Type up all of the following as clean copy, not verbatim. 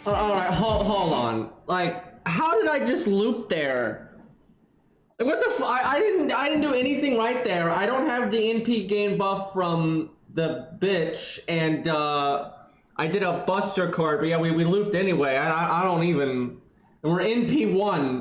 Alright, hold on. Like, how did I just loop there? Like, what the I didn't do anything right there. I don't have the NP gain buff from the bitch, and I did a buster card, but yeah, we looped anyway. I don't even, and we're NP1.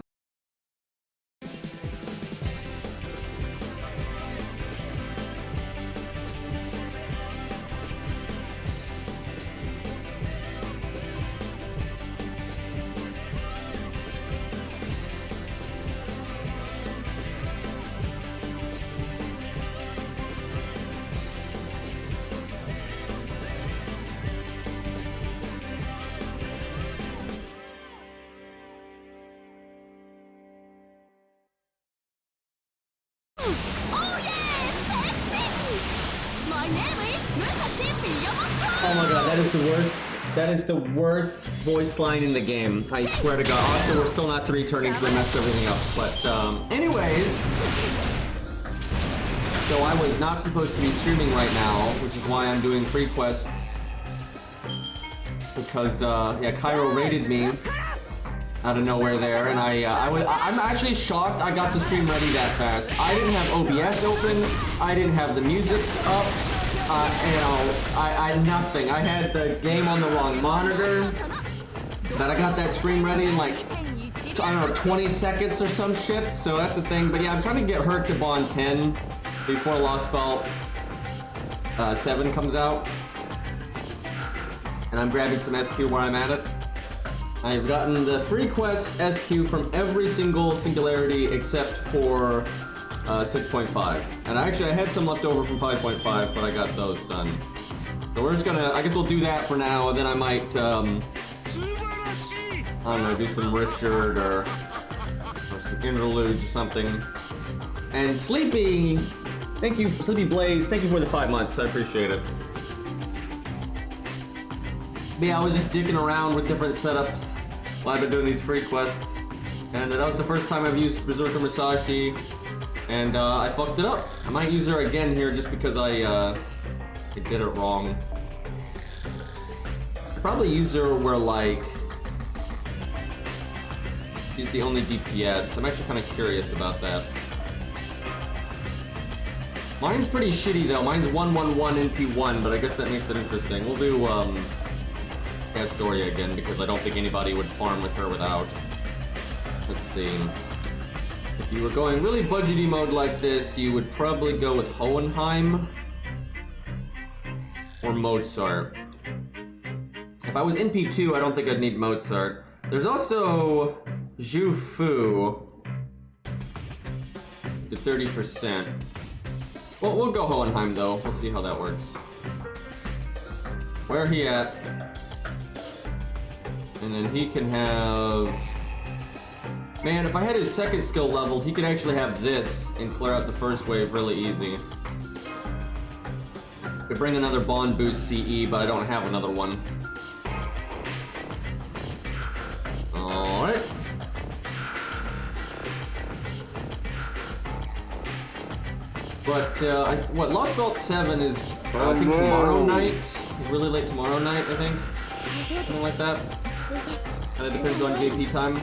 Oh my god, that is the worst. That is the worst voice line in the game. I swear to god. Also, we're still not 3 turning because I messed everything up. But, anyways. So I was not supposed to be streaming right now, which is why I'm doing free quests. Because, yeah, Cairo raided me out of nowhere there, and I'm actually shocked I got the stream ready that fast. I didn't have OBS open, I didn't have the music up, I nothing. I had the game on the wrong monitor, but I got that stream ready in like, I don't know, 20 seconds or some shit, so that's the thing. But yeah, I'm trying to get Herc to Bond 10 before Lost Belt 7 comes out. And I'm grabbing some SQ where I'm at it. I've gotten the free quest SQ from every single Singularity except for 6.5. And I had some left over from 5.5, but I got those done. So we're just gonna, I guess we'll do that for now, and then I might, I don't know, do some Richard or some interludes or something. And Sleepy, thank you, Sleepy Blaze, thank you for the 5 months, I appreciate it. But yeah, I was just dicking around with different setups while I've been doing these free quests. And that was the first time I've used Berserker Musashi, and I fucked it up. I might use her again here just because I did it wrong. I'd probably use her where, like, she's the only DPS. I'm actually kind of curious about that. Mine's pretty shitty though. Mine's 111 NP1, but I guess that makes it interesting. We'll do Astoria again because I don't think anybody would farm with her without. Let's see. If you were going really budgety mode like this, you would probably go with Hohenheim or Mozart. If I was NP2, I don't think I'd need Mozart. There's also Zhu Fu to 30%. Well, we'll go Hohenheim though. We'll see how that works. Where he at? And then he can have... Man, if I had his second skill leveled, he could actually have this and clear out the first wave really easy. Could bring another Bond boost CE, but I don't have another one. Alright. But, what, Lost Belt 7 is, I think, tomorrow night? Really late tomorrow night, I think? Something like that. Kinda depends on JP time.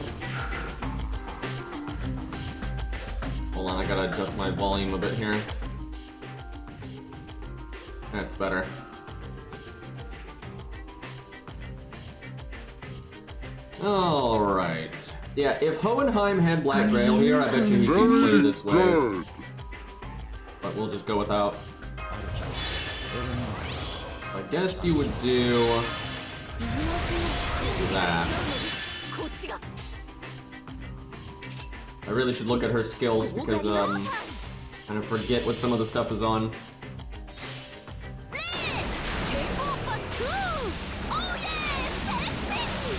Hold on, I gotta adjust my volume a bit here. That's better. Alright. Yeah, if Hohenheim had Black Grail here, I bet you he could play this way. But we'll just go without. I guess you would do that. I really should look at her skills because I kind of forget what some of the stuff is on.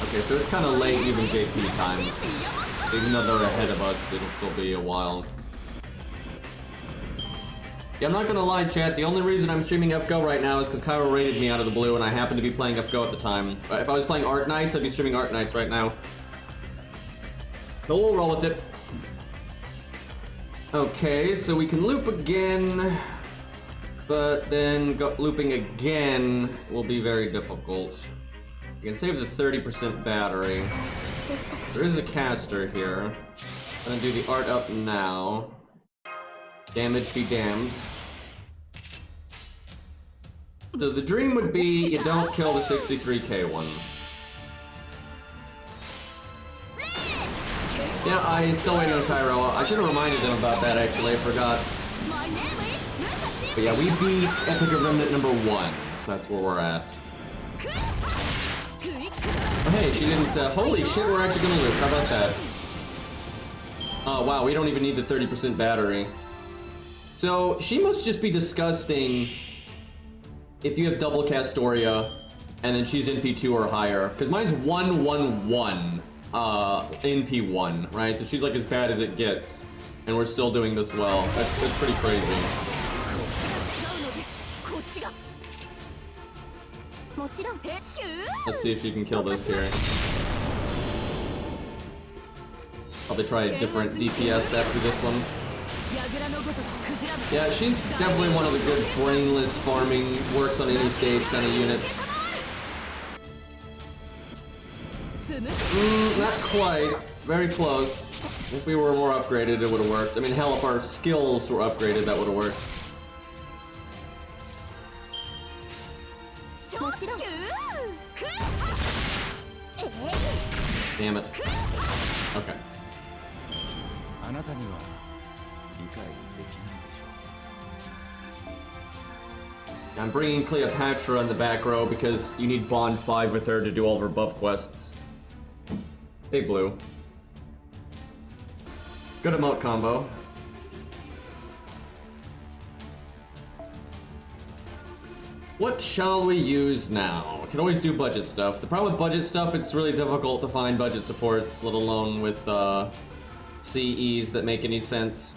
Okay, so it's kind of late even JP time. Even though they're ahead of us, it'll still be a while. Yeah, I'm not gonna lie, chat, the only reason I'm streaming FGO right now is because Cairo raided me out of the blue and I happened to be playing FGO at the time. If I was playing Art Knights, I'd be streaming Art Knights right now. But we'll roll with it. Okay, so we can loop again, but then looping again will be very difficult. We can save the 30% battery. There is a caster here. I'm gonna do the art up now. Damage be damned. So the dream would be you don't kill the 63k one. Yeah, I still waiting on Kairoa. I should have reminded them about that actually, I forgot. But yeah, we beat Epic of Remnant number 1. So that's where we're at. Oh, hey, she didn't, holy shit, we're actually gonna lose. How about that? Oh wow, we don't even need the 30% battery. So, she must just be disgusting if you have double Castoria, and then she's NP2 or higher. Because mine's 111, NP1, right? So she's like as bad as it gets. And we're still doing this well. That's pretty crazy. Let's see if she can kill this here. Probably try a different DPS after this one. Yeah, she's definitely one of the good brainless farming, works on any stage kind of units. Not quite. Very close. If we were more upgraded, it would have worked. I mean, hell, if our skills were upgraded, that would have worked. Damn it. Okay. I'm bringing Cleopatra in the back row because you need Bond 5 with her to do all of her buff quests. Hey, Blue. Good emote combo. What shall we use now? We can always do budget stuff. The problem with budget stuff, it's really difficult to find budget supports, let alone with CEs that make any sense.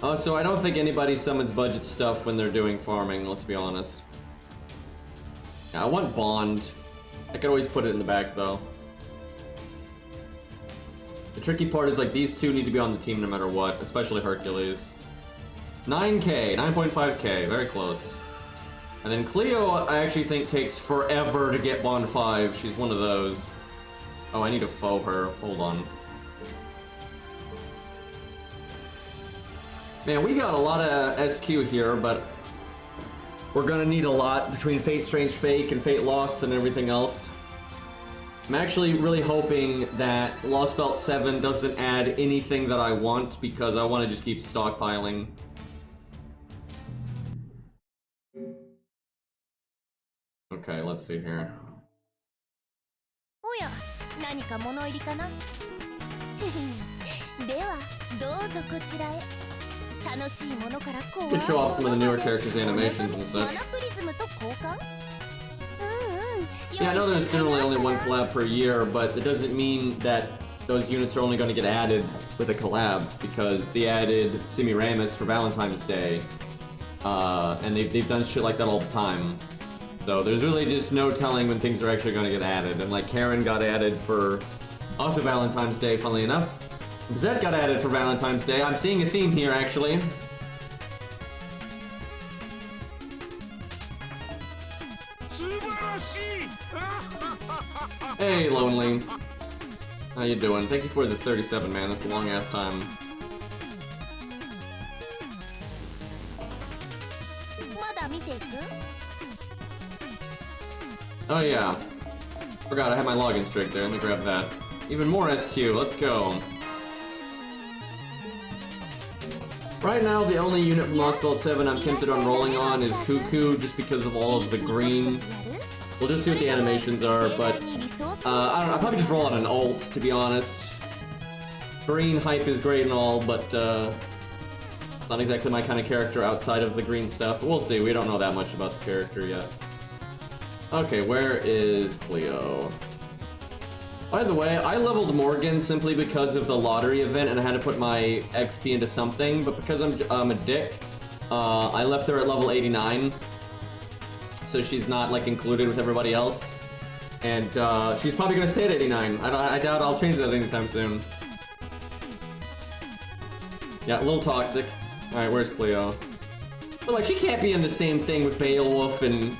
So I don't think anybody summons budget stuff when they're doing farming, let's be honest. Yeah, I want Bond. I could always put it in the back, though. The tricky part is, like, these two need to be on the team no matter what, especially Hercules. 9k, 9.5k, very close. And then Cleo, I actually think, takes forever to get Bond 5. She's one of those. Oh, I need to foe her. Hold on. Man, we got a lot of SQ here, but we're gonna need a lot between Fate Strange Fake and Fate Lost and everything else. I'm actually really hoping that Lost Belt 7 doesn't add anything that I want, because I want to just keep stockpiling. Okay, let's see here. Could show off some of the newer characters' animations and such. Yeah, I know there's generally only one collab per year, but it doesn't mean that those units are only going to get added with a collab, because they added Semiramis for Valentine's Day, and they've done shit like that all the time. So there's really just no telling when things are actually going to get added. And like Karen got added for also Valentine's Day, funnily enough. Zed got added for Valentine's Day. I'm seeing a theme here, actually. Hey, Lonely. How you doing? Thank you for the 37, man. That's a long-ass time. Oh yeah. Forgot I had my login streak there. Let me grab that. Even more SQ. Let's go. Right now, the only unit from Lost Belt 7 I'm tempted on rolling on is Cuckoo, just because of all of the green. We'll just see what the animations are, but I don't know, I'll probably just roll on an ult, to be honest. Green hype is great and all, but it's not exactly my kind of character outside of the green stuff. We'll see, we don't know that much about the character yet. Okay, where is Cleo? By the way, I leveled Morgan simply because of the lottery event and I had to put my XP into something, but because I'm a dick, I left her at level 89. So she's not like included with everybody else. And she's probably gonna stay at 89. I doubt I'll change that anytime soon. Yeah, a little toxic. Alright, where's Cleo? But like, she can't be in the same thing with Beowulf and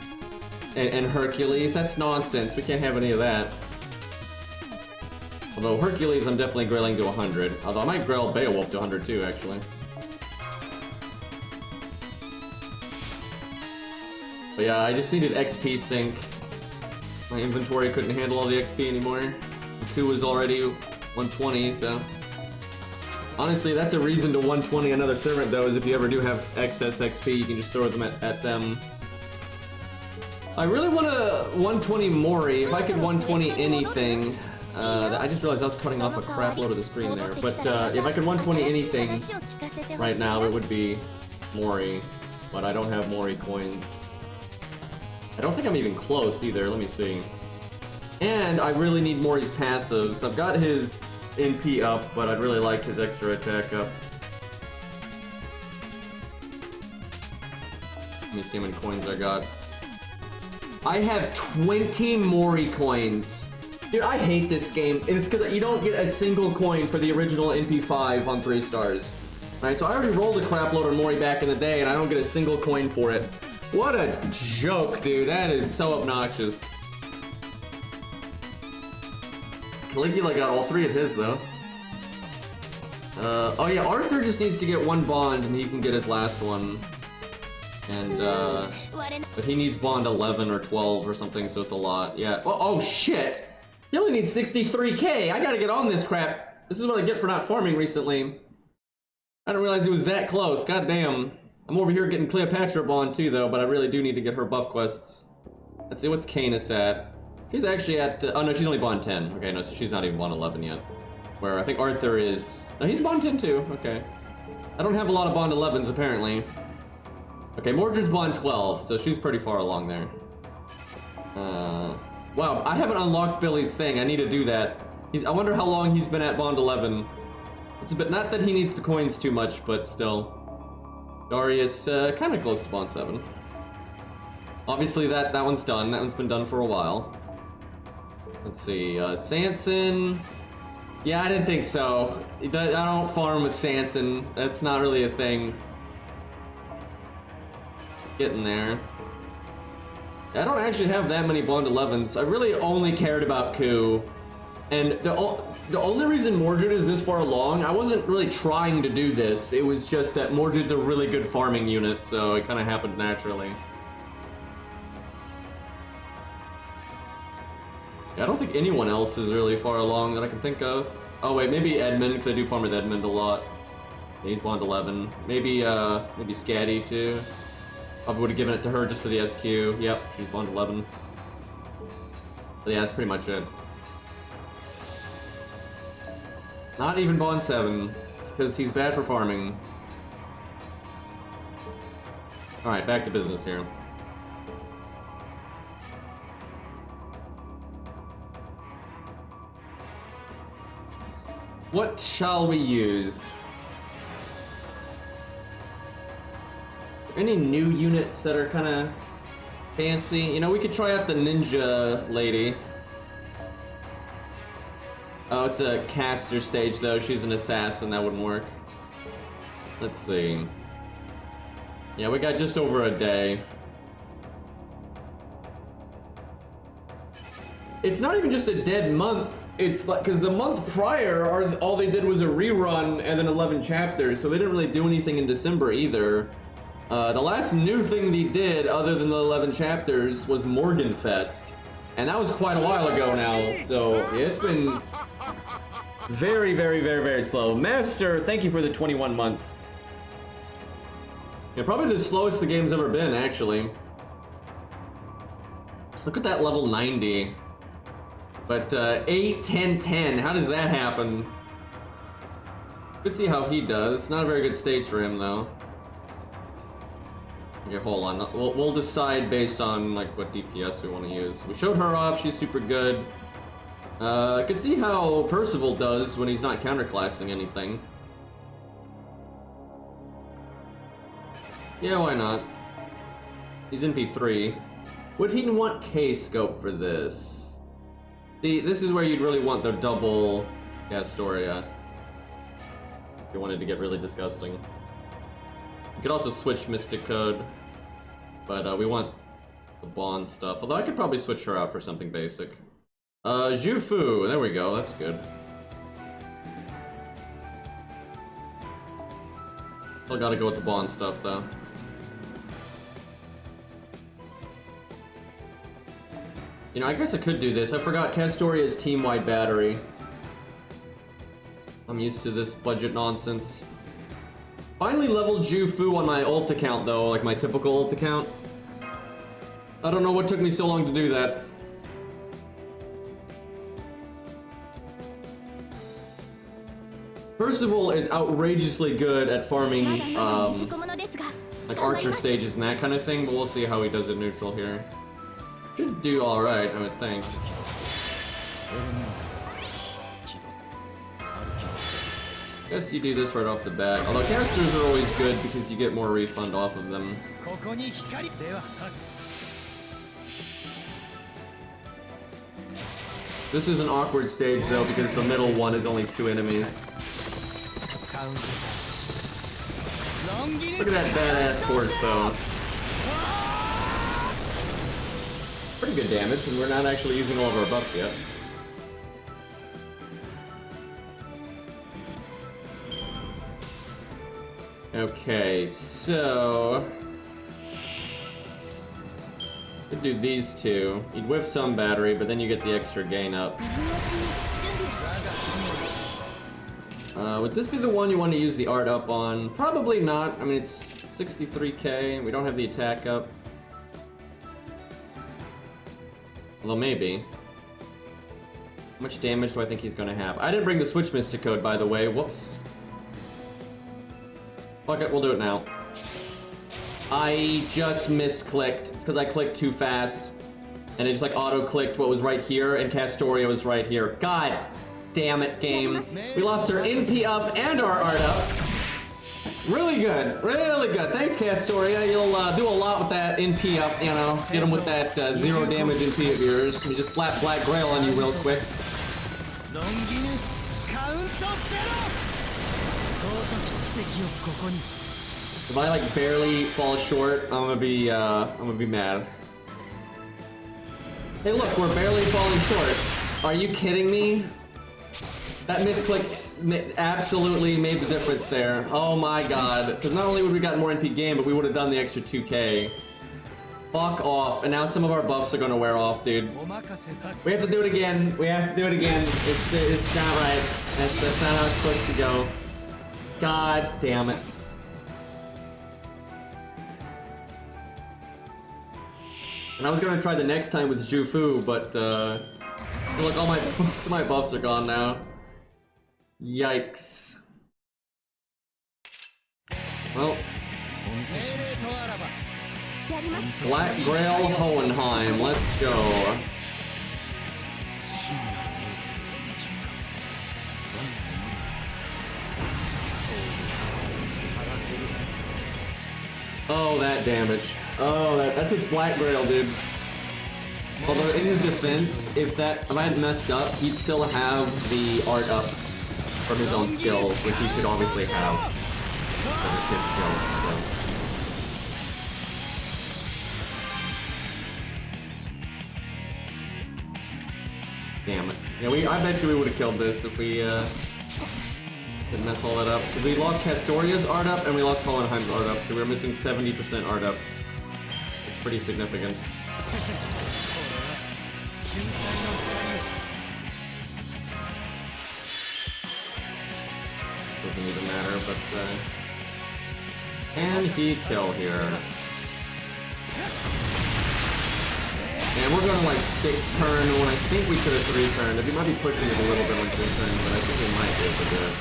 and Hercules. That's nonsense. We can't have any of that. Although Hercules, I'm definitely grailing to 100. Although I might grail Beowulf to 100 too, actually. But yeah, I just needed XP sync. My inventory couldn't handle all the XP anymore. Ku was already 120, so... Honestly, that's a reason to 120 another servant, though, is if you ever do have excess XP, you can just throw them at them. I really want to 120 Mori. If I could 120 anything... I just realized I was cutting off a crap load of the screen there. But if I could 120 anything right now, it would be Mori. But I don't have Mori coins. I don't think I'm even close either. Let me see. And I really need Mori's passives. I've got his NP up, but I'd really like his extra attack up. Let me see how many coins I got. I have 20 Mori coins. Dude, I hate this game. And it's because you don't get a single coin for the original NP5 on 3 stars. Alright, so I already rolled a crap load of Mori back in the day, and I don't get a single coin for it. What a joke, dude. That is so obnoxious. Caligula got all 3 of his, though. Oh yeah, Arthur just needs to get 1 bond, and he can get his last one. And, but he needs bond 11 or 12 or something, so it's a lot. Yeah. Oh shit! He only needs 63k! I gotta get on this crap! This is what I get for not farming recently. I didn't realize it was that close, god damn. I'm over here getting Cleopatra bond too, though, but I really do need to get her buff quests. Let's see, what's Canis at? She's actually at, oh no, she's only bond 10. Okay, no, so she's not even bond 11 yet. Where I think Arthur is, no, he's bond 10 too, okay. I don't have a lot of bond 11s, apparently. Okay, Mordred's bond 12, so she's pretty far along there. Wow, I haven't unlocked Billy's thing, I need to do that. I wonder how long he's been at bond 11. It's a bit, not that he needs the coins too much, but still. Darius, kind of close to bond 7. Obviously that one's done. That one's been done for a while. Let's see, Sanson. Yeah, I didn't think so. I don't farm with Sanson. That's not really a thing. Getting there. I don't actually have that many bond 11s. I really only cared about Ku. And the only reason Mordred is this far along, I wasn't really trying to do this. It was just that Mordred's a really good farming unit, so it kind of happened naturally. Yeah, I don't think anyone else is really far along that I can think of. Oh wait, maybe Edmund, because I do farm with Edmund a lot. He's bond 11. Maybe Scatty too. Probably would have given it to her just for the SQ. Yep, she's bond 11. So yeah, that's pretty much it. Not even bond 7, because he's bad for farming. Alright, back to business here. What shall we use? Any new units that are kind of fancy? You know, we could try out the ninja lady. Oh, it's a caster stage though. She's an assassin. That wouldn't work. Let's see. Yeah, we got just over a day. It's not even just a dead month. It's like, because the month prior, all they did was a rerun and then 11 chapters, so they didn't really do anything in December either. The last new thing they did, other than the 11 chapters, was Morganfest. And that was quite a while ago now, so yeah, it's been very, very, very, very slow. Master, thank you for the 21 months. Yeah, probably the slowest the game's ever been, actually. Look at that level 90. But 8, 10, 10, how does that happen? Let's see how he does. Not a very good stage for him, though. Okay, hold on. We'll decide based on like what DPS we want to use. We showed her off. She's super good. I could see how Percival does when he's not counterclassing anything. Yeah, why not? He's in P3. Would he want K-scope for this? See, this is where you'd really want the double Gastoria. If you wanted to get really disgusting. You could also switch Mystic Code, but we want the bond stuff. Although I could probably switch her out for something basic. Zhufu, there we go, that's good. Still gotta go with the bond stuff though. You know, I guess I could do this. I forgot Castoria's team-wide battery. I'm used to this budget nonsense. Finally leveled Zhufu on my ult account though, like my typical ult account. I don't know what took me so long to do that. Percival is outrageously good at farming, like archer stages and that kind of thing, but we'll see how he does it neutral here. Should do alright, I would think. Guess you do this right off the bat. Although casters are always good because you get more refund off of them. This is an awkward stage though because the middle one is only 2 enemies. Look at that badass horse though. Pretty good damage, and we're not actually using all of our buffs yet. Okay, so... could do these two. You'd whiff some battery, but then you get the extra gain up. Would this be the one you want to use the art up on? Probably not. I mean, it's 63k, we don't have the attack up. Although maybe. How much damage do I think he's gonna have? I didn't bring the Switch Mystic Code, by the way. Whoops. Fuck it, we'll do it now. I just misclicked. It's because I clicked too fast. And it just like auto-clicked what was right here, and Castoria was right here. God damn it, game. We lost our NP up and our art up. Really good, really good. Thanks, Castoria. You'll do a lot with that NP up, you know. Get him with that 0 damage NP of yours. Let me just slap Black Grail on you real quick. If I like barely fall short, I'm gonna be mad. Hey, look, we're barely falling short. Are you kidding me? That misclick absolutely made the difference there. Oh my god. Because not only would we got more NP game, but we would have done the extra 2k. Fuck off. And now some of our buffs are gonna wear off, dude. We have to do it again. We have to do it again. It's not right. That's not how it's supposed to go. God damn it. And I was gonna try the next time with Zhufu, but so look, all my buffs are gone now. Yikes. Well, Black Grail Hohenheim, let's go. Oh, that damage. Oh, that's his Black Grail, dude. Although in his defense, if I hadn't messed up, he'd still have the art up from his own skill, which he should obviously have. His skill, so. Damn it. Yeah, I bet you we would have killed this if we didn't mess all that up. Because we lost Castoria's art up and we lost Hohenheim's art up, so we were missing 70% art up. It's pretty significant. Doesn't even matter, but can he kill here? And we're going to like 6-turn when I think we could have 3-turned. We might be pushing it a little bit on 3-turn, but I think we might be able to do it.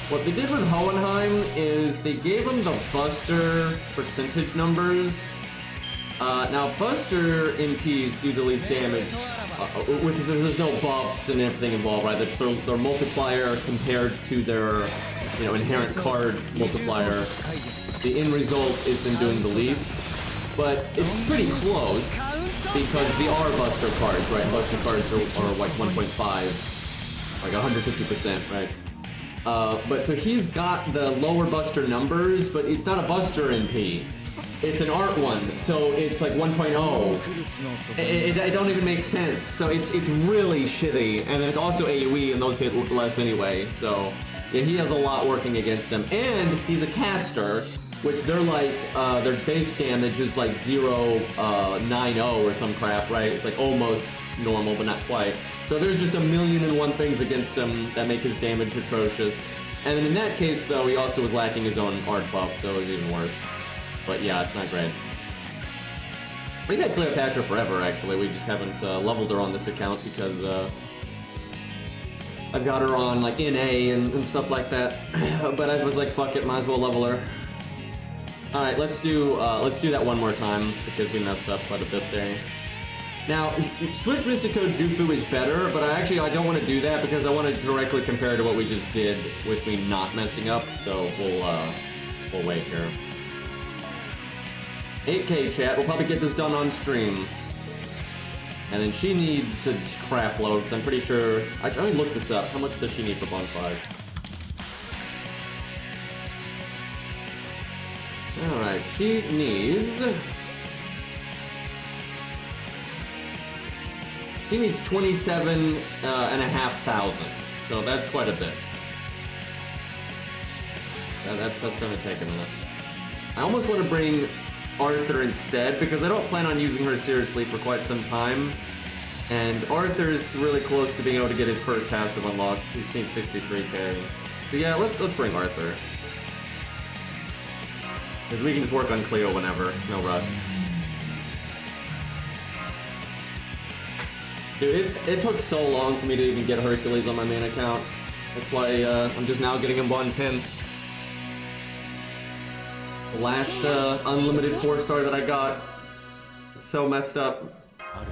What they did with Hohenheim is they gave him the Buster percentage numbers. Now Buster MPs do the least damage, there's no buffs and everything involved, right? That's their multiplier compared to their, inherent card multiplier. The end result is them doing the least, but it's pretty close because they are Buster cards, right? Buster cards are like 1.5, like 150%, right? But so he's got the lower Buster numbers, but it's not a Buster NP. it's an art one, so it's like 1.0. It don't even make sense. So it's really shitty, and then it's also AoE, and those hit less anyway. So yeah, he has a lot working against him, and he's a caster, which they're like their base damage is like 0.90 or some crap, right? It's like almost normal, but not quite. So there's just 1,000,001 things against him that make his damage atrocious. And then in that case, though, he also was lacking his own art buff, so it was even worse. But yeah, it's not great. We've had Cleopatra forever, actually. We just haven't leveled her on this account because I've got her on like NA and stuff like that. But I was like, fuck it, might as well level her. All right, let's do that one more time because we messed up quite a bit there. Now, Switch Mystico Jutsu is better, but I don't want to do that because I want to directly compare to what we just did with me not messing up. So we'll wait here. 8K chat. We'll probably get this done on stream. And then she needs a crap load, because I'm pretty sure... Actually, let me look this up. How much does she need for Bond 5? Alright, she needs... She needs 27,500. So that's quite a bit. That's gonna take a minute. I almost want to bring Arthur instead, because I don't plan on using her seriously for quite some time. And Arthur's really close to being able to get his first passive unlocked. He's seen 63k. So yeah, let's bring Arthur. Because we can just work on Cleo whenever, no rush. Dude, it took so long for me to even get Hercules on my main account. That's why I'm just now getting him 110. The last unlimited 4-star that I got. It's so messed up. I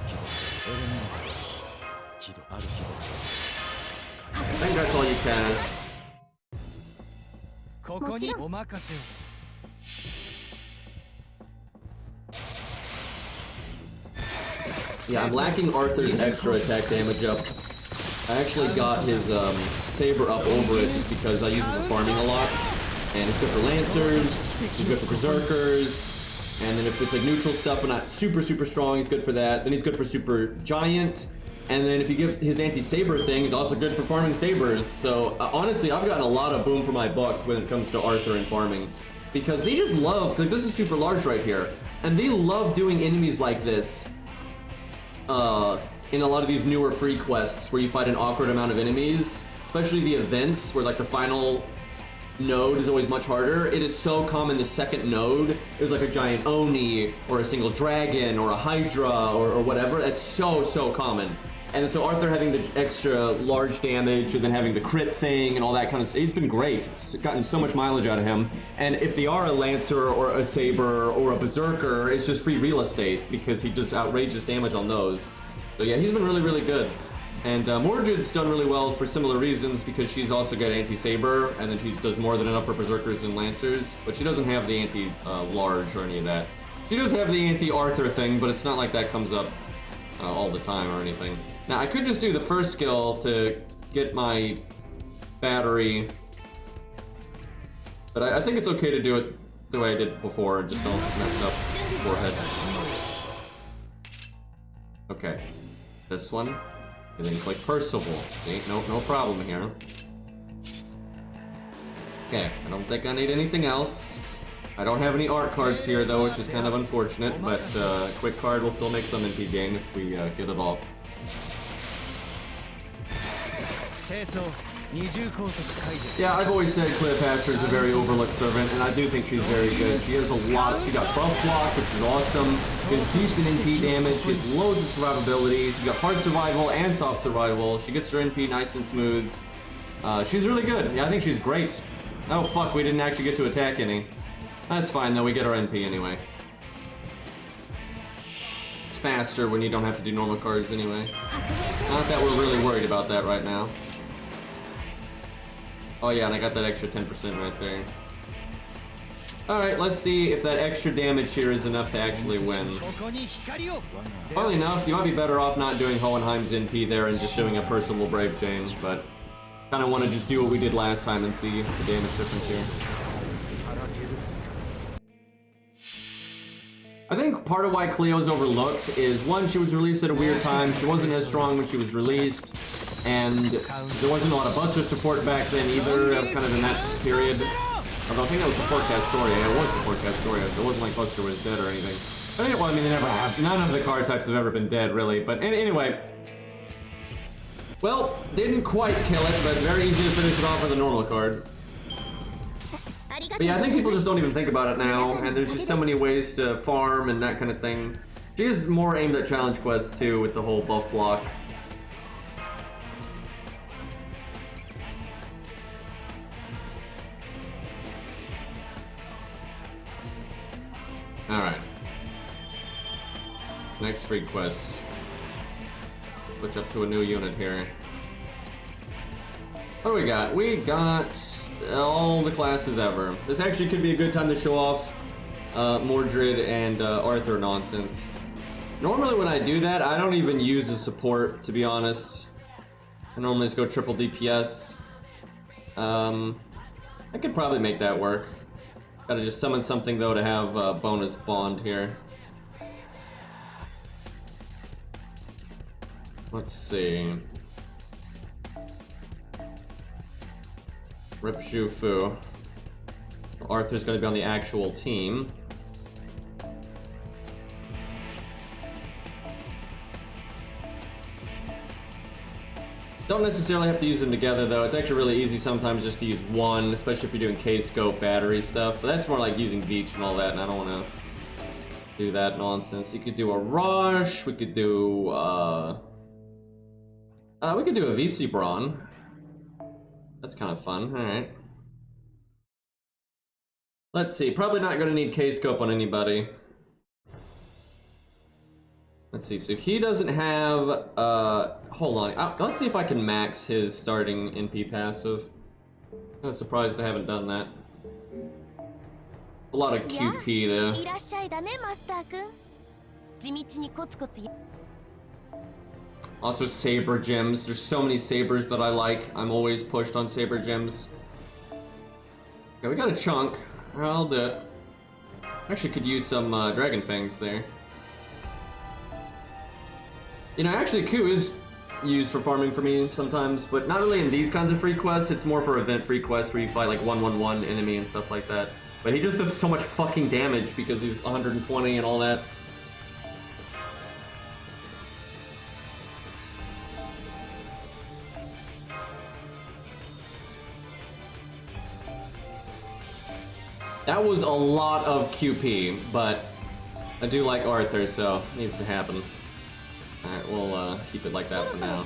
think that's all you can. Yeah, I'm lacking Arthur's extra attack damage up. I actually got his saber up over it just because I use it for farming a lot. And it's good for Lancers, it's good for Berserkers, and then if it's like neutral stuff but not super strong, he's good for that. Then he's good for Super Giant, and then if you give his anti-saber thing, he's also good for farming sabers. So honestly, I've gotten a lot of boom for my buck when it comes to Arthur and farming. Because they just love, like this is super large right here, and they love doing enemies like this. In a lot of these newer free quests where you fight an awkward amount of enemies, especially the events where like the final node is always much harder. It is so common the second node is like a giant Oni or a single dragon or a Hydra or whatever. That's so common. And so Arthur having the extra large damage and then having the crit thing and all that kind of stuff, he's been great. It's gotten so much mileage out of him. And if they are a Lancer or a Saber or a Berserker, it's just free real estate because he does outrageous damage on those. So yeah, he's been really good. And Mordred's done really well for similar reasons because she's also got anti-saber and then she does more than enough for Berserkers and Lancers, but she doesn't have the anti-large or any of that. She does have the anti-Arthur thing, but it's not like that comes up all the time or anything. Now, I could just do the first skill to get my battery, but I think it's okay to do it the way I did before and just don't mess up the forehead. Okay, this one, and then click Percival. See, no problem here. Okay, I don't think I need anything else. I don't have any art cards here though, which is kind of unfortunate, but quick card will still make some MP gain if we get it all. Yeah, I've always said Cleopatra is a very overlooked servant, and I do think she's very good. She has a lot. She got buff block, which is awesome. She has decent NP damage. She has loads of survivability. She got hard survival and soft survival. She gets her NP nice and smooth. She's really good. Yeah, I think she's great. Oh fuck, we didn't actually get to attack any. That's fine though, we get our NP anyway. It's faster when you don't have to do normal cards anyway. Not that we're really worried about that right now. Oh yeah, and I got that extra 10% right there. Alright, let's see if that extra damage here is enough to actually win. Funnily enough, you might be better off not doing Hohenheim's NP there and just doing a Percival Brave Chain, but kind of want to just do what we did last time and see the damage difference here. I think part of why Cleo's overlooked is, one, she was released at a weird time, she wasn't as strong when she was released, and there wasn't a lot of Buster support back then either, kind of in that period. Although I think that was the forecast story. Yeah, it was the forecast story. It wasn't like Buster was dead or anything. But anyway, well, I mean, they never have. None of the card types have ever been dead, really. But anyway. Well, didn't quite kill it, but very easy to finish it off with a normal card. But yeah, I think people just don't even think about it now, and there's just so many ways to farm and that kind of thing. She is more aimed at challenge quests, too, with the whole buff block. Alright. Next free quest. Switch up to a new unit here. What do we got? We got all the classes ever. This actually could be a good time to show off Mordred and Arthur nonsense. Normally when I do that, I don't even use the support, to be honest. I normally just go triple DPS. I could probably make that work. Gotta just summon something though to have bonus bond here. Let's see. Rip Shufu. Arthur's gonna be on the actual team. Don't necessarily have to use them together though. It's actually really easy sometimes just to use one, especially if you're doing K-scope battery stuff. But that's more like using Beach and all that, and I don't want to do that nonsense. You could do a Rush. We could do a VC Brawn. That's kind of fun. All right. Let's see. Probably not going to need K-scope on anybody. Let's see, so he doesn't have, hold on, let's see if I can max his starting NP passive. I'm kind of surprised I haven't done that. A lot of QP though. Also Saber Gems, there's so many Sabers that I like. I'm always pushed on Saber Gems. Okay, we got a chunk, I'll do it. Actually could use some Dragon Fangs there. You know, actually, Ku is used for farming for me sometimes, but not really in these kinds of free quests. It's more for event free quests where you fight like 1/1/1 enemy and stuff like that. But he just does so much fucking damage because he's 120 and all that. That was a lot of QP, but I do like Arthur, so it needs to happen. Alright, we'll keep it like that for now.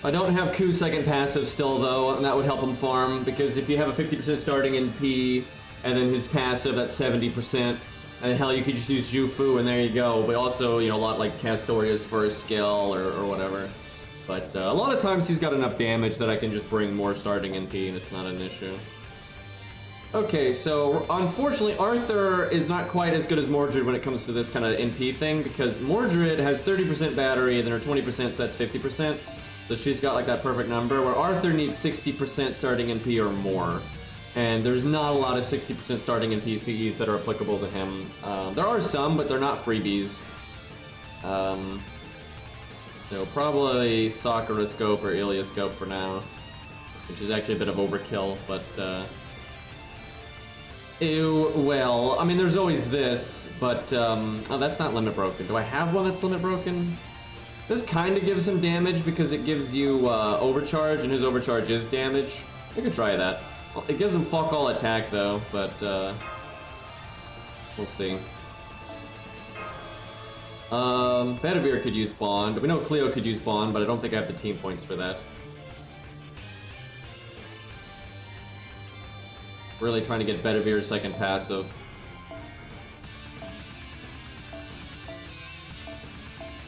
I don't have Ku's second passive still though, and that would help him farm, because if you have a 50% starting NP, and then his passive at 70%, and hell, you could just use Jufu and there you go, but also, you know, a lot like Castoria's first skill or whatever. But a lot of times he's got enough damage that I can just bring more starting NP and it's not an issue. Okay, so unfortunately Arthur is not quite as good as Mordred when it comes to this kind of NP thing, because Mordred has 30% battery and then her 20%, so that's 50%. So she's got like that perfect number, where Arthur needs 60% starting NP or more. And there's not a lot of 60% starting NPCs that are applicable to him. There are some, but they're not freebies. So probably Sakura Scope or Ilya Scope for now, which is actually a bit of overkill, but ew, well, I mean, there's always this, but, oh, that's not limit broken. Do I have one that's limit broken? This kind of gives him damage because it gives you, overcharge, and his overcharge is damage. I could try that. Well, it gives him fuck all attack, though, but, we'll see. Bedivere could use Bond. We know Cleo could use Bond, but I don't think I have the team points for that. Really trying to get Bedivere's second passive.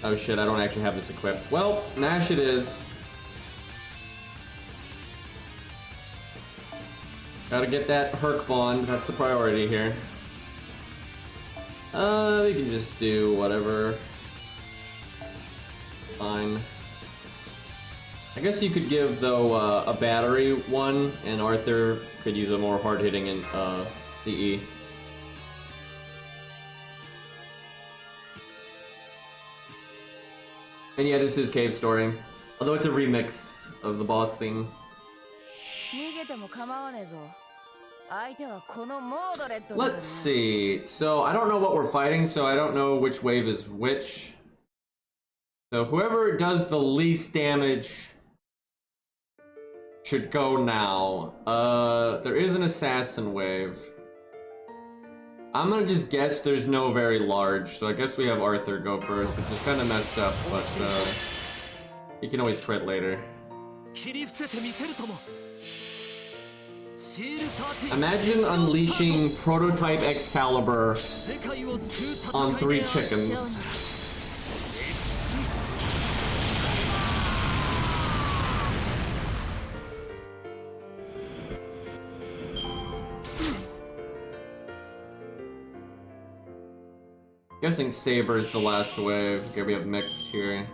Oh shit, I don't actually have this equipped. Well, Nash it is. Gotta get that Herc Bond, that's the priority here. We can just do whatever. Fine. I guess you could give, though, a battery one, and Arthur could use a more hard-hitting in CE. And yeah, this is Cave Story. Although it's a remix of the boss theme. Let's see. So, I don't know what we're fighting, so I don't know which wave is which. So, whoever does the least damage should go now. There is an assassin wave. I'm gonna just guess there's no very large, so I guess we have Arthur go first, which is kind of messed up, but you can always crit later. Imagine unleashing Prototype Excalibur on 3 chickens. Guessing Saber is the last wave. Okay, we have mixed here.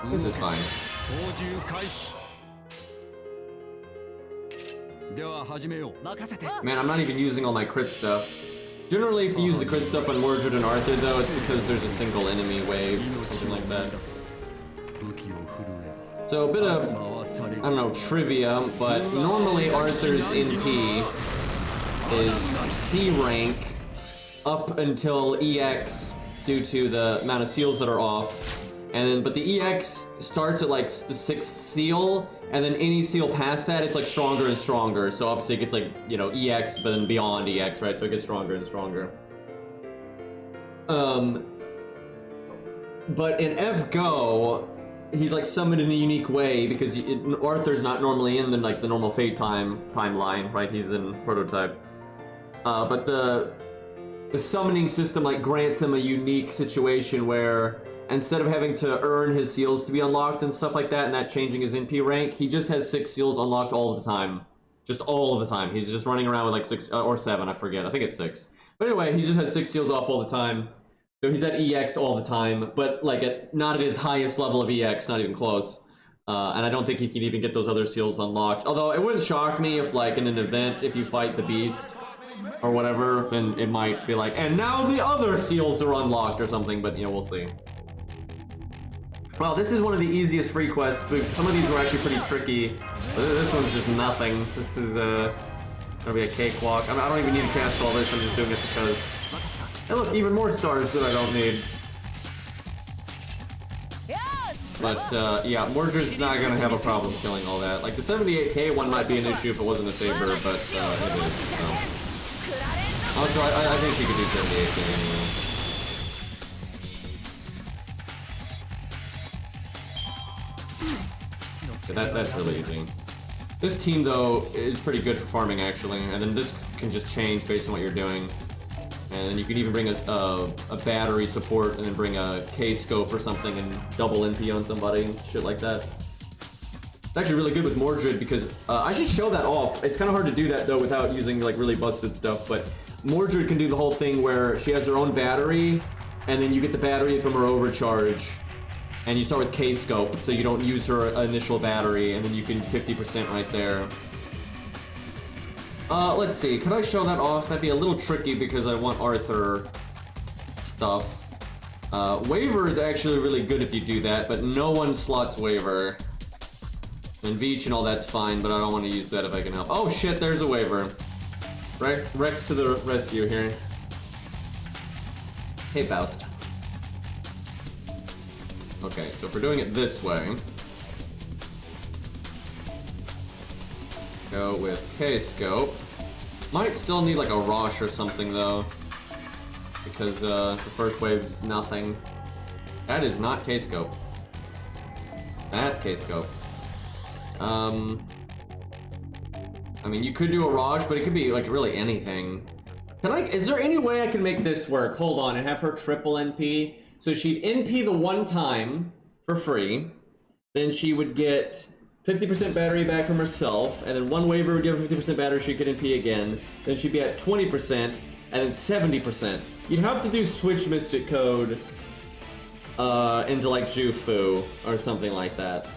This is fine. Man, I'm not even using all my crit stuff. Generally, if you use the crit stuff on Mordred and Arthur, though, it's because there's a single enemy wave, something like that. So, a bit of, I don't know, trivia, but normally Arthur's NP is C rank up until EX due to the amount of seals that are off. And then, but the EX starts at like the 6th seal, and then any seal past that, it's like stronger and stronger. So obviously it gets like, you know, EX, but then beyond EX, right? So it gets stronger and stronger. But in FGO, he's like summoned in a unique way because Arthur's not normally in the normal Fate timeline, right? He's in Prototype. But the summoning system like grants him a unique situation where instead of having to earn his seals to be unlocked and stuff like that, and that changing his NP rank, he just has 6 seals unlocked all of the time. Just all of the time. He's just running around with like 6 or 7, I forget. I think it's 6. But anyway, he just has 6 seals off all the time. So he's at EX all the time, but like not at his highest level of EX, not even close. And I don't think he can even get those other seals unlocked. Although it wouldn't shock me if like in an event, if you fight the beast or whatever, then it might be like, and now the other seals are unlocked or something, but you know, we'll see. Well, this is one of the easiest free quests. Some of these were actually pretty tricky. This one's just nothing. This is gonna be a cakewalk. I don't even need to cast all this, I'm just doing it because... And look, even more stars that I don't need. But, yeah, Mordred's not gonna have a problem killing all that. Like, the 78k one might be an issue if it wasn't a Saber, but, it is, so... Also, I think she could do 78k anyway. That's really easy. This team, though, is pretty good for farming, actually, and then this can just change based on what you're doing. And then you can even bring a battery support and then bring a K-scope or something and double NP on somebody and shit like that. It's actually really good with Mordred because I should show that off. It's kind of hard to do that, though, without using, like, really busted stuff, but Mordred can do the whole thing where she has her own battery, and then you get the battery from her overcharge. And you start with K-scope, so you don't use her initial battery, and then you can 50% right there. Let's see, could I show that off? That'd be a little tricky because I want Arthur stuff. Waver is actually really good if you do that, but no one slots Waver. And Veach and all that's fine, but I don't want to use that if I can help. Oh shit, there's a Waver. Rex to the rescue here. Hey, Faust. Okay, so if we're doing it this way, go with K-scope. Might still need like a Rosh or something though, because the first wave is nothing. That is not K-scope. That's K-scope. I mean, you could do a Rosh, but it could be like really anything. Is there any way I can make this work? Hold on, and have her triple NP? So she'd NP the one time for free, then she would get 50% battery back from herself, and then one Waver would give her 50% battery, she could NP again, then she'd be at 20%, and then 70%. You'd have to do Switch Mystic Code into like Jufu or something like that.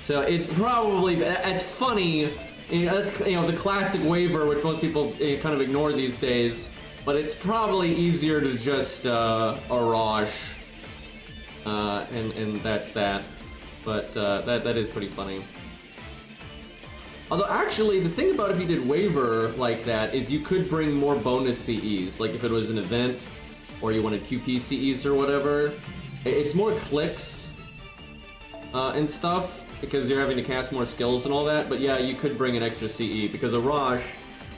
So it's probably, it's funny, that's, the classic waiver, which most people kind of ignore these days, but it's probably easier to just Arash, and that's that. But that is pretty funny. Although actually, the thing about if you did waiver like that is you could bring more bonus CEs, like if it was an event, or you wanted QP CEs or whatever. It's more clicks and stuff, because you're having to cast more skills and all that, but yeah, you could bring an extra CE, because a Raj,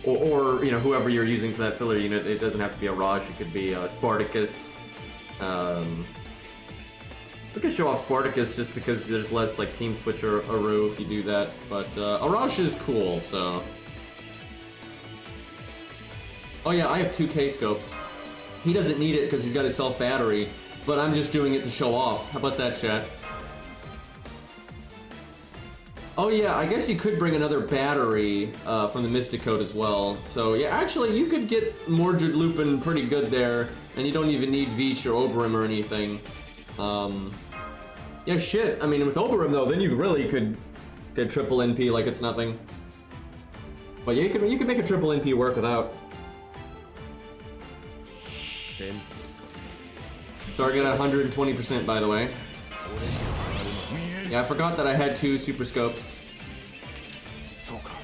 or whoever you're using for that filler unit, it doesn't have to be a Raj, it could be Spartacus. We could show off Spartacus just because there's less like team switch or Aru if you do that, but Arash is cool, so. Oh yeah, I have 2 K-scopes. He doesn't need it because he's got his self-battery, but I'm just doing it to show off. How about that, chat? Oh yeah, I guess you could bring another battery from the Mystic Code as well. So yeah, actually you could get Mordred Lupin pretty good there, and you don't even need Veach or Oberym or anything. Yeah, shit. I mean, with Oberym though, then you really could get triple NP like it's nothing. But yeah, you can make a triple NP work without. Target at 120%, by the way. Yeah, I forgot that I had 2 super scopes.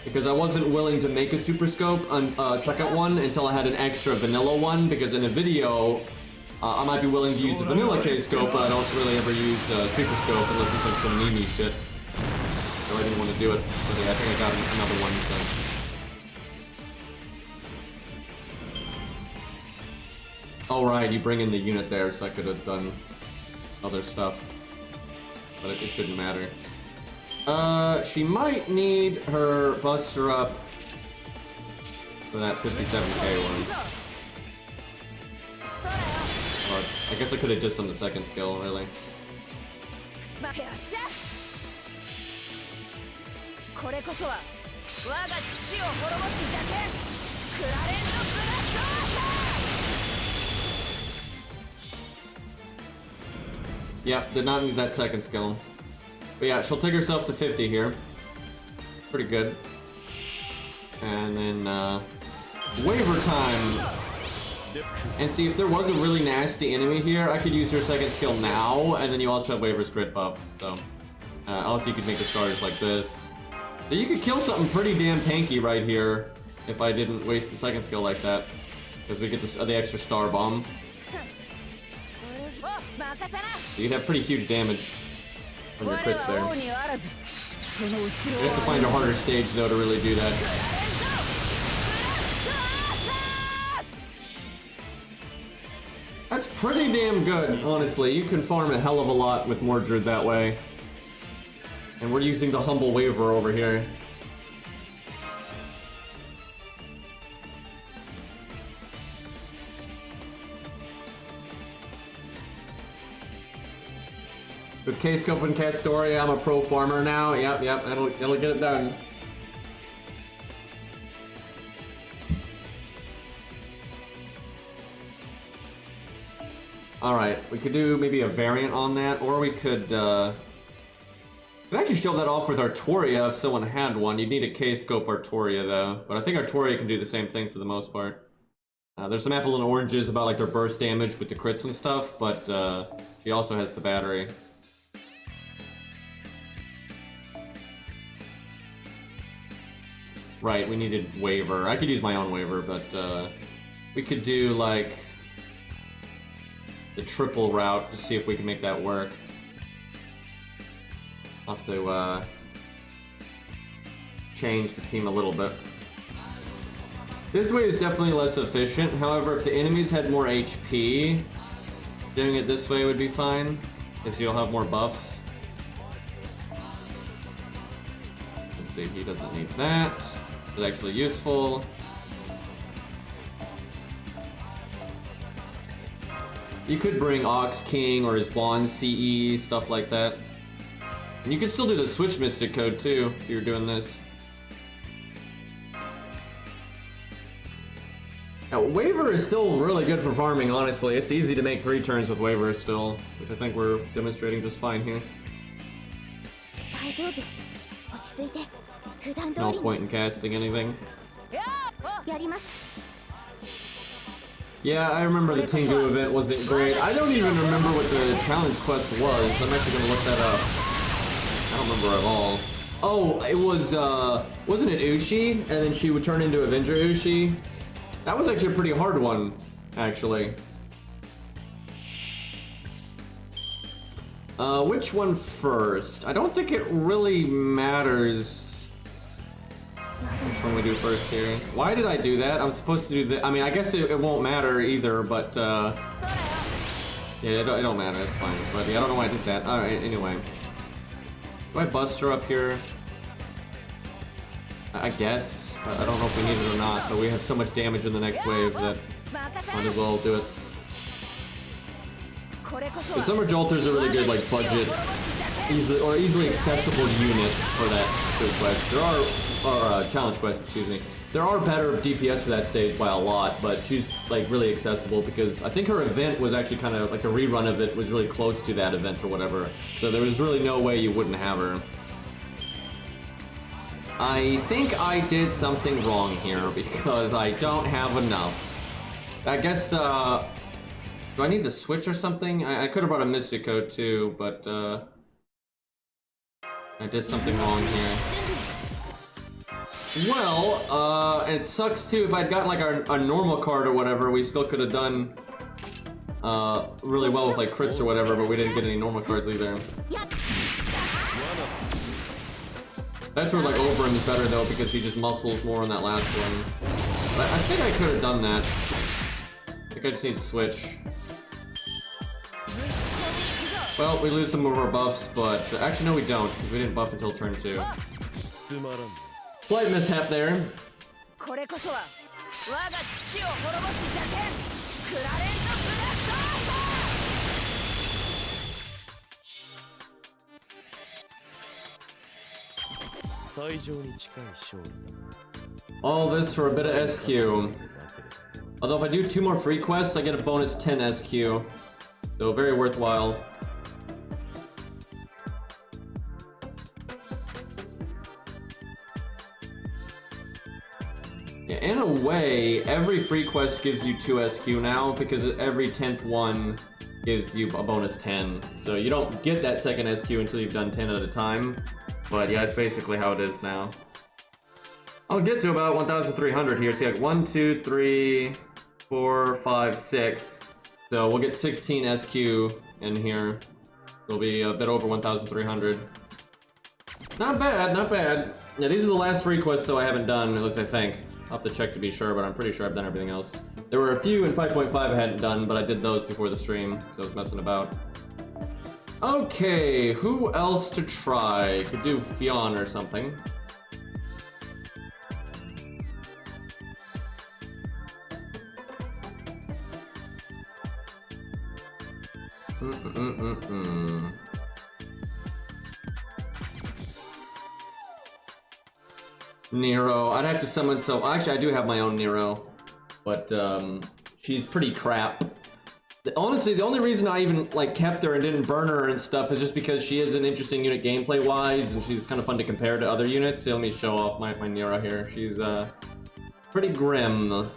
Because I wasn't willing to make a super scope on second one until I had an extra vanilla one, because in a video, I might be willing to use a vanilla K-scope, but I don't really ever use super scope unless it's like some Mimi shit. So I didn't want to do it. But yeah, I think I got another one, so. Oh right, you bring in the unit there, so I could have done other stuff. But it shouldn't matter. She might need her Buster up for that 57k one. But I guess I could have just done the second skill, really. Yeah, did not need that second skill. But yeah, she'll take herself to 50 here. Pretty good. And then, waiver time! And see, if there was a really nasty enemy here, I could use her second skill now, and then you also have Waver's crit buff, so. Also you could make the starters like this. So you could kill something pretty damn tanky right here, if I didn't waste the second skill like that. Because we get the extra star bomb. So you'd have pretty huge damage on your crits there. You have to find a harder stage though to really do that. That's pretty damn good, honestly. You can farm a hell of a lot with Mordred that way. And we're using the humble waiver over here. With K-Scope and Cat Story, I'm a pro farmer now. Yep, that'll get it done. Alright, we could do maybe a variant on that, or we could actually show that off with Artoria if someone had one. You'd need a K-Scope Artoria though, but I think Artoria can do the same thing for the most part. There's some apple and oranges about like their burst damage with the crits and stuff, but she also has the battery. Right, we needed waiver. I could use my own waiver, but we could do like the triple route to see if we can make that work. I'll have to change the team a little bit. This way is definitely less efficient. However, if the enemies had more HP, doing it this way would be fine, because you'll have more buffs. Let's see, he doesn't need that. It's actually useful. You could bring Ox King or his Bond CE, stuff like that. And you could still do the Switch Mystic Code too, if you're doing this. Now, Waver is still really good for farming, honestly. It's easy to make 3 turns with Waver still, which I think we're demonstrating just fine here. No point in casting anything. Yeah, I remember the Tengu event wasn't great. I don't even remember what the challenge quest was. I'm actually gonna look that up. I don't remember at all. Oh, it was, wasn't it Ushi? And then she would turn into Avenger Ushi? That was actually a pretty hard one, actually. Which one first? I don't think it really matters which one we do first here. Why did I do that? I'm supposed to do that. I mean, I guess it won't matter either, but, yeah, it don't matter. It's fine. But yeah, I don't know why I did that. Alright, anyway. Do I bust her up here? I guess. I don't know if we need it or not, but we have so much damage in the next wave that might as well do it. The Summer Jolters are really good, like, budget, easily accessible unit for that quest. There are, challenge quest, excuse me. There are better DPS for that stage by a lot, but she's, like, really accessible because I think her event was actually kind of, like, a rerun of it was really close to that event or whatever. So there was really no way you wouldn't have her. I think I did something wrong here because I don't have enough. I guess, do I need the switch or something? I could have brought a Mystico too, but, I did something wrong here. Well, it sucks too. If I'd gotten like our normal card or whatever, we still could have done, really well with like crits or whatever, but we didn't get any normal cards either. That's where like Oberon is better though because he just muscles more on that last one. But I think I could have done that. I think I just need to switch. Well, we lose some of our buffs, but actually no we don't. We didn't buff until turn 2. Slight mishap there. All this for a bit of SQ. Although if I do 2 more free quests, I get a bonus 10 SQ. So very worthwhile. Yeah, in a way, every free quest gives you 2 SQ now, because every 10th one gives you a bonus 10. So you don't get that second SQ until you've done 10 at a time. But yeah, it's basically how it is now. I'll get to about 1,300 here. So like 1, 2, 3, 4, 5, 6. So we'll get 16 SQ in here. It'll be a bit over 1,300. Not bad, not bad. Yeah, these are the last free quests though I haven't done, at least I think. I'll have to check to be sure, but I'm pretty sure I've done everything else. There were a few in 5.5 I hadn't done, but I did those before the stream, so I was messing about. Okay, who else to try? Could do Fionn or something. Nero. I'd have to summon actually, I do have my own Nero, but she's pretty crap. Honestly, the only reason I even like kept her and didn't burn her and stuff is just because she is an interesting unit gameplay-wise, and she's kind of fun to compare to other units. So let me show off my Nero here. She's pretty grim.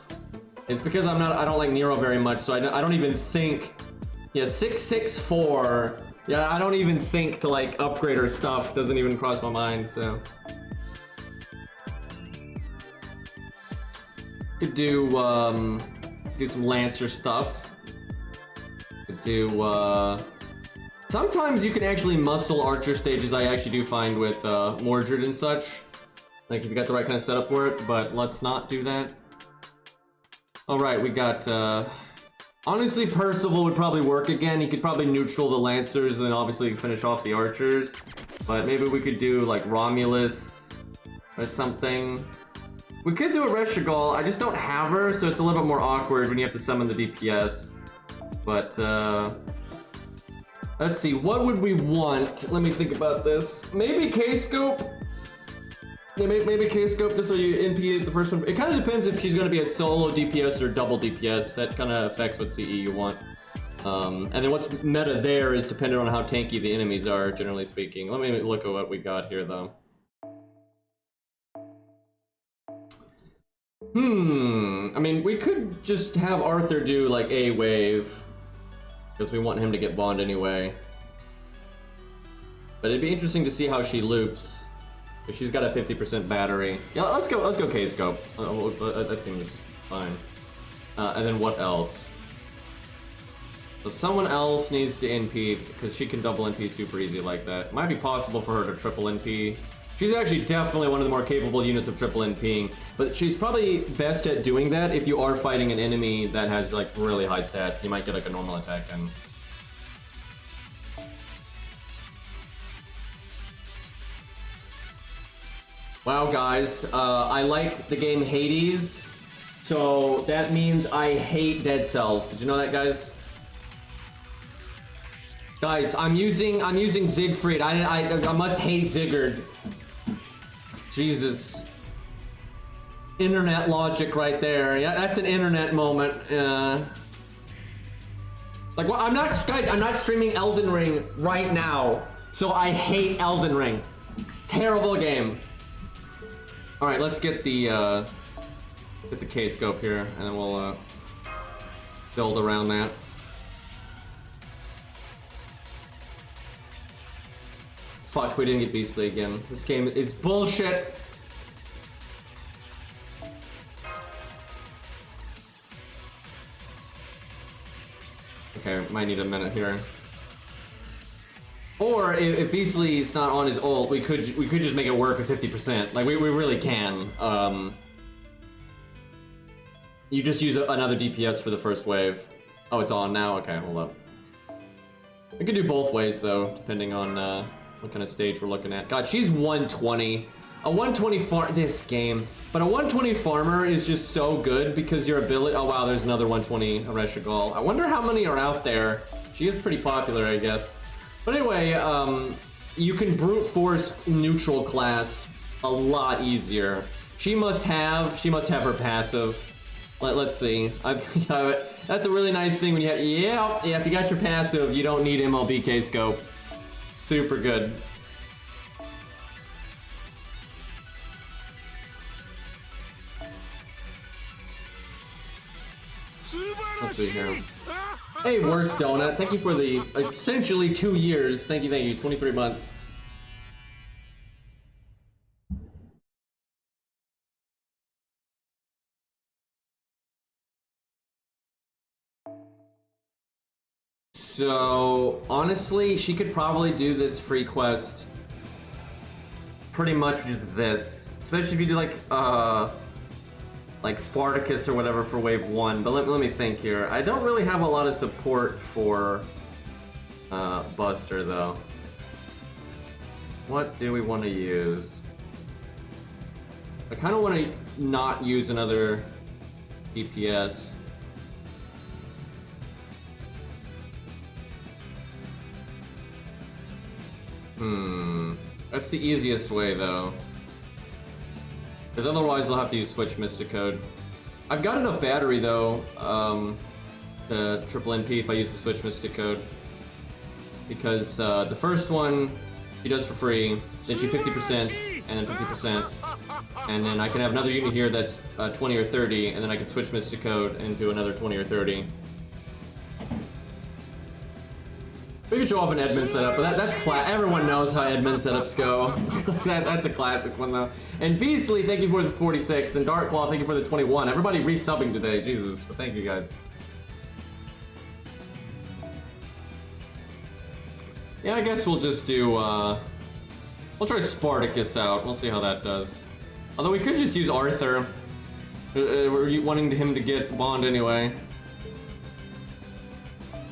It's because I don't like Nero very much, so I don't even think. Yeah, 664. Yeah, I don't even think to like upgrade her stuff. Doesn't even cross my mind. So could do some Lancer stuff. Could do sometimes you can actually muscle archer stages. I actually do find with Mordred and such. Like if you got the right kind of setup for it. But let's not do that. All right, we got. Honestly, Percival would probably work again. He could probably neutral the Lancers and obviously finish off the Archers. But maybe we could do like Romulus or something. We could do a Reshigal. I just don't have her, so it's a little bit more awkward when you have to summon the DPS. But let's see, what would we want? Let me think about this. Maybe K-Scope? Yeah, maybe K-Scope just so you NP the first one. It kind of depends if she's going to be a solo DPS or double DPS. That kind of affects what CE you want. And then what's meta there is dependent on how tanky the enemies are, generally speaking. Let me look at what we got here, though. I mean, we could just have Arthur do, like, a wave. Because we want him to get Bond anyway. But it'd be interesting to see how she loops. Because she's got a 50% battery. Yeah, let's go K-Scope. That seems fine. And then what else? So someone else needs to NP, because she can double NP super easy like that. Might be possible for her to triple NP. She's actually definitely one of the more capable units of triple NPing, but she's probably best at doing that if you are fighting an enemy that has like really high stats. You might get like a normal attack in. Wow, guys, I like the game Hades, so that means I hate Dead Cells. Did you know that, guys? Guys, I'm using Siegfried. I must hate Sigurd. Jesus. Internet logic right there. Yeah, that's an internet moment. Like, well, I'm not streaming Elden Ring right now, so I hate Elden Ring. Terrible game. All right, let's get the K-Scope here, and then we'll build around that. Fuck, we didn't get Beastly again. This game is bullshit. Okay, might need a minute here. Or if Beastly is not on his ult, we could just make it work at 50%. Like we really can. You just use another DPS for the first wave. Oh, it's on now. Okay, hold up. We could do both ways though, depending on what kind of stage we're looking at. God, she's 120. A 120 this game, but a 120 farmer is just so good because your ability. Oh wow, there's another 120 Areshigal. I wonder how many are out there. She is pretty popular, I guess. But anyway, you can brute force neutral class a lot easier. She must have her passive. Let's see. That's a really nice thing when you have. Yeah. If you got your passive, you don't need MLB K-Scope. Super good. Let's see here. Hey, Worst Donut. Thank you for the essentially 2 years. Thank you. 23 months. So, honestly, she could probably do this free quest pretty much just this. Especially if you do like Spartacus or whatever for wave 1. But let me think here. I don't really have a lot of support for Buster though. What do we want to use? I kind of want to not use another DPS. That's the easiest way though. Because otherwise I'll have to use Switch Mystic Code. I've got enough battery though, to triple NP if I use the Switch Mystic Code. Because the first one she does for free, then she 50%, and then 50%. And then I can have another unit here that's 20 or 30, and then I can switch Mystic Code into another 20 or 30. We could show off an admin setup, but that's everyone knows how admin setups go. That's a classic one though. And Beastly, thank you for the 46, and Darkclaw, thank you for the 21. Everybody resubbing today, Jesus, but thank you guys. Yeah, I guess we'll just do, we'll try Spartacus out. We'll see how that does. Although we could just use Arthur. We're wanting him to get Bond anyway.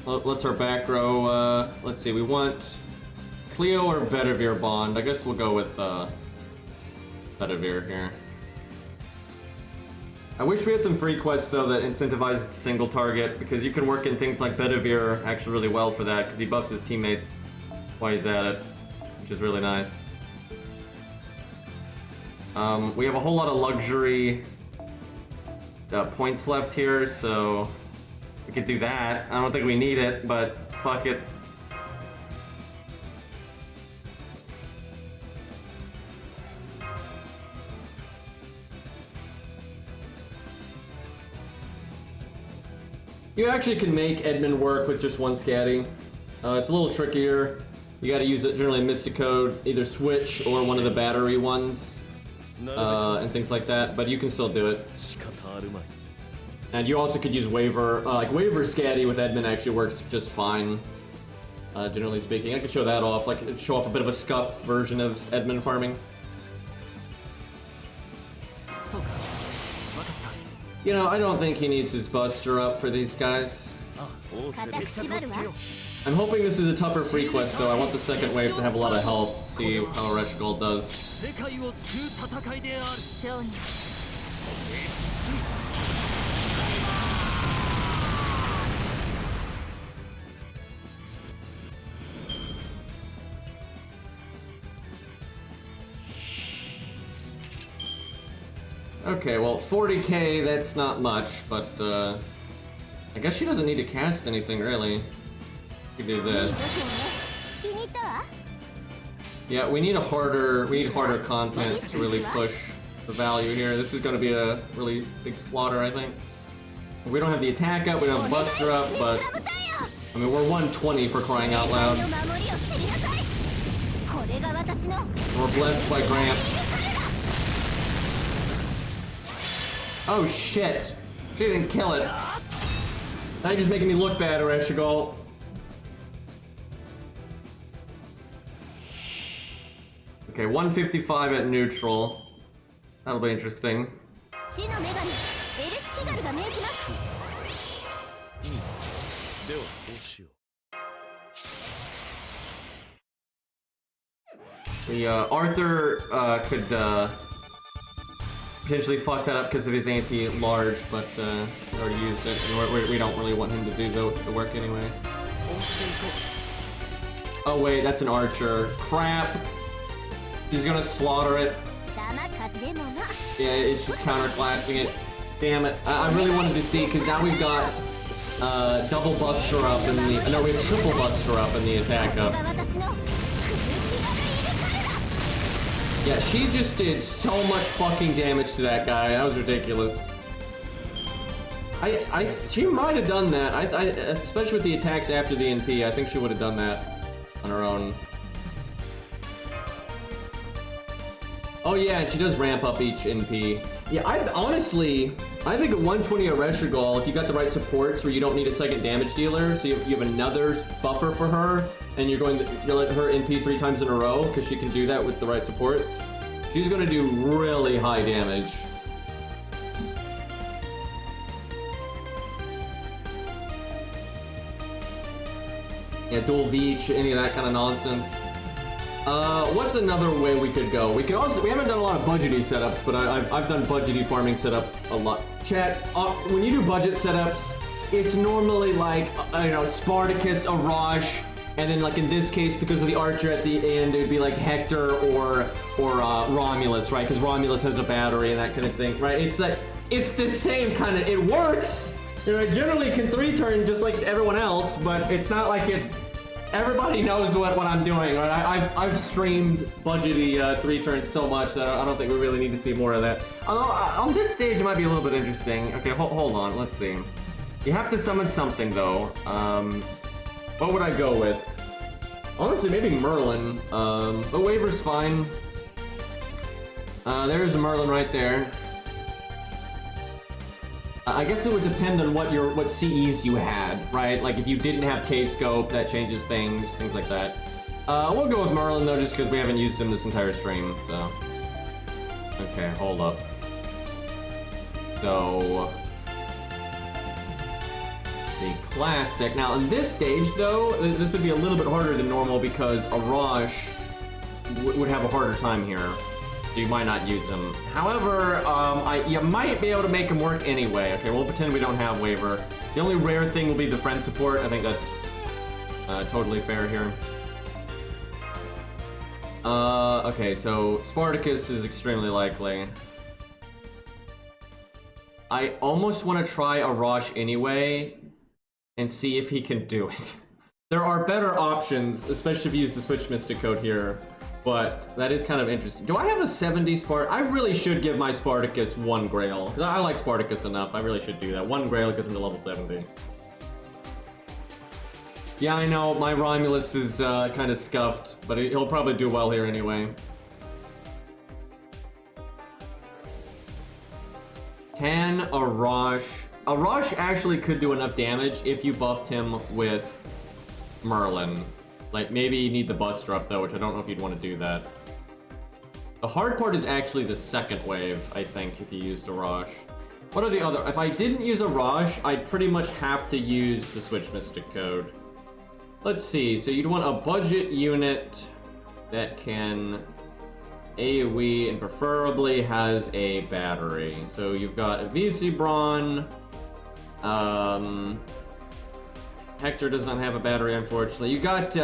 Let's our back row, let's see, we want Cleo or Bedivere Bond. I guess we'll go with Bedivere here. I wish we had some free quests though that incentivized single target, because you can work in things like Bedivere actually really well for that, because he buffs his teammates while he's at it, which is really nice. We have a whole lot of luxury points left here, so we could do that. I don't think we need it, but fuck it. You actually can make Edmund work with just one scatty. It's a little trickier. You gotta use it generally in Mystic Code, either Switch or one of the battery ones, and things like that, but you can still do it. And you also could use Waver, like Waver scatty with Edmund actually works just fine, generally speaking. I could show that off, like show off a bit of a scuffed version of Edmund farming. You know, I don't think he needs his Buster up for these guys. I'm hoping this is a tougher free quest though. I want the second wave to have a lot of health. See how Wretch Gold does. Okay, well, 40k, that's not much, but I guess she doesn't need to cast anything, really. We do this. Yeah, we need harder content to really push the value here. This is going to be a really big slaughter, I think. We don't have the attack up, we don't have the Buster up, but I mean, we're 120 for crying out loud. We're blessed by Gramps. Oh shit! She didn't kill it. Now you're just making me look bad, Reshigal. Okay, 155 at neutral. That'll be interesting. The Arthur could potentially fuck that up because of his anti-large, but he already used it, and we don't really want him to do the work anyway. Oh wait, that's an archer. Crap! He's gonna slaughter it. Yeah, it's just counterclassing it. Damn it. I really wanted to see, because now we've got double Buster up in the... No, we have triple Buster up in the attack up. Yeah, she just did so much fucking damage to that guy. That was ridiculous. She might have done that. Especially with the attacks after the NP, I think she would have done that on her own. Oh yeah, she does ramp up each NP. Yeah, honestly, I think at 120 a Reshigal, if you got the right supports where you don't need a second damage dealer, so you have another buffer for her, and you're let her NP 3 times in a row, because she can do that with the right supports, she's gonna do really high damage. Yeah, dual Veach, any of that kind of nonsense. What's another way we could go? We haven't done a lot of budgety setups, but I've done budgety farming setups a lot. Chat, when you do budget setups, it's normally like, you know, Spartacus, Arash, and then like in this case, because of the archer at the end, it would be like Hector or Romulus, right? Because Romulus has a battery and that kind of thing, right? It's like, it's the same kind of, it works! You know, it generally can 3-turn just like everyone else, but it's not like it... Everybody knows what I'm doing, right? I've streamed budgety 3-turns so much that I don't think we really need to see more of that. Although, on this stage it might be a little bit interesting. Okay, hold on, let's see. You have to summon something, though. What would I go with? Honestly, maybe Merlin. But Waver's fine. There's a Merlin right there. I guess it would depend on what CEs you had, right? Like if you didn't have K-Scope, that changes things like that. We'll go with Merlin though, just because we haven't used him this entire stream, so. Okay, hold up. So... the classic. Now in this stage though, this would be a little bit harder than normal because Arash would have a harder time here. So you might not use them. However, you might be able to make them work anyway. Okay, we'll pretend we don't have Waver. The only rare thing will be the friend support. I think that's totally fair here. Okay, so Spartacus is extremely likely. I almost want to try Arash anyway and see if he can do it. There are better options, especially if you use the Switch Mystic code here, but that is kind of interesting. Do I have a 70 I really should give my Spartacus 1 Grail, because I like Spartacus enough. I really should do that. 1 Grail gets him to level 70. Yeah, I know, my Romulus is kind of scuffed, but he'll probably do well here anyway. Can Arash... Arash actually could do enough damage if you buffed him with Merlin. Like, maybe you need the Buster up though, which I don't know if you'd want to do that. The hard part is actually the second wave, I think, if you used Arash. What are the other... If I didn't use Arash, I'd pretty much have to use the Switch Mystic code. Let's see, so you'd want a budget unit that can AoE and preferably has a battery. So you've got a VC Brawn. Hector does not have a battery, unfortunately. You got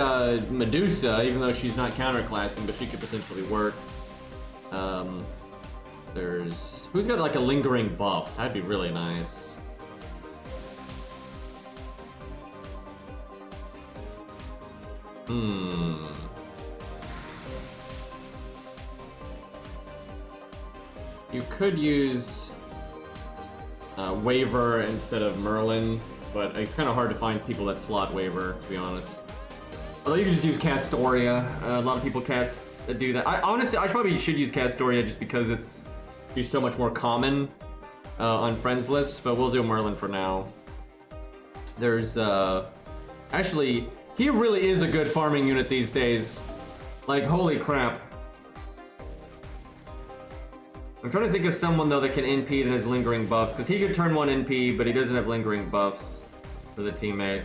Medusa, even though she's not counterclassing, but she could potentially work. There's... Who's got like a lingering buff? That'd be really nice. You could use Waver instead of Merlin, but it's kind of hard to find people that slot Waver, to be honest. Although you can just use Castoria. A lot of people do that. Honestly, I probably should use Castoria just because she's so much more common on friends lists, but we'll do Merlin for now. There's actually, he really is a good farming unit these days. Like, holy crap. I'm trying to think of someone, though, that can NP that has lingering buffs, because he could turn 1 NP, but he doesn't have lingering buffs for the teammate.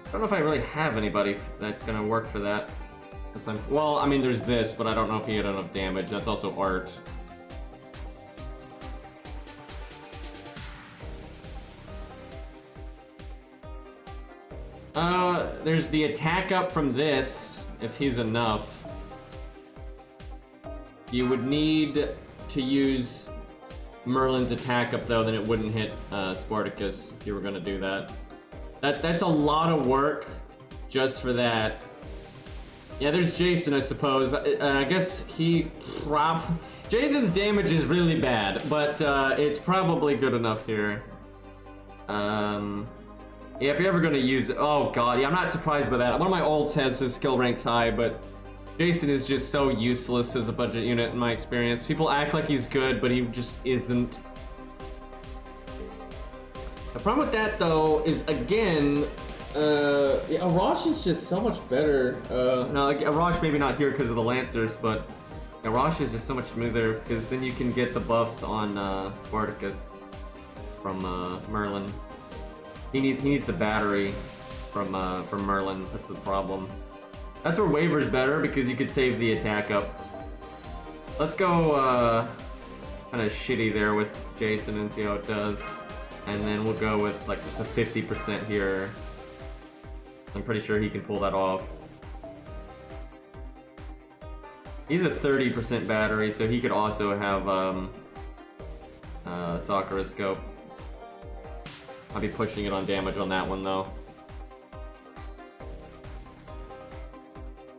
I don't know if I really have anybody that's going to work for that. Well, I mean, there's this, but I don't know if he had enough damage. That's also art. There's the attack up from this, if he's enough. You would need to use Merlin's attack up, though, then it wouldn't hit Spartacus if you were going to do that. That's a lot of work just for that. Yeah, there's Jason, I suppose. I guess Jason's damage is really bad, but it's probably good enough here. Yeah, if you're ever gonna use it. Oh god, yeah, I'm not surprised by that. One of my ults has his skill ranks high, but Jason is just so useless as a budget unit in my experience. People act like he's good, but he just isn't. The problem with that, though, is, again, yeah, Arash is just so much better. Now, like, Arash maybe not here because of the Lancers, but Arash is just so much smoother, because then you can get the buffs on Spartacus from Merlin. He needs the battery from Merlin. That's the problem. That's where Waver's better, because you could save the attack up. Let's go kind of shitty there with Jason and see how it does. And then we'll go with like just a 50% here. I'm pretty sure he can pull that off. He's a 30% battery, so he could also have Sakura scope. I'll be pushing it on damage on that one, though.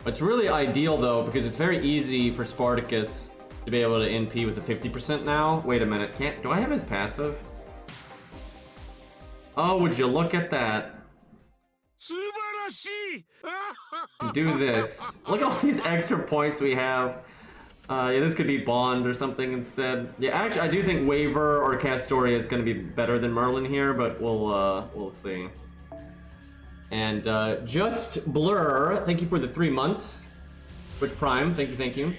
It's really ideal, though, because it's very easy for Spartacus to be able to NP with a 50% now. Wait a minute, do I have his passive? Oh, would you look at that? Do this. Look at all these extra points we have. Yeah, this could be Bond or something instead. Yeah, actually, I do think Waver or Castoria is going to be better than Merlin here, but we'll see. And Just Blur, thank you for the 3 months. Twitch Prime, thank you.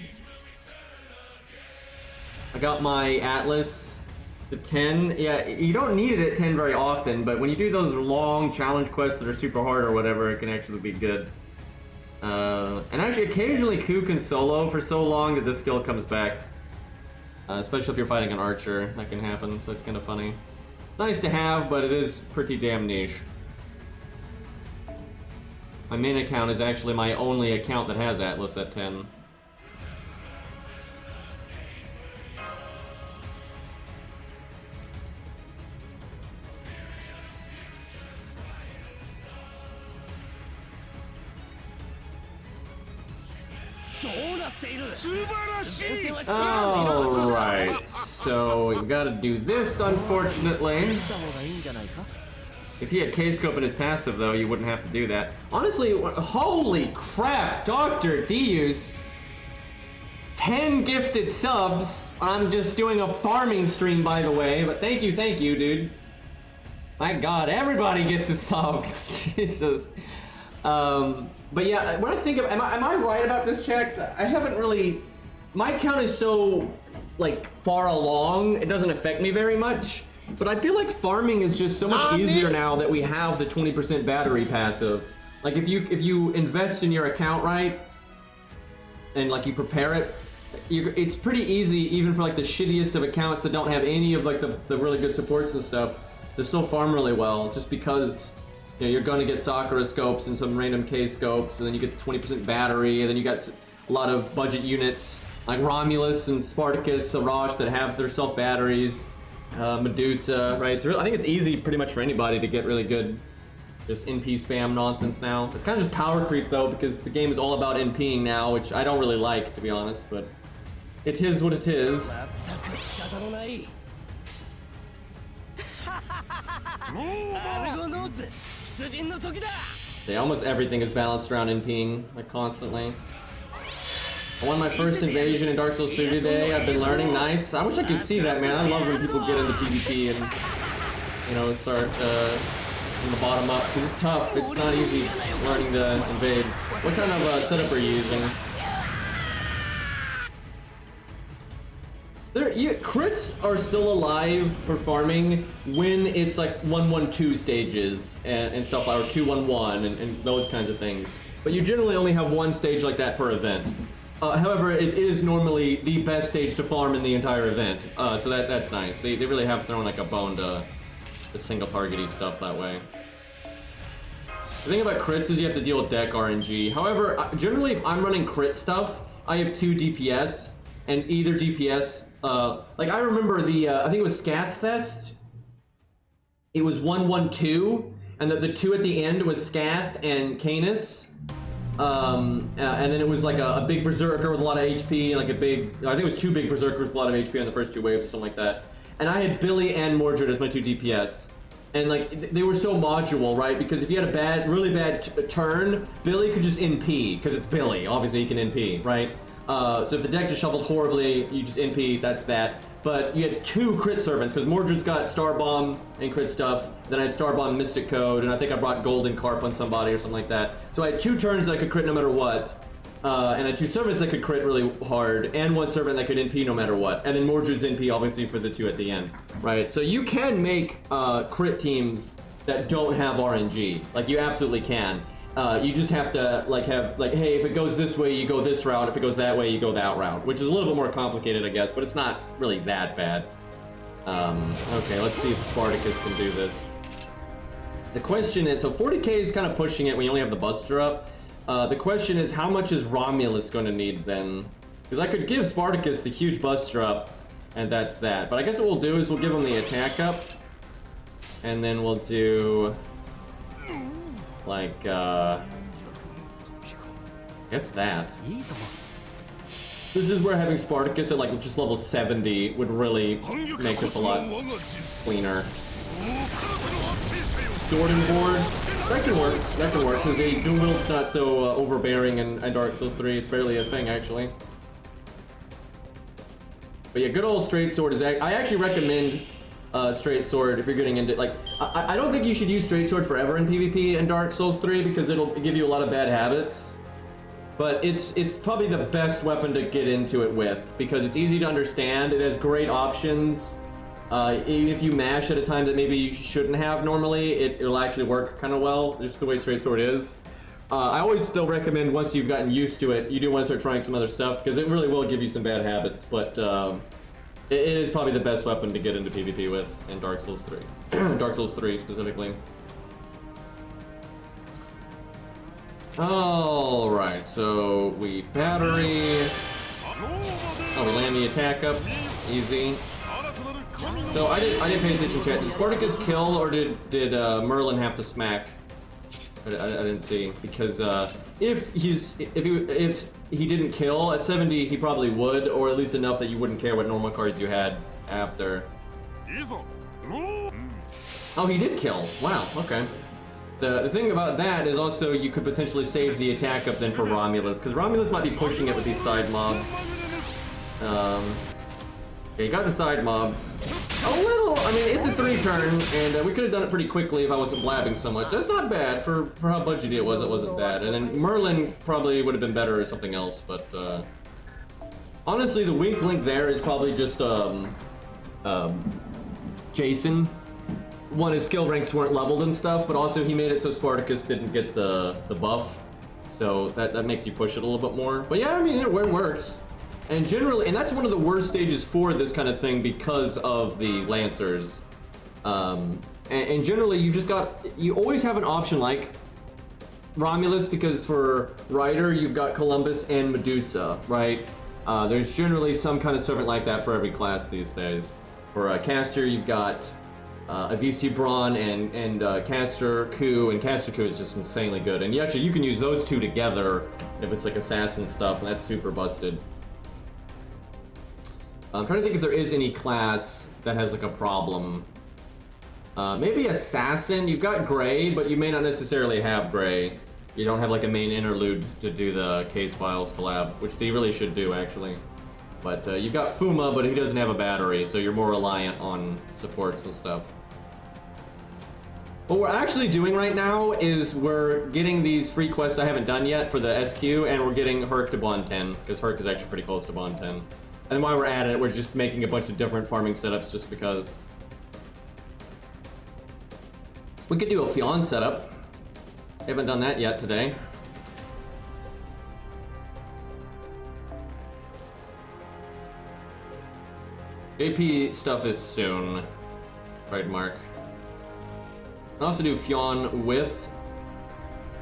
I got my Atlas to 10. Yeah, you don't need it at 10 very often, but when you do those long challenge quests that are super hard or whatever, it can actually be good. And actually, occasionally Ku can solo for so long that this skill comes back. Especially if you're fighting an archer, that can happen, so it's kind of funny. Nice to have, but it is pretty damn niche. My main account is actually my only account that has Atlas at 10. Alright, so you gotta do this, unfortunately. If he had K-Scope in his passive, though, you wouldn't have to do that. Honestly, holy crap, Dr. Deus. 10 gifted subs. I'm just doing a farming stream, by the way, but thank you, dude. My god, everybody gets a sub. Jesus. But yeah, when I think of, am I right about this, Chex? I haven't really, my account is so, like, far along, it doesn't affect me very much. But I feel like farming is just so much easier now that we have the 20% battery passive. Like, if you invest in your account right, and like you prepare it, it's pretty easy, even for like the shittiest of accounts that don't have any of like the really good supports and stuff, to still farm really well, just because you know, you're gonna get Sakura scopes and some random K scopes, and then you get the 20% battery, and then you got a lot of budget units like Romulus and Spartacus, Siraj that have their self batteries, Medusa, right? I think it's easy pretty much for anybody to get really good just NP spam nonsense now. It's kind of just power creep though, because the game is all about NPing now, which I don't really like, to be honest, but it is what it is. Yeah, almost everything is balanced around NPing, like constantly. I won my first invasion in Dark Souls 3 today. I've been learning. Nice. I wish I could see that, man. I love when people get into PvP and, you know, start from the bottom up. Because it's tough. It's not easy learning to invade. What kind of setup are you using? Crits are still alive for farming when it's like 1-1-2 stages and stuff like, or 2-1-1 and those kinds of things. But you generally only have one stage like that per event. However, it is normally the best stage to farm in the entire event, so that's nice. They really have thrown like a bone to the single targety stuff that way. The thing about crits is you have to deal with deck RNG. However, generally if I'm running crit stuff, I have 2 DPS, and either DPS, like I remember the, I think it was Scathfest, it was 1-1-2, and the 2 at the end was Scath and Canis. And then it was like a big berserker with a lot of HP, and like a big, I think it was 2 big berserkers with a lot of HP on the first 2 waves or something like that. And I had Billy and Mordred as my 2 DPS. And like, they were so modular, right? Because if you had a really bad turn, Billy could just NP, because it's Billy, obviously he can NP, right? So if the deck just shuffled horribly, you just NP, that's that. But you had 2 crit servants, because Mordred's got Star Bomb and crit stuff. Then I had Star Bomb, Mystic Code, and I think I brought Golden Carp on somebody or something like that. So I had 2 turns that I could crit no matter what. And I had 2 servants that could crit really hard, and 1 servant that could NP no matter what. And then Mordred's NP, obviously, for the 2 at the end, right? So you can make crit teams that don't have RNG. Like, you absolutely can. You just have to like have like, hey, if it goes this way, you go this route. If it goes that way, you go that route, which is a little bit more complicated, I guess, but it's not really that bad. Okay, let's see if Spartacus can do this. The question is, so 40k is kind of pushing it when you only have the Buster up. The question is, how much is Romulus going to need then? Because I could give Spartacus the huge Buster up, and that's that. But I guess what we'll do is we'll give him the attack up, and then we'll do like, I guess that. This is where having Spartacus at like just level 70 would really make this a lot cleaner. Sorting board, that can work, because a dual wield's not so overbearing in Dark Souls 3, it's barely a thing actually. But yeah, good old straight sword is, I actually recommend straight sword if you're getting into, like, I don't think you should use straight sword forever in PvP in Dark Souls 3 because it'll give you a lot of bad habits. But it's probably the best weapon to get into it with because it's easy to understand, it has great options. Even if you mash at a time that maybe you shouldn't have normally, it'll actually work kind of well, just the way straight sword is. I always still recommend once you've gotten used to it, you do want to start trying some other stuff because it really will give you some bad habits, but it is probably the best weapon to get into PvP with in Dark Souls 3. Dark Souls 3 specifically. Alright, so we battery. Oh, we land the attack up. Easy. So I didn't pay attention to it. Did Spartacus kill or did Merlin have to smack? I didn't see, because if he didn't kill at 70, he probably would, or at least enough that you wouldn't care what normal cards you had after. Oh, he did kill. Wow. Okay. The thing about that is also you could potentially save the attack up then for Romulus, because Romulus might be pushing it with these side mobs. Yeah, you got the side mobs. A little, I mean, it's a 3-turn, and we could have done it pretty quickly if I wasn't blabbing so much. That's not bad for how budgety it wasn't bad. And then Merlin probably would have been better or something else, but honestly, the weak link there is probably just Jason. One, his skill ranks weren't leveled and stuff, but also he made it so Spartacus didn't get the buff, so that makes you push it a little bit more. But yeah, I mean, it works. And generally, and that's one of the worst stages for this kind of thing because of the Lancers. And generally, you always have an option like Romulus, because for Rider, you've got Columbus and Medusa, right? There's generally some kind of servant like that for every class these days. For Caster, you've got Avicii Braun and Caster Coup, and Caster Coup is just insanely good. And you can use those two together if it's like assassin stuff, and that's super busted. I'm trying to think if there is any class that has like a problem. Maybe Assassin. You've got Gray, but you may not necessarily have Gray. You don't have like a main interlude to do the Case Files collab, which they really should do actually. But you've got Fuma, but he doesn't have a battery, so you're more reliant on supports and stuff. What we're actually doing right now is we're getting these free quests I haven't done yet for the SQ, and we're getting Herc to Bond 10, because Herc is actually pretty close to Bond 10. And while we're at it, we're just making a bunch of different farming setups just because. We could do a Fionn setup. Haven't done that yet today. AP stuff is soon. Right, Mark. I also do Fionn with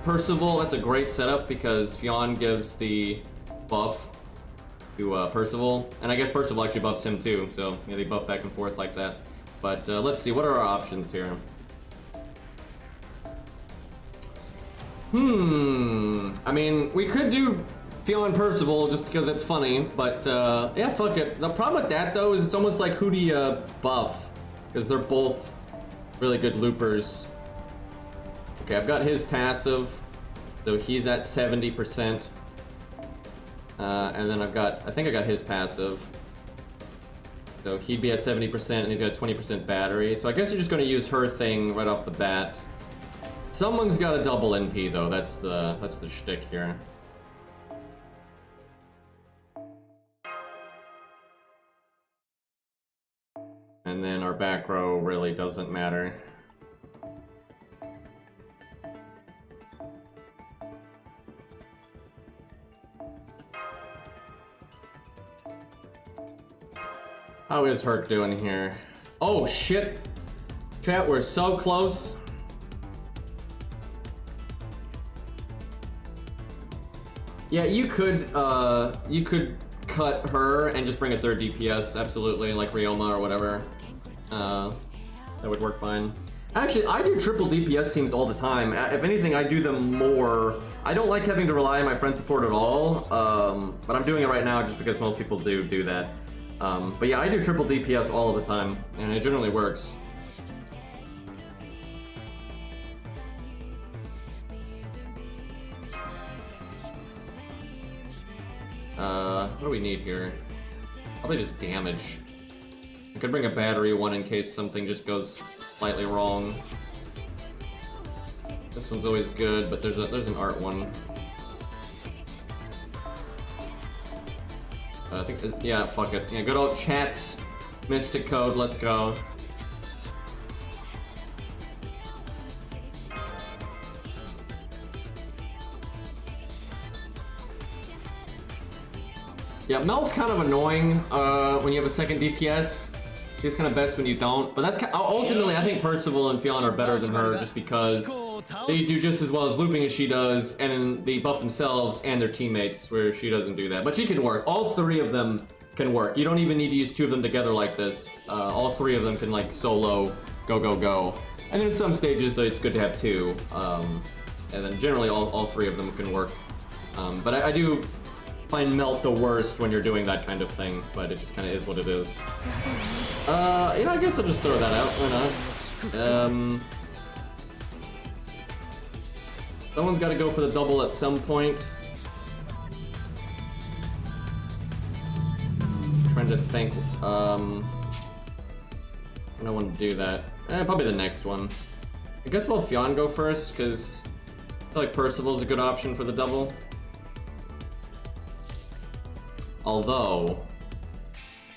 Percival. That's a great setup because Fionn gives the buff to Percival, and I guess Percival actually buffs him too, so yeah, they buff back and forth like that. But let's see, what are our options here? I mean, we could do Fionn Percival just because it's funny, but yeah, fuck it. The problem with that though is it's almost like who do you buff? Because they're both really good loopers. Okay, I've got his passive, so he's at 70%. And then I think I got his passive. So he'd be at 70% and he's got a 20% battery. So I guess you're just going to use her thing right off the bat. Someone's got a double NP though, that's the shtick here. And then our back row really doesn't matter. How is Herc doing here? Oh shit! Chat, we're so close. Yeah, you could cut her and just bring a third DPS, absolutely, like Ryoma or whatever. That would work fine. Actually, I do triple DPS teams all the time. If anything, I do them more. I don't like having to rely on my friend support at all, but I'm doing it right now just because most people do that. But yeah, I do triple DPS all of the time, and it generally works. What do we need here? Probably just damage. I could bring a battery one in case something just goes slightly wrong. This one's always good, but there's an art one. I think, yeah, fuck it. Yeah, good old Chat's Mystic Code, let's go. Yeah, Melt's kind of annoying when you have a second DPS. She's kind of best when you don't, but that's ultimately I think Percival and Fionn are better than her just because they do just as well as looping as she does, and then they buff themselves and their teammates, where she doesn't do that. But she can work. All three of them can work. You don't even need to use two of them together like this. All three of them can, like, solo, go, go, go. And then in some stages, it's good to have two. And then generally, all three of them can work. But I do find melt the worst when you're doing that kind of thing, but it just kind of is what it is. You know, I guess I'll just throw that out. Why not? Someone's got to go for the double at some point. Trying to think. I don't want to do that. Probably the next one. I guess we'll Fionn go first, because I feel like Percival's a good option for the double. Although,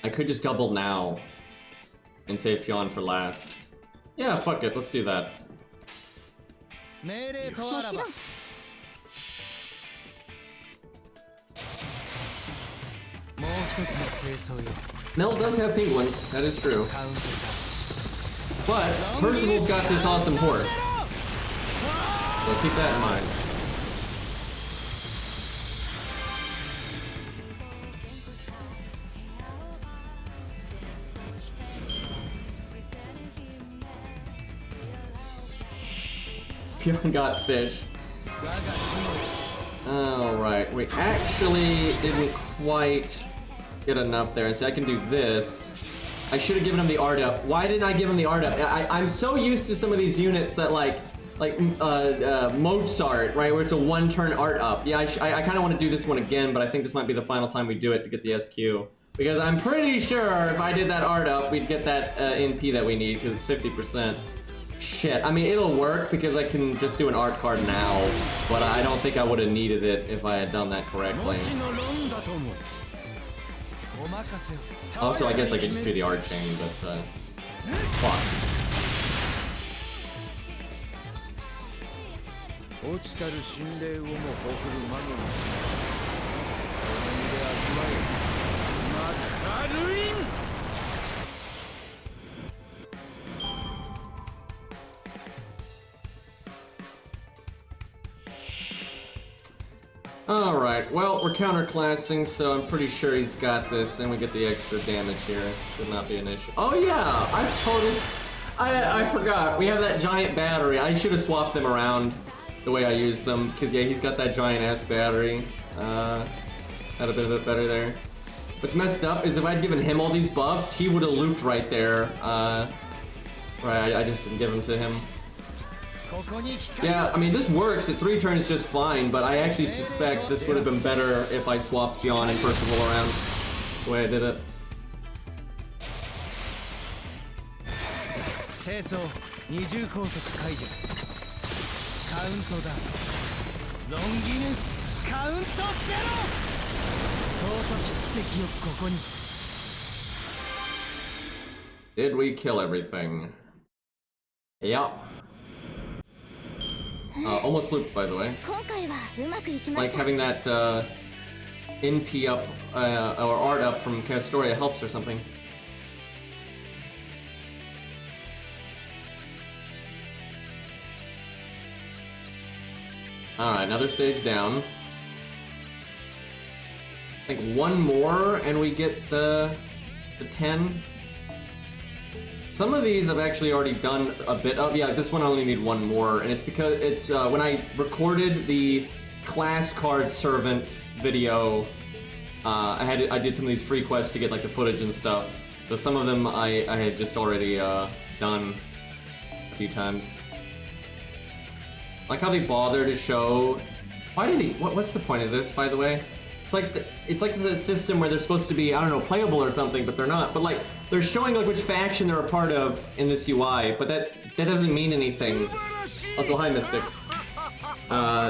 I could just double now and save Fionn for last. Yeah, fuck it, let's do that. Mel does have penguins, that is true. But Percival's got this awesome horse. So keep that in mind. Fionn got fish. Alright, we actually didn't quite get enough there. So I can do this. I should have given him the art up. Why didn't I give him the art up? I'm so used to some of these units that like Mozart, right, where it's a one-turn art up. Yeah, I kind of want to do this one again, but I think this might be the final time we do it to get the SQ. Because I'm pretty sure if I did that art up, we'd get that NP that we need, because it's 50%. Shit, I mean, it'll work because I can just do an art card now, but I don't think I would have needed it if I had done that correctly. Also, I guess I could just do the art chain, but fuck. Alright, well, we're counterclassing, so I'm pretty sure he's got this, and we get the extra damage here. Should not be an issue. Oh yeah, I forgot. We have that giant battery. I should have swapped them around the way I used them, because yeah, he's got that giant-ass battery. Had a bit of it better there. What's messed up is if I'd given him all these buffs, he would have looped right there. Right, I just didn't give them to him. Yeah, I mean, this works at 3 turns just fine, but I actually suspect this would have been better if I swapped Fionn and Percival around the way I did it. Did we kill everything? Yeah. Almost looped, by the way. Like having that NP up or art up from Castoria helps or something. Alright, another stage down. I think one more and we get the 10. Some of these I've actually already done a bit of. Yeah, this one I only need one more, and it's because it's when I recorded the class card servant video, I did some of these free quests to get like the footage and stuff. So some of them I had just already done a few times. Like how they bother to show. Why did he? What's the point of this, by the way? It's like the system where they're supposed to be, I don't know, playable or something, but they're not. But like, they're showing like which faction they're a part of in this UI, but that doesn't mean anything. Also, hi Mystic.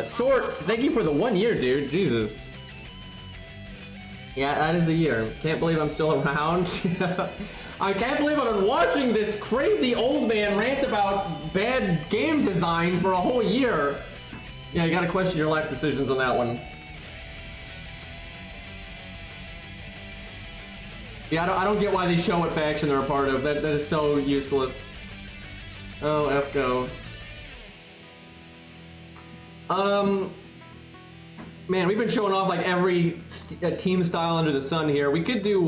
Sort, thank you for the 1 year, dude. Jesus. Yeah, that is a year. Can't believe I'm still around. I can't believe I've been watching this crazy old man rant about bad game design for a whole year. Yeah, you gotta question your life decisions on that one. Yeah, I don't get why they show what faction they're a part of. That is so useless. Oh, FGO. Man, we've been showing off like every team style under the sun here. We could do,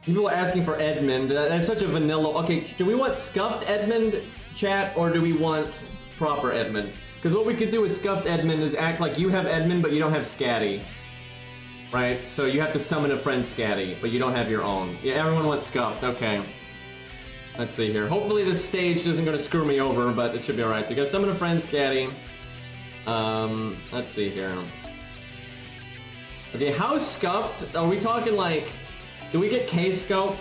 people are asking for Edmund. That's such a vanilla. Okay, do we want Scuffed Edmund, chat, or do we want proper Edmund? Because what we could do with Scuffed Edmund is act like you have Edmund, but you don't have Scatty. Right? So you have to summon a friend Scatty, but you don't have your own. Yeah, everyone wants Scuffed. Okay. Let's see here. Hopefully this stage isn't going to screw me over, but it should be alright. So you gotta summon a friend Scatty. Let's see here. Okay, how Scuffed? Are we talking like... Do we get K-Scope?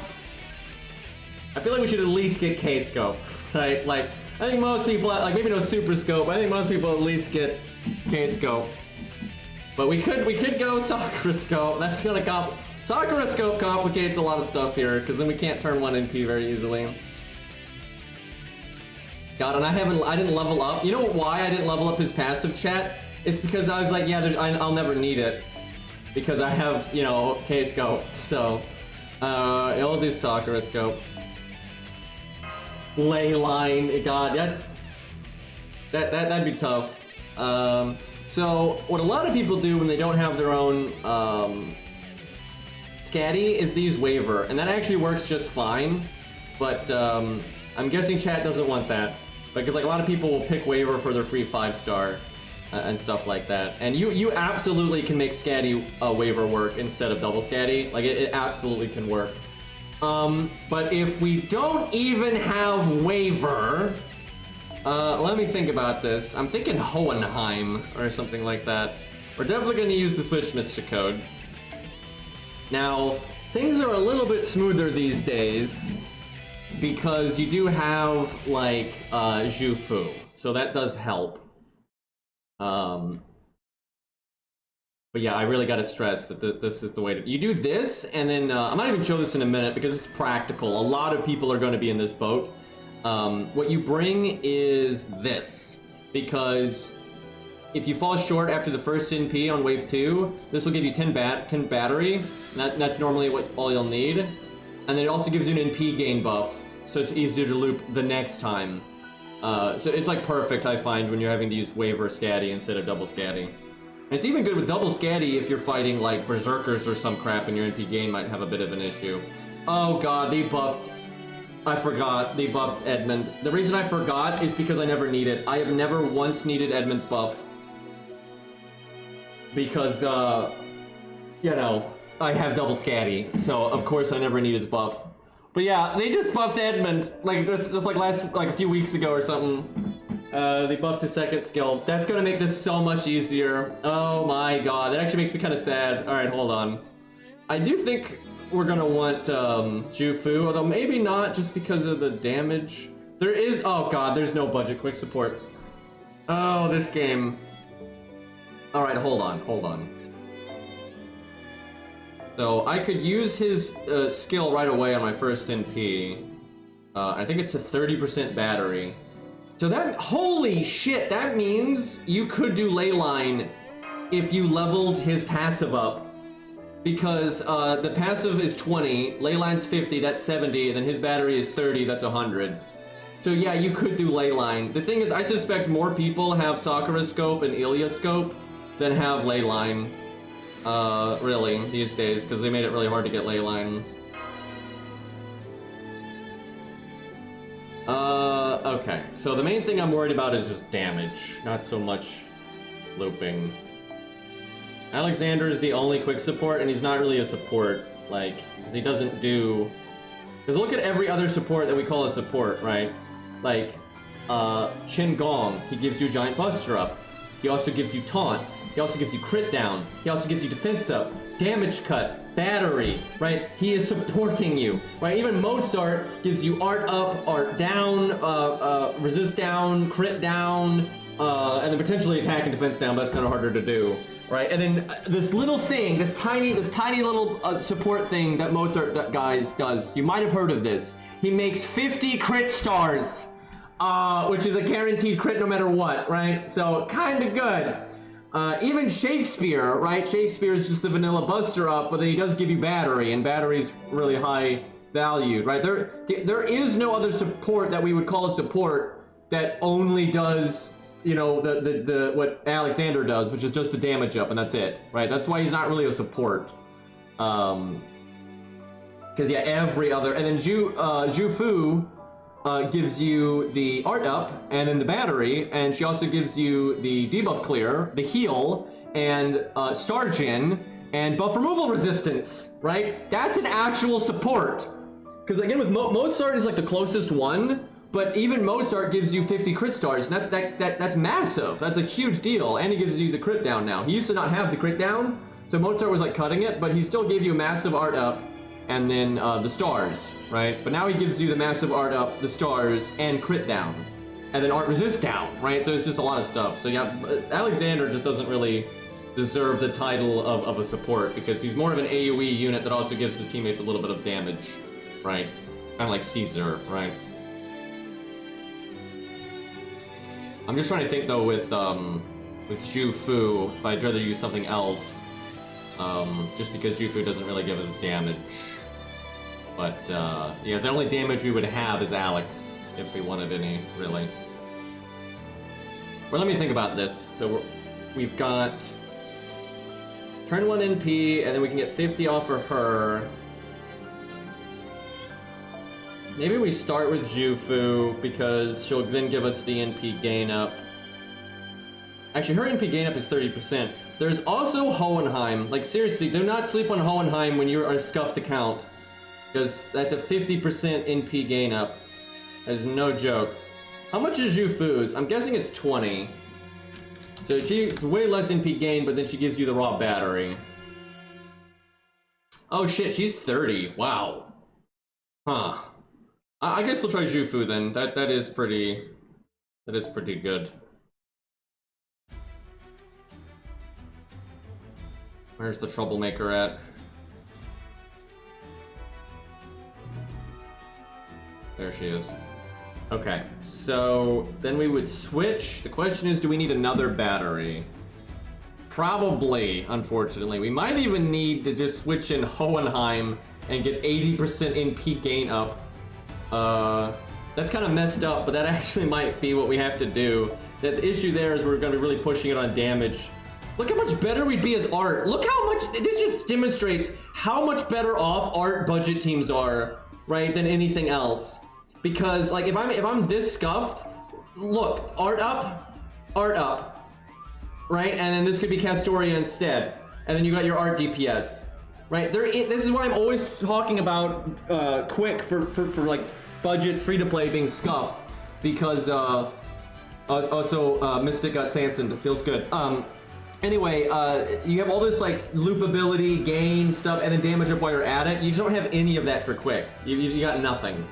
I feel like we should at least get K-Scope, right? Like, I think most people, like maybe no Super Scope, I think most people at least get K-Scope. But we could go Sakura Scope. That's gonna Sakura Scope complicates a lot of stuff here, because then we can't turn 1 NP very easily. God, and I didn't level up. You know why I didn't level up his passive, chat? It's because I was like, yeah, I'll never need it. Because I have, you know, K-Scope. So, it'll do Sakura Scope. Leyline, God, that'd be tough. So, what a lot of people do when they don't have their own, Scatty is to use Waver, and that actually works just fine. But, I'm guessing chat doesn't want that. Because like a lot of people will pick Waver for their free 5-star and stuff like that. And you absolutely can make Scatty Waver work instead of double Scatty. Like it absolutely can work. But if we don't even have Waver, let me think about this. I'm thinking Hohenheim or something like that. We're definitely going to use the Switch Mystic Code. Now, things are a little bit smoother these days, because you do have, like, Zhufu, so that does help. But yeah, I really gotta stress that this is the way to... You do this, and then, I might even show this in a minute, because it's practical. A lot of people are going to be in this boat. What you bring is this, because if you fall short after the first NP on wave 2, this will give you 10 battery, and that's normally all you'll need. And then it also gives you an NP gain buff, so it's easier to loop the next time. So it's like perfect, I find, when you're having to use Waver Scatty instead of double Scatty. And it's even good with double Scatty if you're fighting like Berserkers or some crap and your NP gain might have a bit of an issue. Oh god, they buffed... I forgot, they buffed Edmund. The reason I forgot is because I never need it. I have never once needed Edmund's buff. Because, you know, I have double Scatty, so of course I never need his buff. But yeah, they just buffed Edmund, like this, just like a few weeks ago or something. They buffed his second skill. That's gonna make this so much easier. Oh my god, that actually makes me kind of sad. Alright, hold on. I do think we're gonna want, Zhufu, although maybe not just because of the damage. There is, oh god, there's no budget quick support. Oh, this game. Alright, hold on. So I could use his skill right away on my first NP. I think it's a 30% battery. So that, holy shit, that means you could do Leyline if you leveled his passive up. Because the passive is 20, Leyline's 50, that's 70, and then his battery is 30, that's 100. So yeah, you could do Leyline. The thing is, I suspect more people have Sakura Scope and Ilya Scope than have Leyline. Really, these days, because they made it really hard to get Leyline. Okay. So the main thing I'm worried about is just damage, not so much looping. Alexander is the only quick support, and he's not really a support, like, because he doesn't do... Because look at every other support that we call a support, right? Like, Qin Gong, he gives you a giant buster up. He also gives you taunt. He also gives you crit down. He also gives you defense up, damage cut, battery, right? He is supporting you, right? Even Mozart gives you art up, art down, resist down, crit down, and then potentially attack and defense down, but that's kind of harder to do, right? And then this little thing, this tiny little support thing that Mozart guys does, you might have heard of this. He makes 50 crit stars, which is a guaranteed crit no matter what, right? So kind of good. Even Shakespeare, right? Shakespeare is just the vanilla buster up, but then he does give you battery, and battery's really high valued, right? There is no other support that we would call a support that only does you know, the what Alexander does, which is just the damage up, and that's it, right? That's why he's not really a support. Because yeah, every other, and then Zhu Fu gives you the art up, and then the battery, and she also gives you the debuff clear, the heal, and Star Gen, and buff removal resistance, right? That's an actual support. Because again, with Mozart is like the closest one, but even Mozart gives you 50 crit stars, and that's massive. That's a huge deal, and he gives you the crit down now. He used to not have the crit down, so Mozart was like cutting it, but he still gave you a massive art up, and then the stars, right? But now he gives you the massive art up, the stars, and crit down, and then art resist down, right? So it's just a lot of stuff. So yeah, Alexander just doesn't really deserve the title of a support, because he's more of an AoE unit that also gives the teammates a little bit of damage, right? Kind of like Caesar, right? I'm just trying to think though with Zhu Fu, if I'd rather use something else, just because Zhu Fu doesn't really give us damage. But yeah, the only damage we would have is Alex, if we wanted any, really. Well, let me think about this. So we've got turn 1 NP, and then we can get 50 off of her. Maybe we start with Zhu Fu, because she'll then give us the NP gain up. Actually, her NP gain up is 30%. There's also Hohenheim. Like, seriously, do not sleep on Hohenheim when you're a Scuffed account, because that's a 50% NP gain up. That is no joke. How much is Zhu Fu's? I'm guessing it's 20. So she's way less NP gain, but then she gives you the raw battery. Oh shit, she's 30. Wow. Huh. I guess we'll try Zhu Fu then. That is pretty good. Where's the troublemaker at? There she is. Okay, so then we would switch. The question is, do we need another battery? Probably, unfortunately. We might even need to just switch in Hohenheim and get 80% NP gain up. That's kind of messed up, but that actually might be what we have to do. The issue there is we're going to be really pushing it on damage. Look how much better we'd be as art. Look how much, this just demonstrates how much better off art budget teams are, right, than anything else. Because like if I'm this Scuffed, look, art up, right? And then this could be Castoria instead. And then you got your art DPS. Right, this is why I'm always talking about quick for like budget free-to-play being Scuffed, because also Mystic got Sanson. It feels good. Anyway, you have all this like loop ability, gain stuff, and then damage up while you're at it. You don't have any of that for quick. You got nothing.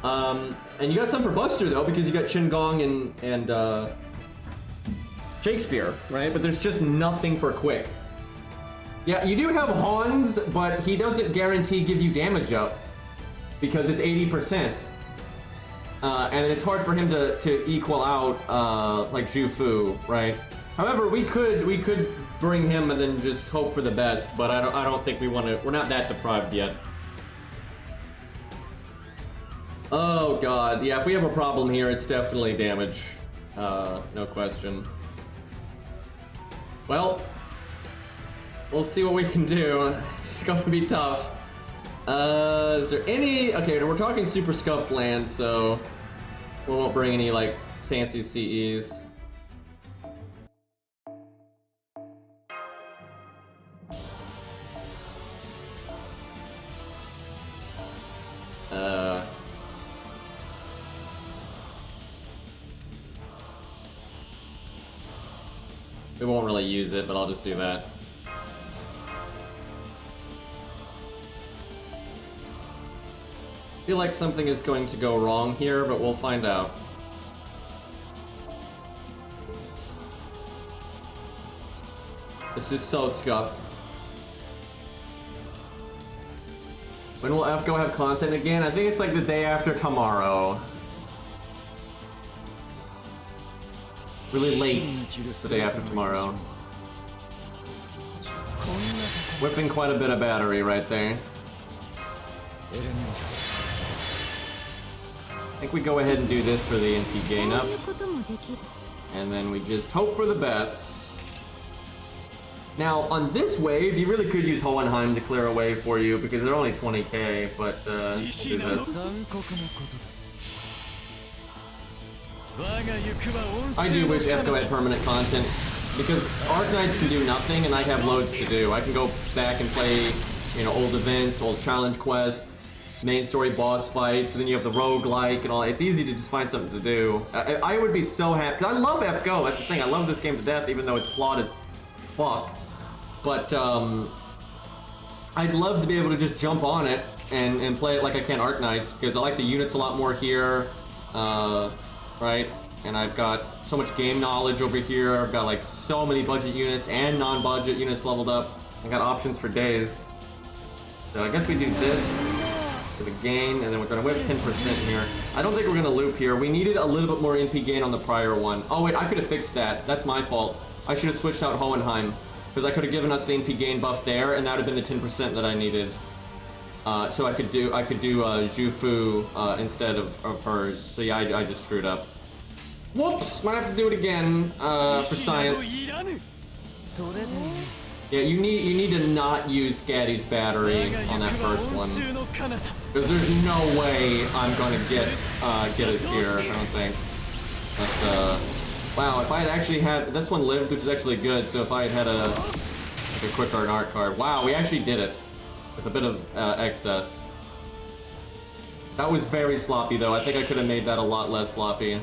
And you got some for Buster though, because you got Qingong and Shakespeare, right? But there's just nothing for quick. Yeah, you do have Hans, but he doesn't guarantee give you damage up, because it's 80%. And it's hard for him to equal out like Zhu Fu, right? However, we could bring him and then just hope for the best, but I don't think we want to. We're not that deprived yet. Oh god, yeah. If we have a problem here, it's definitely damage. No question. Well, we'll see what we can do. It's gonna be tough. Is there any... Okay, we're talking Super Scuffed land, so we won't bring any, like, fancy CEs. We won't really use it, but I'll just do that. I feel like something is going to go wrong here, but we'll find out. This is so Scuffed. When will FGO have content again? I think it's like the day after tomorrow. Really late, the day after tomorrow. Whipping quite a bit of battery right there. I think we go ahead and do this for the NP gain up. And then we just hope for the best. Now, on this wave, you really could use Hohenheim to clear a wave for you, because they're only 20k, but, we'll do this. I do wish FGO had permanent content, because Arknights can do nothing, and I have loads to do. I can go back and play, you know, old events, old challenge quests, main story boss fights, and then you have the roguelike and all. It's easy to just find something to do. I would be so happy. I love FGO, that's the thing. I love this game to death, even though it's flawed as fuck. But, I'd love to be able to just jump on it and play it like I can Arknights, because I like the units a lot more here, right? And I've got so much game knowledge over here. I've got like so many budget units and non-budget units leveled up. I got options for days. So I guess we do this for the gain, and then we're gonna whip 10% here. I don't think we're gonna loop here. We needed a little bit more NP gain on the prior one. Oh wait, I could have fixed that. That's my fault. I should have switched out Hohenheim, because I could have given us the NP gain buff there, and that would have been the 10% that I needed. So I could do Zhufu instead of hers. So yeah, I just screwed up. Whoops! Might have to do it again for science. Yeah, you need to not use Scatty's battery on that first one, because there's no way I'm gonna get it here. I don't think. But wow, if I had actually had this one lived, which is actually good. So if I had a quick art card, wow, we actually did it with a bit of excess. That was very sloppy though. I think I could have made that a lot less sloppy.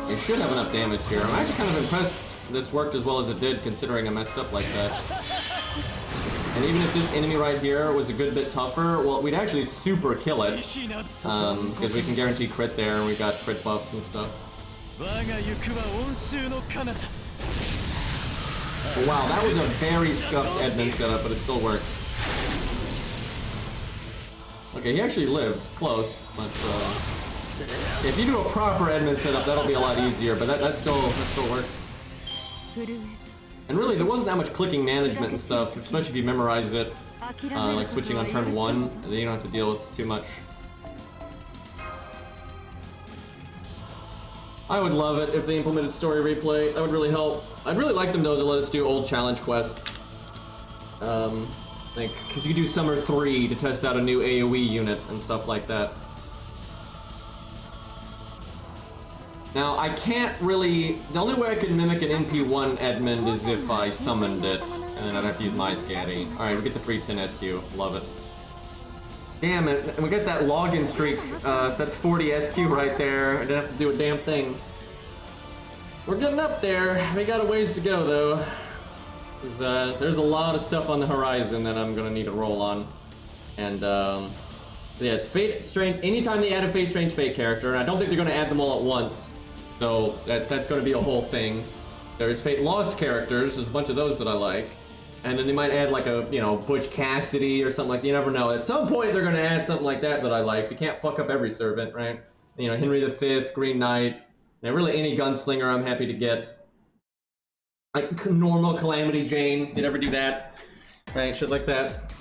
It should have enough damage here. I'm actually kind of impressed this worked as well as it did, considering I messed up like that. And even if this enemy right here was a good bit tougher, well, we'd actually super kill it. Because we can guarantee crit there, and we got crit buffs and stuff. Wow, that was a very scuffed Edmund setup, but it still works. Okay, he actually lived. Close. But, if you do a proper Edmund setup, that'll be a lot easier, but that still works. And really, there wasn't that much clicking management and stuff, especially if you memorize it, like switching on turn 1, and then you don't have to deal with too much. I would love it if they implemented story replay. That would really help. I'd really like them, though, to let us do old challenge quests. Like, because you could do Summer 3 to test out a new AoE unit and stuff like that. Now, I can't really... The only way I could mimic an NP1 Edmund is if I summoned it, and then I'd have to use my Scatty. Alright, we get the free 10 SQ. Love it. Damn it, and we get that login streak. So that's 40 SQ right there. I didn't have to do a damn thing. We're getting up there. We got a ways to go, though. There's a lot of stuff on the horizon that I'm gonna need to roll on. And, yeah, it's Fate Strange. Anytime they add a Fate Strange Fate character, and I don't think they're gonna add them all at once. So that's going to be a whole thing. There's Fate Lost characters. There's a bunch of those that I like, and then they might add like a Butch Cassidy or something like that. You never know. At some point they're going to add something like that I like. You can't fuck up every servant, right? Henry V, Green Knight, really any gunslinger I'm happy to get. Like normal Calamity Jane. Did ever do that? Right, shit like that.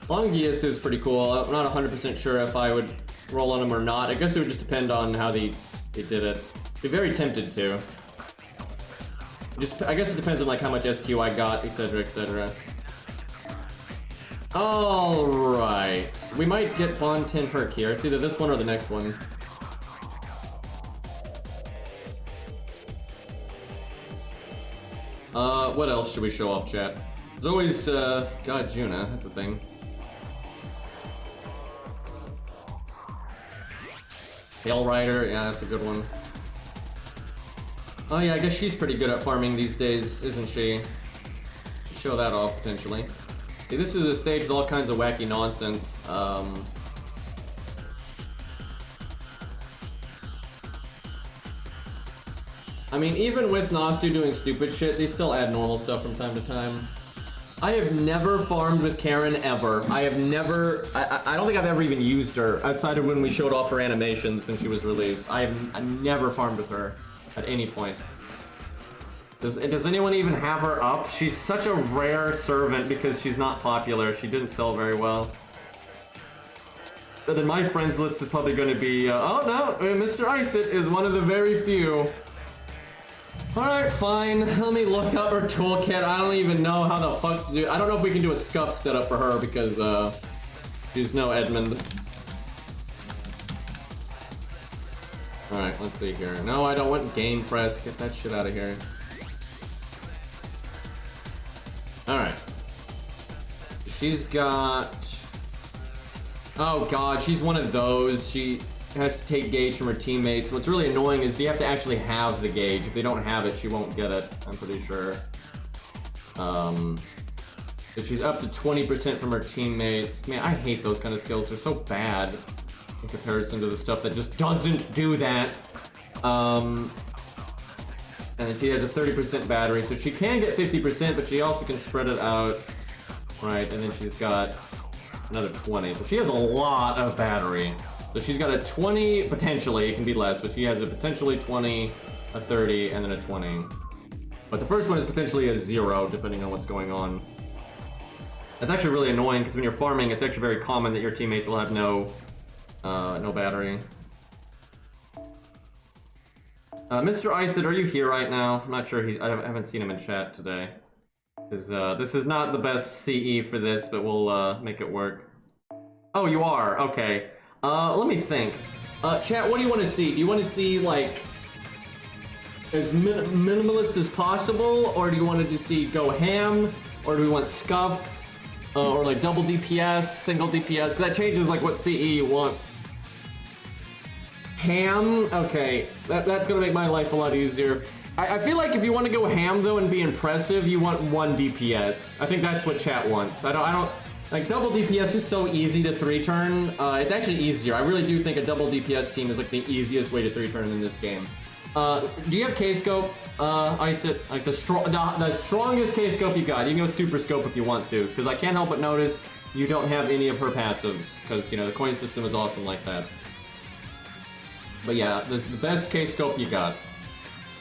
Longius is pretty cool. I'm not 100% sure if I would roll on them or not. I guess it would just depend on how they did it. Be very tempted to. I guess it depends on like how much SQ I got, etc, etc. Alright. We might get Bond 10 perk here. It's either this one or the next one. What else should we show off, chat? There's always, God, Juna, that's the thing. Hail Rider, yeah, that's a good one. Oh yeah, I guess she's pretty good at farming these days, isn't she? Show that off, potentially. See, this is a stage with all kinds of wacky nonsense. I mean, even with Nasu doing stupid shit, they still add normal stuff from time to time. I have never farmed with Karen ever. I have never... I don't think I've ever even used her, outside of when we showed off her animations when she was released. I've never farmed with her at any point. Does anyone even have her up? She's such a rare servant because she's not popular. She didn't sell very well. then my friends list is probably going to be, oh no, Mr. Isit is one of the very few. Alright, fine. Let me look up her toolkit. I don't even know how the fuck to do. I don't know if we can do a Scuffed setup for her because, she's no Edmund. Alright, let's see here. No, I don't want game press. Get that shit out of here. Alright. She's got... Oh god, she's one of those. She has to take gauge from her teammates. What's really annoying is you have to actually have the gauge. If they don't have it, she won't get it, I'm pretty sure. So she's up to 20% from her teammates. Man, I hate those kind of skills. They're so bad in comparison to the stuff that just doesn't do that. And then she has a 30% battery, so she can get 50%, but she also can spread it out. Right, and then she's got another 20. So she has a lot of battery. So she's got a 20, potentially, it can be less, but she has a potentially 20, a 30, and then a 20. But the first one is potentially a 0, depending on what's going on. That's actually really annoying, because when you're farming, it's actually very common that your teammates will have no battery. Mr. Isid, are you here right now? I'm not sure, I haven't seen him in chat today. This is not the best CE for this, but we'll make it work. Oh, you are? Okay. Let me think. Chat, what do you want to see? Do you want to see, like, as minimalist as possible? Or do you want to see go ham? Or do we want scuffed? Or, like, double DPS, single DPS? Because that changes, like, what CE you want. Ham? Okay. That's gonna make my life a lot easier. I feel like if you want to go ham, though, and be impressive, you want 1 DPS. I think that's what chat wants. I don't... Like, double DPS is so easy to 3-turn. It's actually easier. I really do think a double DPS team is, like, the easiest way to 3-turn in this game. Do you have K-Scope, Isit? Like, the strongest K-Scope you got. You can go Super Scope if you want to, because I can't help but notice you don't have any of her passives, because, you know, the coin system is awesome like that. But yeah, the best K-Scope you got.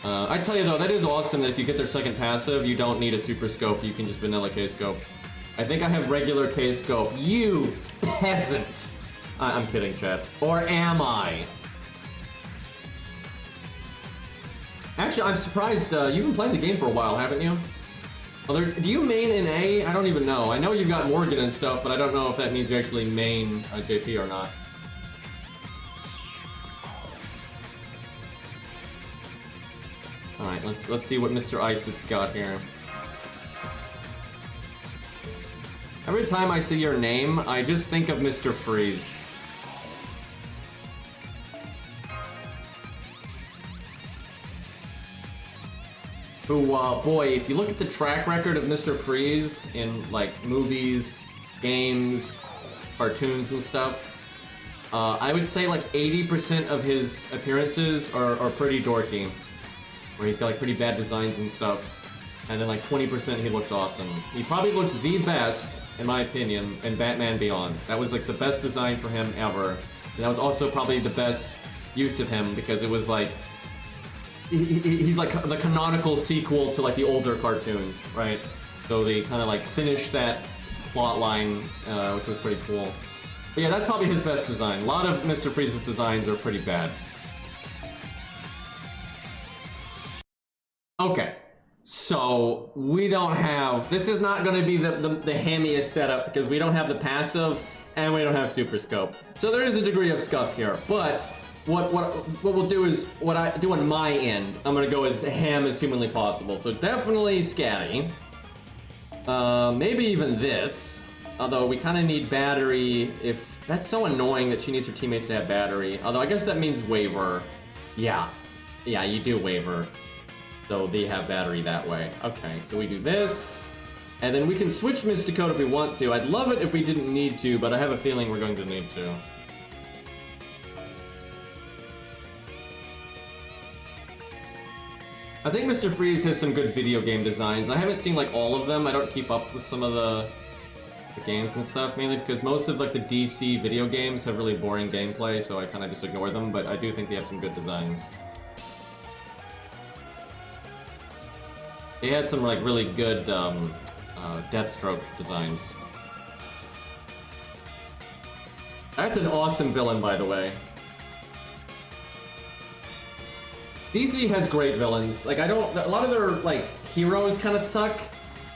I tell you though, that is awesome that if you get their second passive, you don't need a Super Scope, you can just vanilla K-Scope. I think I have regular K-Scope. You peasant! I'm kidding, chat. Or am I? Actually, I'm surprised, you've been playing the game for a while, haven't you? Do you main in A? I don't even know. I know you've got Morgan and stuff, but I don't know if that means you actually main JP or not. Alright, let's see what Mr. Isit's got here. Every time I see your name, I just think of Mr. Freeze. Who, boy, if you look at the track record of Mr. Freeze in, like, movies, games, cartoons and stuff, I would say, like, 80% of his appearances are pretty dorky. Where he's got, like, pretty bad designs and stuff. And then, like, 20% he looks awesome. He probably looks the best, in my opinion, in Batman Beyond. That was, like, the best design for him ever. And that was also probably the best use of him, because it was, like... He's, like, the canonical sequel to, like, the older cartoons, right? So they kind of, like, finished that plot line, which was pretty cool. But yeah, that's probably his best design. A lot of Mr. Freeze's designs are pretty bad. Okay, so we don't have... This is not going to be the hammiest setup because we don't have the passive and we don't have Super Scope. So there is a degree of scuff here, but what we'll do is what I do on my end. I'm going to go as ham as humanly possible. So definitely Scatty. Maybe even this. Although we kind of need battery if... That's so annoying that she needs her teammates to have battery. Although I guess that means Waver. Yeah, you do Waver. So they have battery that way. Okay, so we do this. And then we can switch Mysticoat if we want to. I'd love it if we didn't need to, but I have a feeling we're going to need to. I think Mr. Freeze has some good video game designs. I haven't seen, like, all of them. I don't keep up with some of the games and stuff, mainly because most of, like, the DC video games have really boring gameplay, so I kind of just ignore them, but I do think they have some good designs. They had some, like, really good, Deathstroke designs. That's an awesome villain, by the way. DC has great villains. Like, a lot of their, like, heroes kind of suck,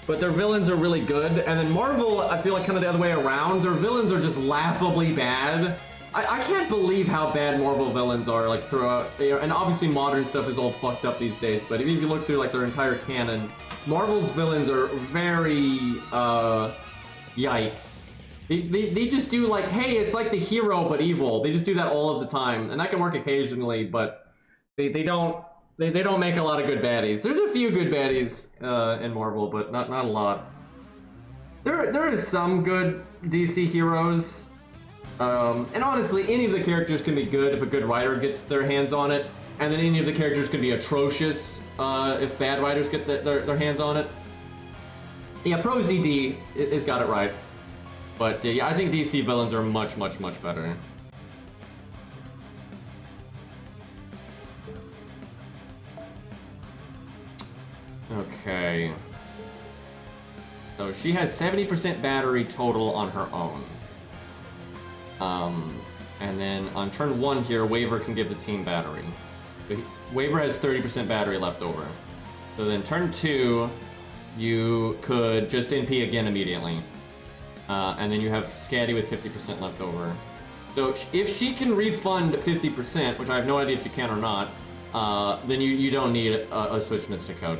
but their villains are really good. And then Marvel, I feel like kind of the other way around. Their villains are just laughably bad. I can't believe how bad Marvel villains are, like, throughout, you know, and obviously modern stuff is all fucked up these days, but if you look through, like, their entire canon, Marvel's villains are very, yikes. They just do, like, hey, it's like the hero, but evil. They just do that all of the time, and that can work occasionally, but they don't make a lot of good baddies. There's a few good baddies, in Marvel, but not a lot. There is some good DC heroes. And honestly, any of the characters can be good if a good writer gets their hands on it, and then any of the characters can be atrocious if bad writers get their hands on it. Yeah, Pro ZD has got it right. But yeah, I think DC villains are much, much, much better. Okay. So she has 70% battery total on her own. And then on turn 1 here, Waver can give the team battery. So Waver has 30% battery left over. So then turn 2, you could just NP again immediately. And then you have Scatty with 50% left over. So if she can refund 50%, which I have no idea if she can or not, then you don't need a Switch Mystic Code.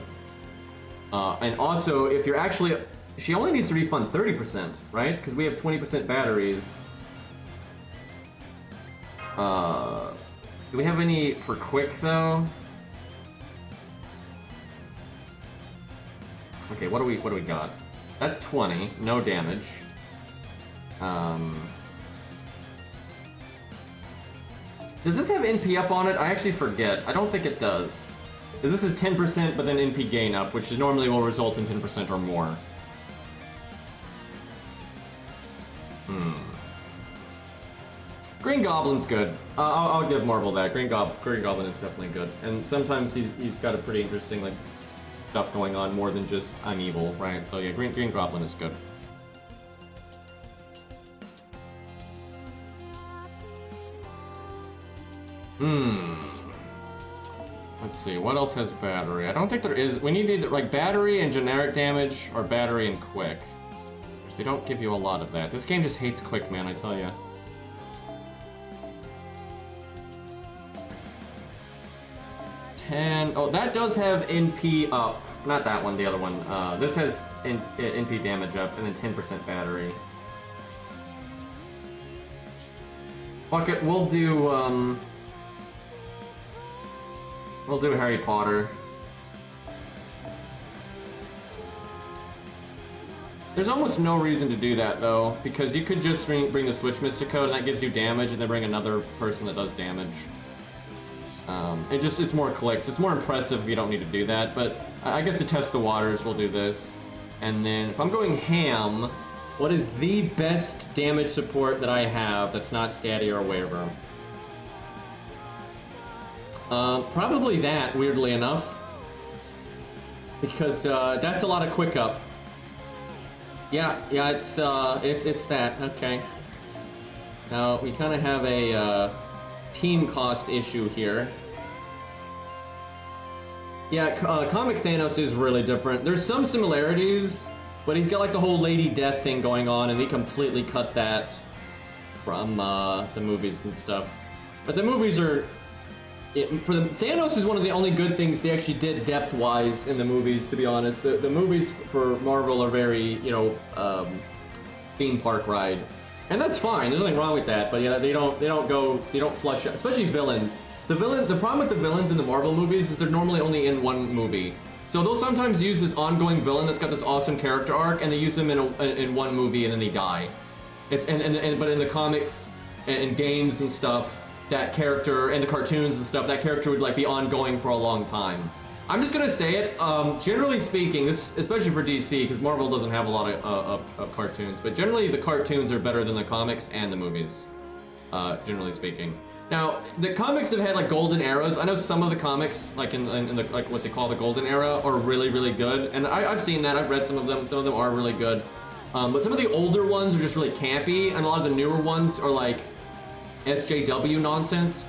And also, if you're actually... She only needs to refund 30%, right? Because we have 20% batteries. Do we have any for quick, though? Okay, what do we got? That's 20, no damage. Does this have NP up on it? I actually forget. I don't think it does. This is 10%, but then NP gain up, which normally will result in 10% or more. Green Goblin's good. I'll give Marvel that. Green Goblin is definitely good. And sometimes he's got a pretty interesting, like, stuff going on more than just I'm evil, right? So yeah, Green Goblin is good. Let's see, what else has battery? I don't think there is. We need either, like, battery and generic damage or battery and quick. Which they don't give you a lot of that. This game just hates quick, man, I tell ya. Oh, that does have NP up. Not that one, the other one. This has NP damage up and then 10% battery. Fuck it, we'll do Harry Potter. There's almost no reason to do that, though, because you could just bring the Switch Mystic Code and that gives you damage, and then bring another person that does damage. It's more clicks. It's more impressive if you don't need to do that, but I guess to test the waters, we'll do this. And then if I'm going ham, what is the best damage support that I have that's not Scatty or Waver? Probably that, weirdly enough. Because that's a lot of quick up. Yeah, it's that, okay. Now, we kind of have a team cost issue here. Yeah, Comic Thanos is really different. There's some similarities, but he's got like the whole Lady Death thing going on, and they completely cut that from the movies and stuff. But the movies are... Thanos is one of the only good things they actually did depth-wise in the movies, to be honest. The movies for Marvel are very, you know, theme park ride. And that's fine, there's nothing wrong with that, but yeah, they don't flush out, especially villains. The problem with the villains in the Marvel movies is they're normally only in one movie. So they'll sometimes use this ongoing villain that's got this awesome character arc, and they use them in one movie and then they die. But in the comics and games and stuff, that character, and the cartoons and stuff, that character would like be ongoing for a long time. I'm just gonna say it, generally speaking, this, especially for DC, because Marvel doesn't have a lot of cartoons, but generally the cartoons are better than the comics and the movies, generally speaking. Now, the comics have had like golden eras. I know some of the comics, like in the, like what they call the golden era, are really, really good. And I've seen that, I've read some of them are really good. But some of the older ones are just really campy, and a lot of the newer ones are like SJW nonsense.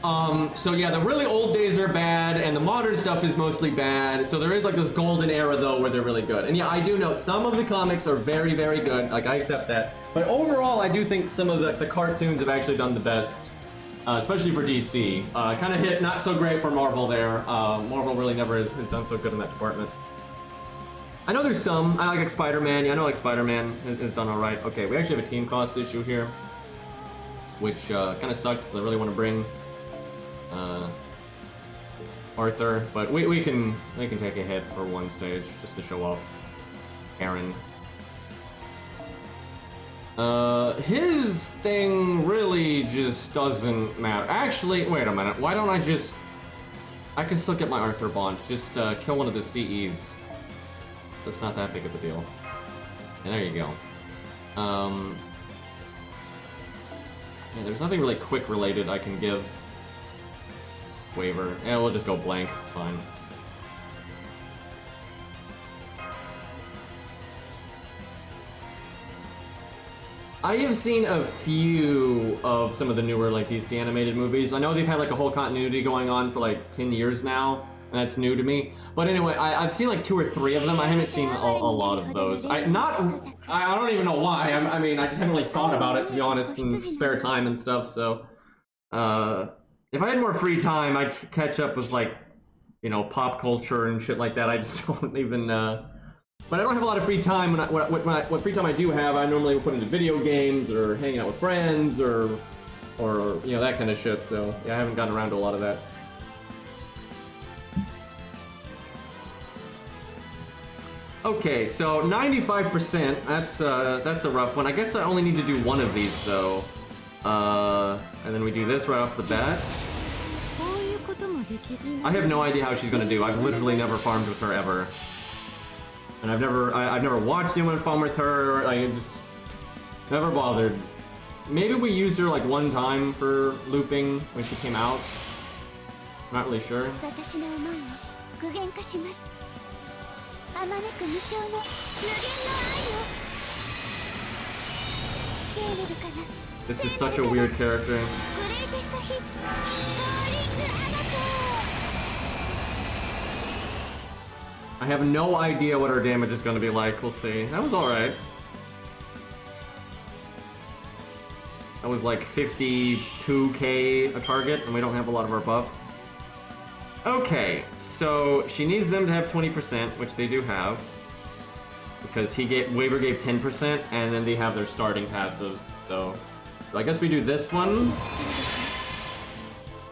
So yeah, the really old days are bad, and the modern stuff is mostly bad. So there is like this golden era though where they're really good. And yeah, I do know some of the comics are very, very good. Like I accept that. But overall, I do think some of the cartoons have actually done the best, especially for DC. Kind of hit not so great for Marvel there. Marvel really never has done so good in that department. I know there's some. I like Spider-Man. Yeah, I know like Spider-Man has done all right. Okay, we actually have a team cost issue here, which kind of sucks because I really want to bring Arthur, but we can take a hit for one stage just to show off Aaron. His thing really just doesn't matter. Actually, wait a minute. Why don't I just... I can still get my Arthur bond. Just kill one of the CEs. That's not that big of a deal. And there you go. Yeah, there's nothing really quick related I can give. Waiver. Yeah, we'll just go blank. It's fine. I have seen a few of some of the newer like DC animated movies. I know they've had like a whole continuity going on for like 10 years now, and that's new to me. But anyway, I've seen like 2 or 3 of them. I haven't seen a lot of those. I don't even know why. I mean, I just haven't really thought about it, to be honest, in spare time and stuff. So, if I had more free time, I'd catch up with like, you know, pop culture and shit like that. I just don't even. But I don't have a lot of free time. What free time I do have, I normally put into video games or hanging out with friends or you know, that kind of shit. So yeah, I haven't gotten around to a lot of that. Okay, so 95%. That's a rough one. I guess I only need to do one of these though. And then we do this right off the bat. I have no idea how she's gonna do. I've literally never farmed with her ever. And I've never watched anyone farm with her. I just never bothered. Maybe we used her like one time for looping when she came out. I'm not really sure. This is such a weird character. I have no idea what her damage is going to be like. We'll see. That was alright. That was like 52k a target, and we don't have a lot of our buffs. Okay, so she needs them to have 20%, which they do have. Because Waver gave 10%, and then they have their starting passives, so I guess we do this one.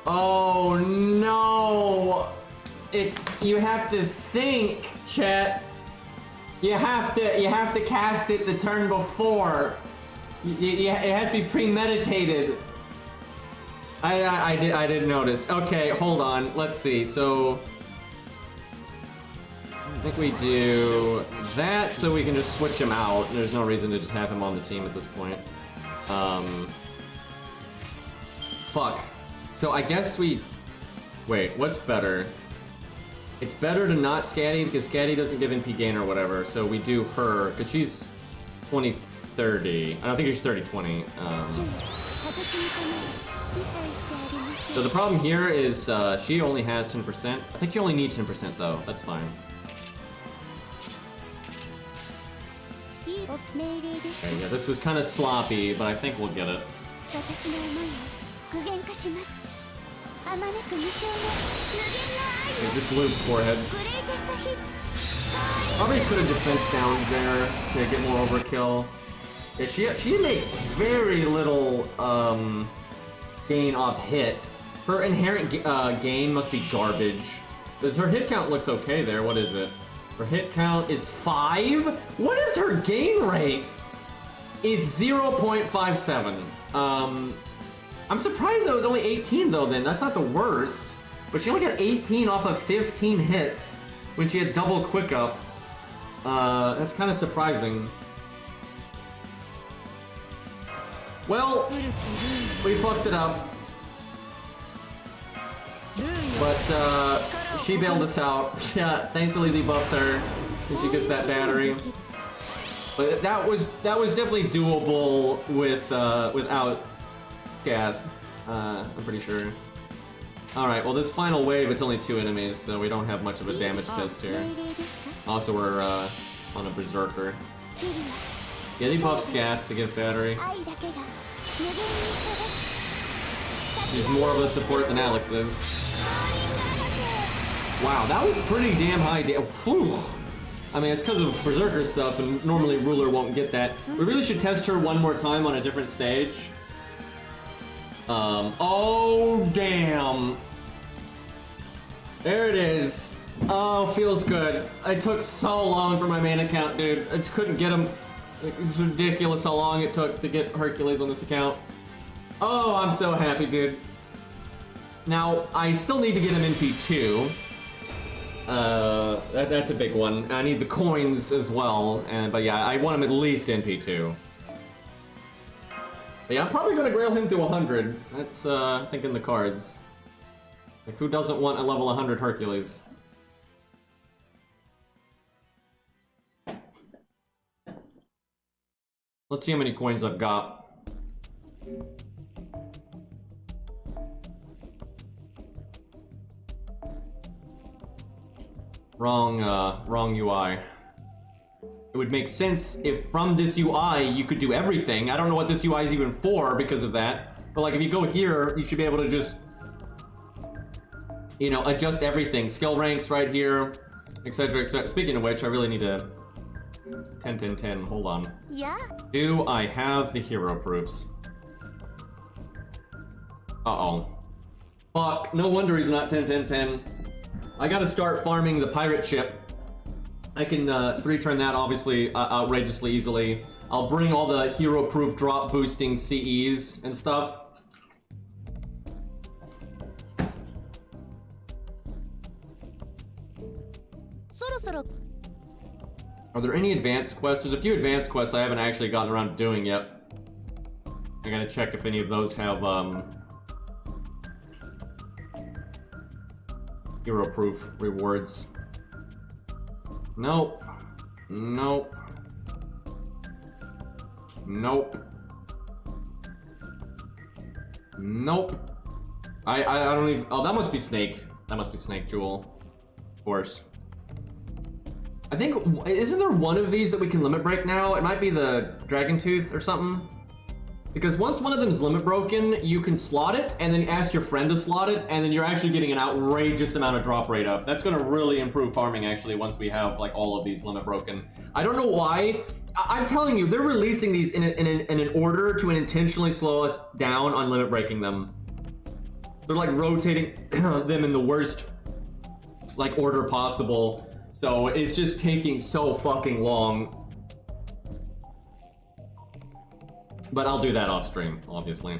Oh no! You have to think, chat. You have to cast it the turn before. It has to be premeditated. I didn't notice. Okay, hold on. Let's see. So I think we do that so we can just switch him out. There's no reason to just have him on the team at this point. Fuck. So I guess we... Wait, what's better? It's better to not Scatty because Scatty doesn't give NP gain or whatever. So we do her because she's 20-30. I don't think she's 30-20. So the problem here is she only has 10%. I think you only need 10% though. That's fine. Okay, yeah, this was kind of sloppy, but I think we'll get it. Okay, just loop forehead. Probably could have defense down there to get more overkill. Yeah, she makes very little gain off hit. Her inherent gain must be garbage. Because her hit count looks okay there. What is it? Her hit count is 5? What is her gain rate? It's 0.57. I'm surprised that was only 18 though then. That's not the worst. But she only got 18 off of 15 hits when she had double quick up. That's kind of surprising. Well, we fucked it up. But she bailed us out. Yeah, thankfully they buffed her and she gets that battery. But that was definitely doable with without Scath. I'm pretty sure. Alright, well this final wave, it's only 2 enemies, so we don't have much of a damage test here. Also, we're on a Berserker. Yeah, they buff Scath to give battery. He's more of a support than Alex is. Wow, that was pretty damn high I mean, it's because of Berserker stuff, and normally Ruler won't get that. We really should test her one more time on a different stage. Oh, damn. There it is. Oh, feels good. It took so long for my main account, dude. I just couldn't get him. It's ridiculous how long it took to get Hercules on this account. Oh, I'm so happy, dude. Now, I still need to get him in P2. That's a big one. I need the coins as well, but yeah, I want him at least in P2. But yeah, I'm probably gonna grail him to 100. That's, I think in the cards. Like, who doesn't want a level 100 Hercules? Let's see how many coins I've got. Wrong UI. It would make sense if from this UI you could do everything. I don't know what this UI is even for because of that. But like if you go here, you should be able to just, you know, adjust everything. Skill ranks right here, etc, etc. Speaking of which, I really need to 10, 10, 10. Hold on. Yeah. Do I have the hero proofs? Uh-oh. Fuck, no wonder he's not 10, 10, 10. I gotta start farming the pirate ship. I can 3-turn that obviously outrageously easily. I'll bring all the hero proof drop boosting CEs and stuff. Are there any advanced quests? There's a few advanced quests I haven't actually gotten around to doing yet. I gotta check if any of those have hero proof rewards. Nope. Nope. Nope. Nope. I don't even. Oh, that must be Snake. That must be Snake Jewel. Of course. I think, isn't there one of these that we can limit break now? It might be the Dragon Tooth or something. Because once one of them is limit broken, you can slot it, and then ask your friend to slot it, and then you're actually getting an outrageous amount of drop rate up. That's gonna really improve farming, actually, once we have, like, all of these limit broken. I don't know why. I'm telling you, they're releasing these in an order to intentionally slow us down on limit breaking them. They're, like, rotating them in the worst, like, order possible. So it's just taking so fucking long. But I'll do that off stream, obviously.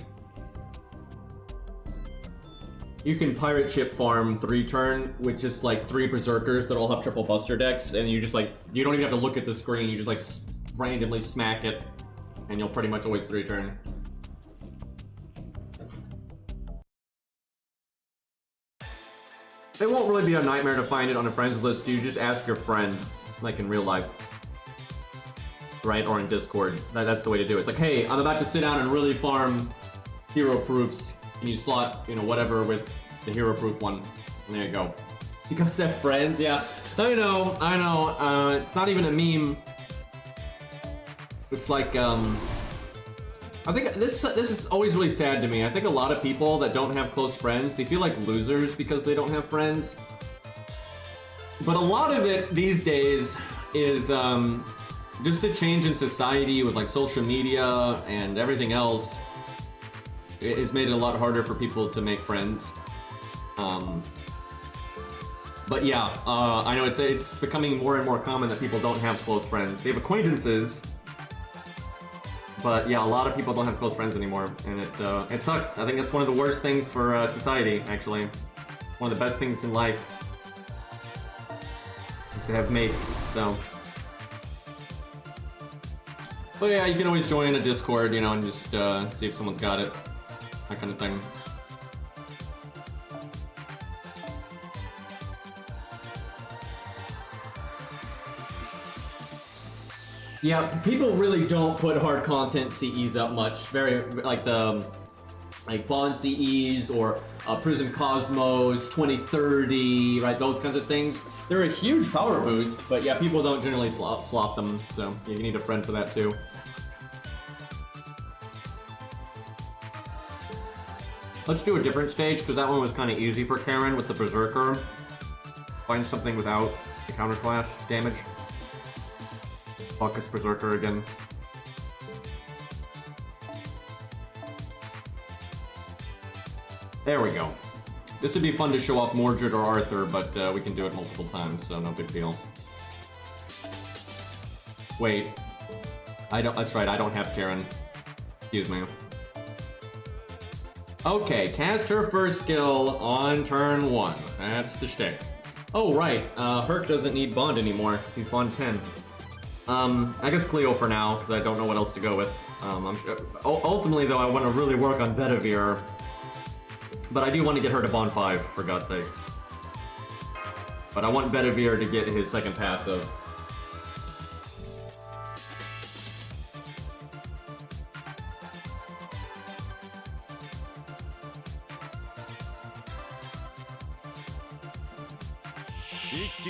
You can pirate ship farm 3-turn with just like 3 berserkers that all have triple buster decks, and you just like, you don't even have to look at the screen, you just like randomly smack it, and you'll pretty much always 3-turn. It won't really be a nightmare to find it on a friends list. You just ask your friend, like in real life. Right, or in Discord. That's the way to do it. It's like, hey, I'm about to sit down and really farm hero proofs. Can you slot, you know, whatever with the hero proof one? And there you go. You guys have friends? Yeah. I know. It's not even a meme. It's like, I think this is always really sad to me. I think a lot of people that don't have close friends, they feel like losers because they don't have friends. But a lot of it these days is just the change in society with like social media and everything else. It's made it a lot harder for people to make friends. But yeah, I know it's becoming more and more common that people don't have close friends. They have acquaintances. But yeah, a lot of people don't have close friends anymore, and it sucks. I think it's one of the worst things for society, actually. One of the best things in life is to have mates, so. But yeah, you can always join a Discord, you know, and just see if someone's got it. That kind of thing. Yeah, people really don't put hard content CEs up much. Very, like the like Bond CEs or Prism Cosmos 2030, right? Those kinds of things. They're a huge power boost, but yeah, people don't generally slot them, so you need a friend for that too. Let's do a different stage, because that one was kind of easy for Karen with the Berserker. Find something without the counterclash damage. Fuck, it's Berserker again. There we go. This would be fun to show off Mordred or Arthur, but we can do it multiple times, so no big deal. Wait. That's right, I don't have Karen. Excuse me. Okay, cast her first skill on turn 1. That's the shtick. Oh, right. Herc doesn't need Bond anymore. He's Bond 10. I guess Cleo for now, because I don't know what else to go with. Ultimately, though, I want to really work on Bedivere. But I do want to get her to Bond 5, for God's sakes. But I want Bedivere to get his second passive.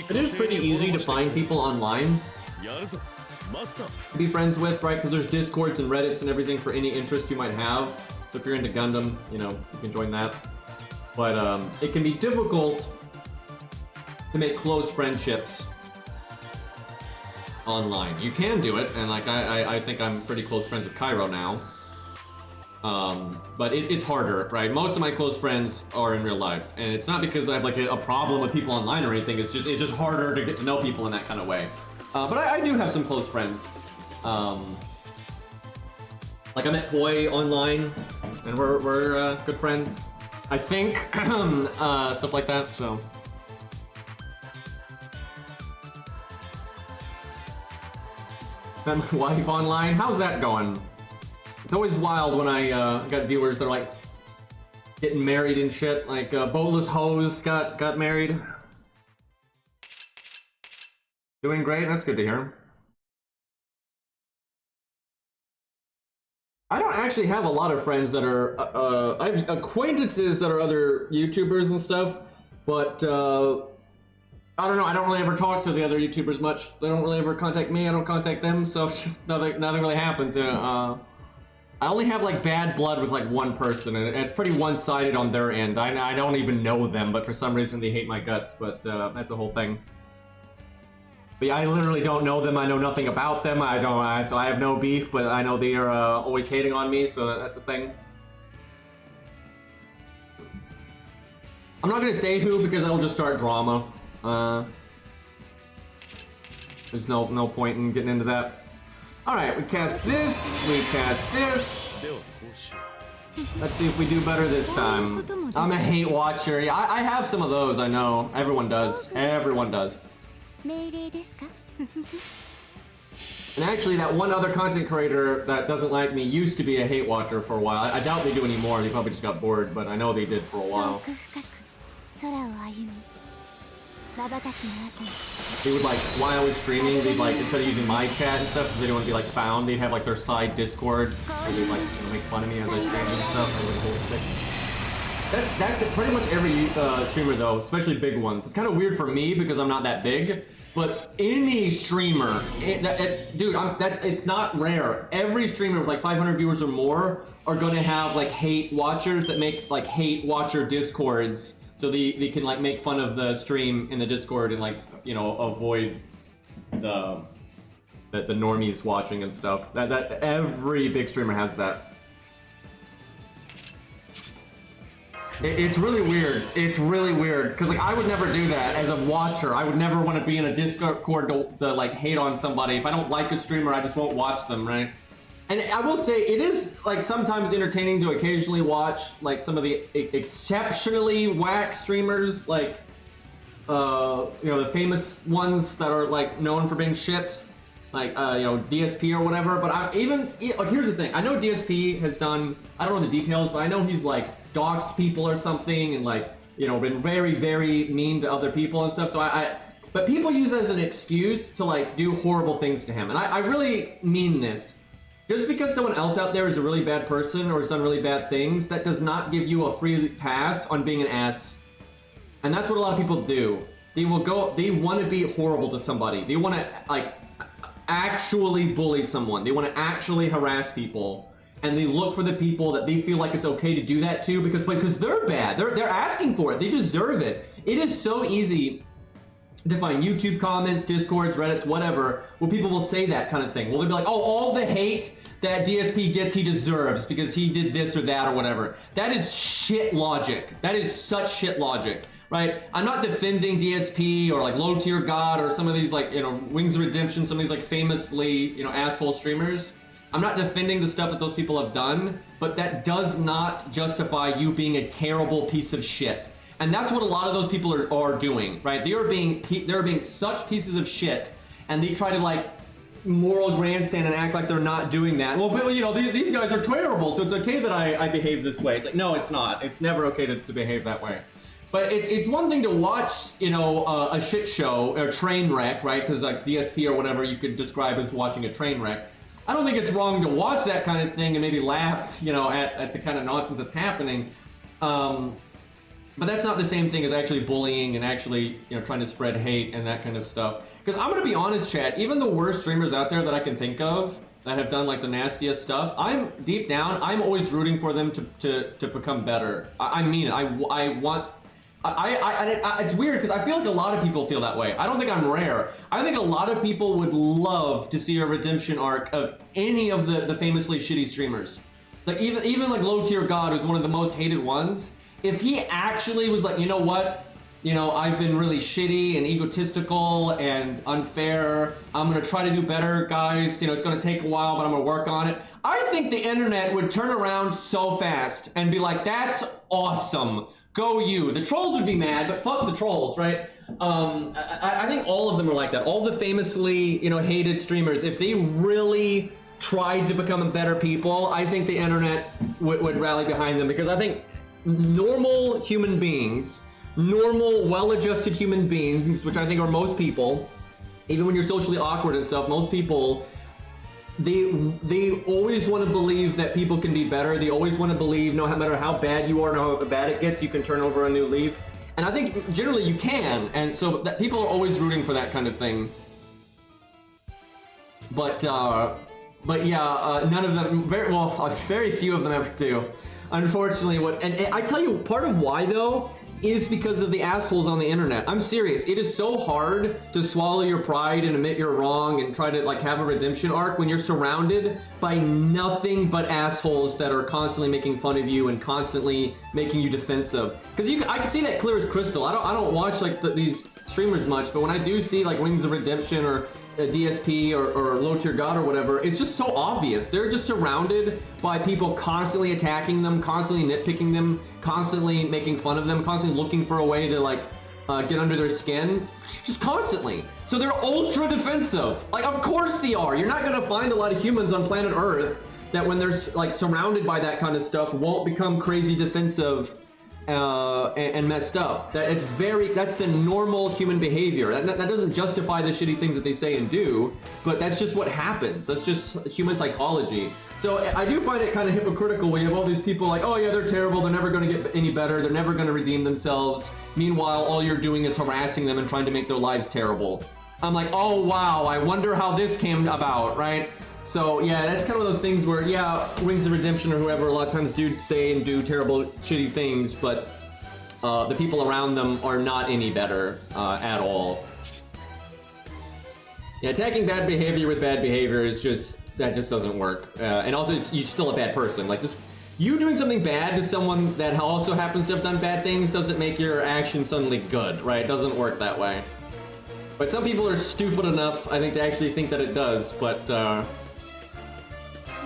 It is pretty easy to find people online to be friends with, right? Because there's Discords and Reddits and everything for any interest you might have. So if you're into Gundam, you know, you can join that. But it can be difficult to make close friendships online. You can do it, and like I think I'm pretty close friends with Cairo now. But it's harder, right? Most of my close friends are in real life, and it's not because I have like a problem with people online or anything. It's just harder to get to know people in that kind of way. But I do have some close friends. Like I met Boy online, and we're good friends. I think stuff like that. So. Met my wife online. How's that going? It's always wild when I got viewers that are like getting married and shit. Like Boatless Hose got married. Doing great. That's good to hear. I don't actually have a lot of friends that are. I have acquaintances that are other YouTubers and stuff, but I don't know. I don't really ever talk to the other YouTubers much. They don't really ever contact me. I don't contact them, so it's just nothing really happens. I only have like bad blood with like one person, and it's pretty one-sided on their end. I don't even know them, but for some reason they hate my guts. But that's a whole thing. But yeah, I literally don't know them. I know nothing about them. So I have no beef, but I know they are always hating on me. So that's a thing. I'm not gonna say who because that'll just start drama. There's no point in getting into that. Alright, we cast this, we cast this. Let's see if we do better this time. I'm a hate watcher. Yeah, I have some of those, I know. Everyone does. Everyone does. And actually, that one other content creator that doesn't like me used to be a hate watcher for a while. I doubt they do anymore. They probably just got bored, but I know they did for a while. They would like, while I was streaming, they'd like, instead of using my chat and stuff, because they don't want to be like found, they'd have like their side Discord, where they'd like make fun of me as I streamed and stuff. That's it. Pretty much every streamer though, especially big ones. It's kind of weird for me because I'm not that big, but any streamer, dude, it's not rare. Every streamer with like 500 viewers or more are gonna have like hate watchers that make like hate watcher Discords. So they can like make fun of the stream in the Discord and like, you know, avoid the normies watching and stuff. That every big streamer has that. It's really weird. It's really weird because like I would never do that as a watcher. I would never want to be in a Discord to like hate on somebody. If I don't like a streamer, I just won't watch them, right? And I will say, it is like sometimes entertaining to occasionally watch like some of the exceptionally whack streamers, like you know, the famous ones that are like known for being shit, like you know, DSP or whatever. But like here's the thing: I know DSP has done, I don't know the details, but I know he's like doxed people or something, and like, you know, been very, very mean to other people and stuff. So but people use it as an excuse to like do horrible things to him, and I really mean this. Just because someone else out there is a really bad person or has done really bad things, that does not give you a free pass on being an ass. And that's what a lot of people do. They want to be horrible to somebody. They want to, like, actually bully someone. They want to actually harass people. And they look for the people that they feel like it's okay to do that to because they're bad. They're asking for it. They deserve it. It is so easy to find YouTube comments, Discords, Reddits, whatever, where people will say that kind of thing. Well, they'll be like, oh, all the hate that DSP gets, he deserves because he did this or that or whatever. That is shit logic. That is such shit logic, right? I'm not defending DSP or like Low Tier God or some of these like, you know, Wings of Redemption, some of these like famously, you know, asshole streamers. I'm not defending the stuff that those people have done, but that does not justify you being a terrible piece of shit. And that's what a lot of those people are doing, right? They're being such pieces of shit, and they try to like moral grandstand and act like they're not doing that. Well, you know, these guys are terrible, so it's okay that I behave this way. It's like, no, it's not. It's never okay to behave that way. But it's one thing to watch, you know, a shit show or a train wreck, right? Because like DSP or whatever you could describe as watching a train wreck. I don't think it's wrong to watch that kind of thing and maybe laugh, you know, at the kind of nonsense that's happening. But that's not the same thing as actually bullying and actually, you know, trying to spread hate and that kind of stuff. Because I'm gonna be honest, chat, even the worst streamers out there that I can think of that have done like the nastiest stuff, I'm deep down, I'm always rooting for them to become better. I mean it. It's weird because I feel like a lot of people feel that way. I don't think I'm rare. I think a lot of people would love to see a redemption arc of any of the famously shitty streamers. Like even like Low Tier God, who's one of the most hated ones. If he actually was like, you know what? You know, I've been really shitty and egotistical and unfair. I'm gonna try to do better, guys. You know, it's gonna take a while, but I'm gonna work on it. I think the internet would turn around so fast and be like, that's awesome. Go you. The trolls would be mad, but fuck the trolls, right? I think all of them are like that. All the famously, you know, hated streamers, if they really tried to become better people, I think the internet would rally behind them, because I think normal human beings, normal, well-adjusted human beings, which I think are most people, even when you're socially awkward and stuff, most people, they always want to believe that people can be better. They always want to believe no matter how bad you are, no matter how bad it gets, you can turn over a new leaf. And I think generally you can, and so that people are always rooting for that kind of thing. But yeah, none of them, very few of them ever do. Unfortunately, and I tell you, part of why though is because of the assholes on the internet. I'm serious. It is so hard to swallow your pride and admit you're wrong and try to like have a redemption arc when you're surrounded by nothing but assholes that are constantly making fun of you and constantly making you defensive. Because I can see that clear as crystal. I don't watch like these streamers much, but when I do see like Wings of Redemption or DSP or Low Tier God or whatever, it's just so obvious. They're just surrounded by people constantly attacking them, constantly nitpicking them, constantly making fun of them, constantly looking for a way to like get under their skin, just constantly. So they're ultra defensive. Like, of course they are. You're not gonna find a lot of humans on planet Earth that when they're like surrounded by that kind of stuff won't become crazy defensive and messed up. That's the normal human behavior. That doesn't justify the shitty things that they say and do, but that's just what happens. That's just human psychology. So I do find it kind of hypocritical when you have all these people like, oh yeah, they're terrible, they're never going to get any better, they're never going to redeem themselves. Meanwhile, all you're doing is harassing them and trying to make their lives terrible. I'm like, oh wow, I wonder how this came about, right? So yeah, that's kind of those things where, yeah, Wings of Redemption or whoever a lot of times do say and do terrible, shitty things, but the people around them are not any better at all. Yeah, attacking bad behavior with bad behavior is that just doesn't work. And also, you're still a bad person. Like, just you doing something bad to someone that also happens to have done bad things doesn't make your action suddenly good, right? It doesn't work that way. But some people are stupid enough, I think, to actually think that it does, but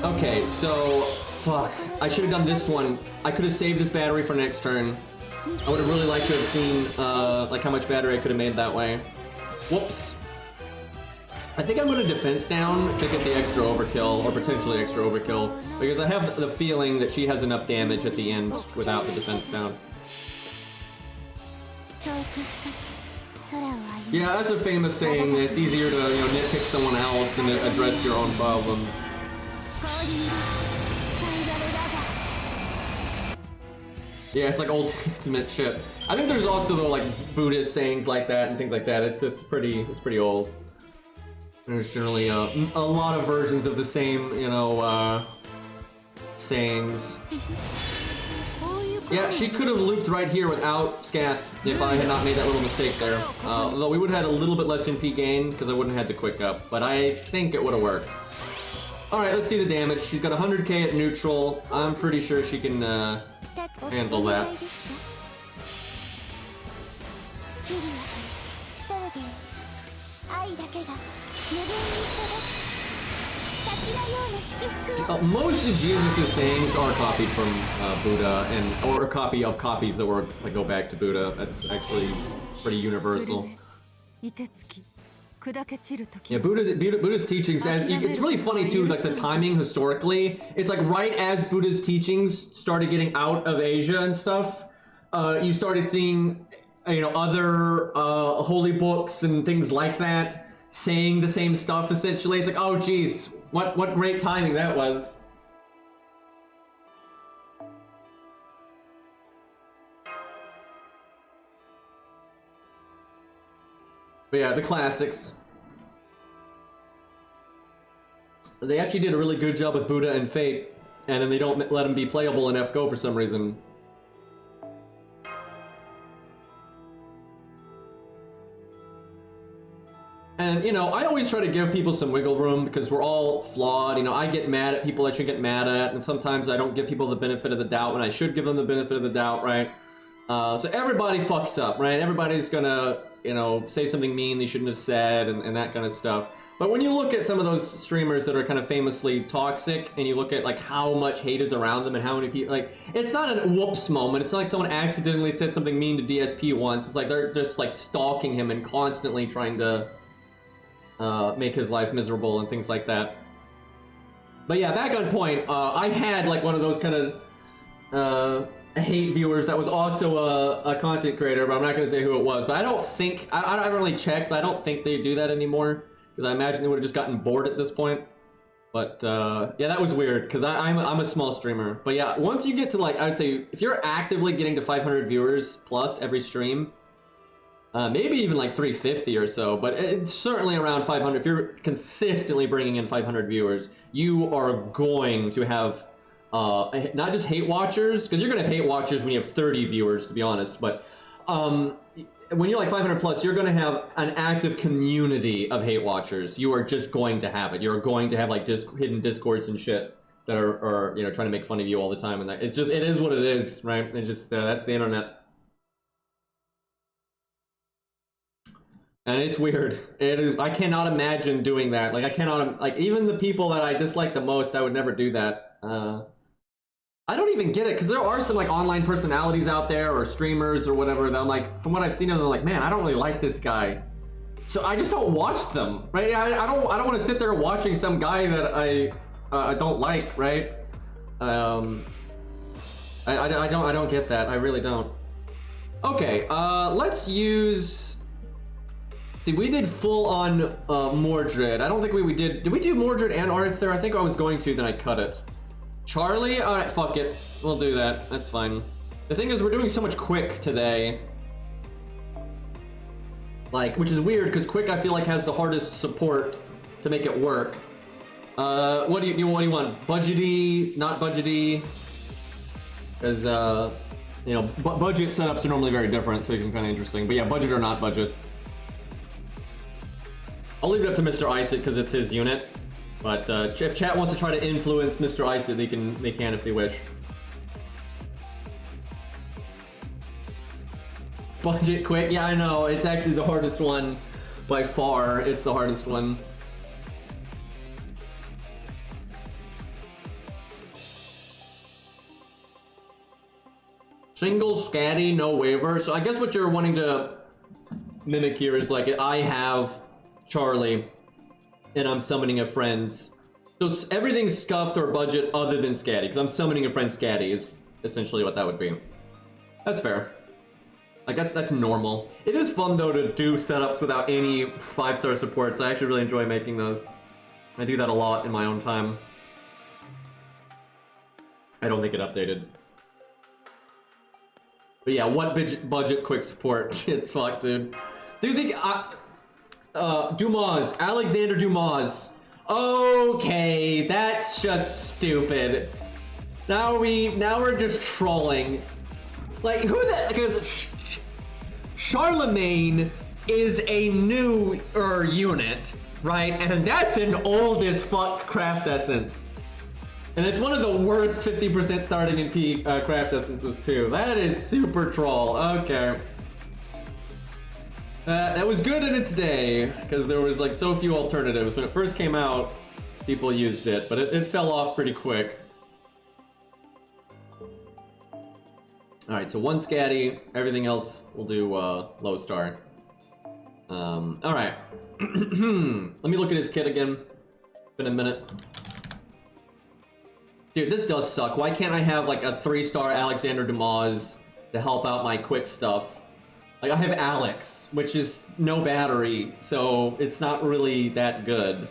okay, so, fuck. I should have done this one. I could have saved this battery for next turn. I would have really liked to have seen, like, how much battery I could have made that way. Whoops. I think I'm going to defense down to get the extra overkill, or potentially extra overkill, because I have the feeling that she has enough damage at the end without the defense down. Yeah, that's a famous saying that it's easier to, you know, nitpick someone else than to address your own problems. Yeah, it's like Old Testament shit. I think there's also though like Buddhist sayings like that and things like that. It's pretty old. There's generally a lot of versions of the same, you know, sayings. Yeah, she could have looped right here without Scuffed if I had not made that little mistake there. Although we would have had a little bit less MP gain because I wouldn't have had the quick up, but I think it would have worked. Alright, let's see the damage. She's got 100k at neutral. I'm pretty sure she can handle that. Most of Jesus' sayings are copied from Buddha, or a copy of copies that were like go back to Buddha. That's actually pretty universal. Yeah, Buddha's teachings, it's really funny too, like the timing historically. It's like right as Buddha's teachings started getting out of Asia and stuff, you started seeing, you know, other holy books and things like that saying the same stuff essentially. It's like, oh geez, what great timing that was. But yeah, the classics. They actually did a really good job with Buddha and Fate, and then they don't let them be playable in FGO for some reason. And, you know, I always try to give people some wiggle room because we're all flawed. You know, I get mad at people I should get mad at, and sometimes I don't give people the benefit of the doubt when I should give them the benefit of the doubt, right? So everybody fucks up, right? Everybody's gonna, you know, say something mean they shouldn't have said and that kind of stuff. But when you look at some of those streamers that are kind of famously toxic, and you look at like how much hate is around them and how many people, like, it's not a whoops moment. It's not like someone accidentally said something mean to DSP once. It's like they're just like stalking him and constantly trying to make his life miserable and things like that. But yeah, back on point, I had like one of those kind of hate viewers that was also a content creator, but I'm not going to say who it was. But I don't think, I haven't really checked, but I don't think they do that anymore. Because I imagine they would have just gotten bored at this point. But yeah, that was weird, because I'm a small streamer. But yeah, once you get to like, I would say, if you're actively getting to 500 viewers plus every stream, maybe even like 350 or so, but it's certainly around 500. If you're consistently bringing in 500 viewers, you are going to have not just hate watchers, because you're going to have hate watchers when you have 30 viewers, to be honest, but when you're like 500 plus, you're going to have an active community of hate watchers. You are just going to have it. You're going to have like hidden discords and shit that are you know, trying to make fun of you all the time, and that it's just, it is what it is, right? It's just that's the internet. And it's weird. It is. I cannot imagine doing that. Like, I cannot, like, even the people that I dislike the most, I would never do that. I don't even get it, because there are some, like, online personalities out there, or streamers, or whatever, that I'm like, from what I've seen of them, I'm like, man, I don't really like this guy. So I just don't watch them, right? I don't want to sit there watching some guy that I don't like, right? I don't get that. I really don't. Okay, let's use... See, we did full on Mordred. I don't think we did. Did we do Mordred and Arthur? I think I was going to, then I cut it. Charlie? Alright, fuck it. We'll do that. That's fine. The thing is, we're doing so much Quick today. Like, which is weird, because Quick, I feel like, has the hardest support to make it work. What do you want? Budgety? Not budgety? Because, you know, budget setups are normally very different, so it's kind of interesting. But yeah, budget or not budget. I'll leave it up to Mr. Isaac because it's his unit, but if chat wants to try to influence Mr. Isaac, they can if they wish. Budget Quick, yeah, I know, it's actually the hardest one by far. It's the hardest one. Single scatty, no waiver. So I guess what you're wanting to mimic here is like, I have Charlie, and I'm summoning a friend's. So everything's scuffed or budget other than Scatty, because I'm summoning a friend Scatty is essentially what that would be. That's fair. Like, that's normal. It is fun, though, to do setups without any 5-star supports. I actually really enjoy making those. I do that a lot in my own time. I don't think it updated. But yeah, what budget quick support? It's fucked, dude. Do you think Dumas, Alexander Dumas? Okay, that's just stupid. Now we're just trolling. Like, who the? Because Charlemagne is a newer unit, right? And that's an old as fuck craft essence. And it's one of the worst 50% starting in P craft essences too. That is super troll. Okay. That was good in its day, because there was like so few alternatives. When it first came out, people used it, but it fell off pretty quick. Alright, so 1 scatty, everything else we'll do low star. Alright. Let me look at his kit again. Been a minute. Dude, this does suck. Why can't I have like a 3-star Alexander Dumas to help out my quick stuff? Like, I have Alex, which is no battery, so it's not really that good.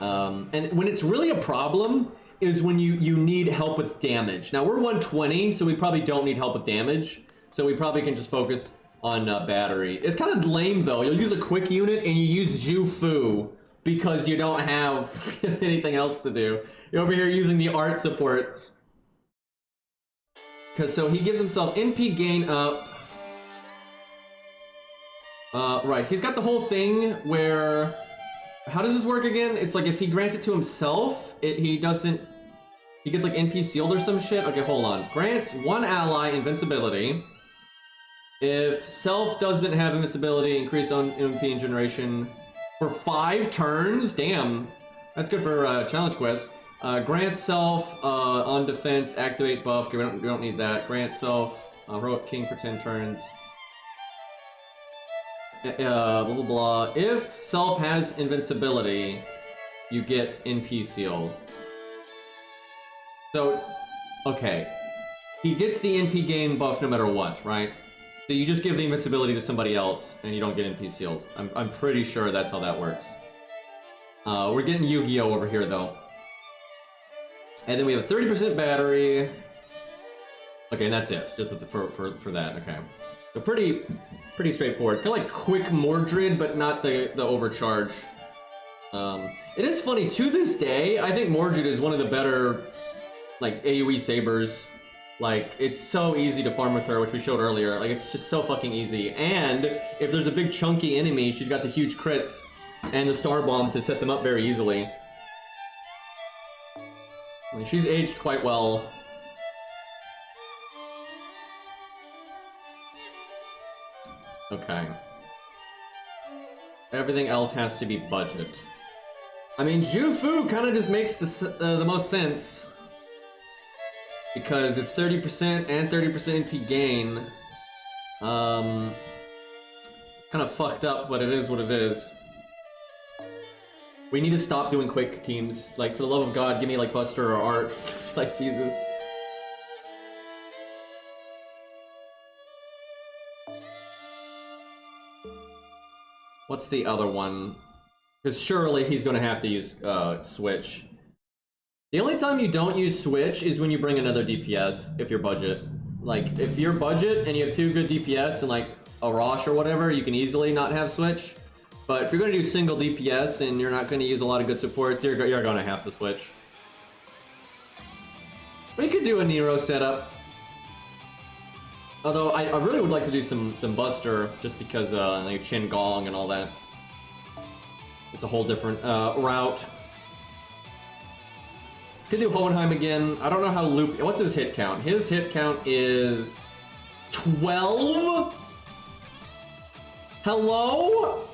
And when it's really a problem is when you need help with damage. Now, we're 120, so we probably don't need help with damage. So we probably can just focus on battery. It's kind of lame, though. You'll use a quick unit, and you use Zhu Fu because you don't have anything else to do. You're over here using the art supports. So he gives himself NP gain up. Right, he's got the whole thing where... How does this work again? It's like if he grants it to himself, he doesn't... He gets like NP sealed or some shit? Okay, hold on. Grants 1 ally invincibility. If self doesn't have invincibility, increase on MP in generation for 5 turns? Damn. That's good for challenge quest. Grant self on defense, activate buff. Okay, we don't need that. Grant self, heroic king for 10 turns. Blah blah blah. If self has invincibility, you get NP seal. So, okay. He gets the NP gain buff no matter what, right? So you just give the invincibility to somebody else, and you don't get NP sealed. I'm pretty sure that's how that works. We're getting Yu-Gi-Oh over here, though. And then we have a 30% battery. Okay, and that's it. Just for that. Okay. So pretty straightforward. It's kind of like quick Mordred, but not the overcharge. It is funny, to this day, I think Mordred is one of the better, like, AoE sabers. Like, it's so easy to farm with her, which we showed earlier. Like, it's just so fucking easy. And if there's a big chunky enemy, she's got the huge crits and the star bomb to set them up very easily. I mean, she's aged quite well. Okay. Everything else has to be budget. I mean, Zhu Fu kind of just makes the most sense. Because it's 30% and 30% NP gain. Kind of fucked up, but it is what it is. We need to stop doing quick teams. Like, for the love of God, give me, like, Buster or Art. Like, Jesus. What's the other one? Because surely he's going to have to use Switch. The only time you don't use Switch is when you bring another DPS, if you're budget. Like, if you're budget and you have 2 good DPS and, like, a Rosh or whatever, you can easily not have Switch. But if you're going to do single DPS and you're not going to use a lot of good supports, you're going to have to switch. We could do a Nero setup. Although, I really would like to do some Buster, just because, like, Chin Gong and all that. It's a whole different route. Could do Hohenheim again. I don't know how Loop... What's his hit count? His hit count is... 12? Hello?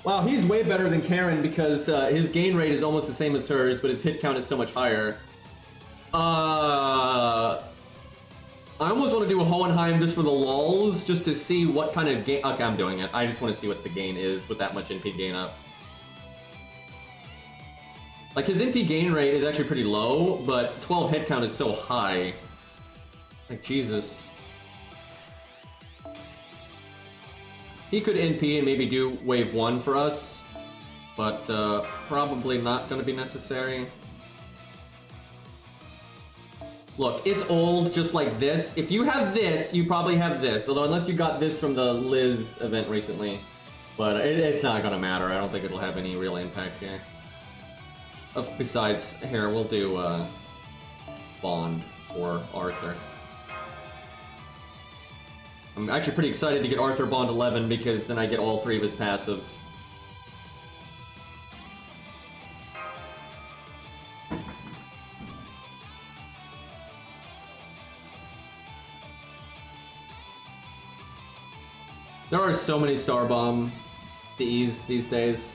Wow, he's way better than Karen because his gain rate is almost the same as hers, but his hit count is so much higher. I almost want to do a Hohenheim just for the lulz, just to see what kind of gain... Okay, I'm doing it. I just want to see what the gain is with that much NP gain up. Like, his NP gain rate is actually pretty low, but 12 hit count is so high. Like, Jesus. He could NP and maybe do wave 1 for us, but probably not going to be necessary. Look, it's old, just like this. If you have this, you probably have this. Although, unless you got this from the Liz event recently. But it's not gonna matter. I don't think it'll have any real impact here. Besides, here, we'll do, Bond or Arthur. I'm actually pretty excited to get Arthur Bond 11 because then I get all 3 of his passives. There are so many Star Bomb Ds these days.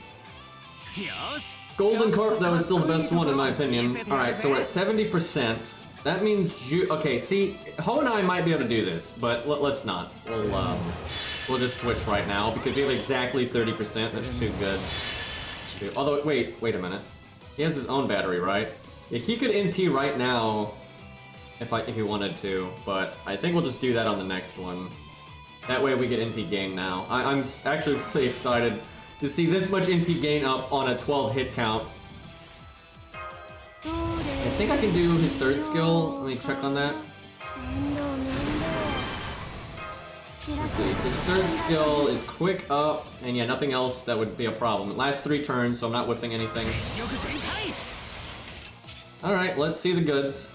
Golden Carp, though, is still the best one in my opinion. Alright, so we're at 70%. That means you... Okay, see, Ho and I might be able to do this, but let's not. We'll just switch right now, because we have exactly 30%. That's too good. Although, wait a minute. He has his own battery, right? Yeah, he could NP right now, if he wanted to, but I think we'll just do that on the next one. That way we get NP gain now. I'm actually pretty excited to see this much NP gain up on a 12 hit count. I think I can do his 3rd skill. Let me check on that. Let's see. His 3rd skill is quick up, and yeah, nothing else that would be a problem. It lasts 3 turns, so I'm not whipping anything. Alright, let's see the goods.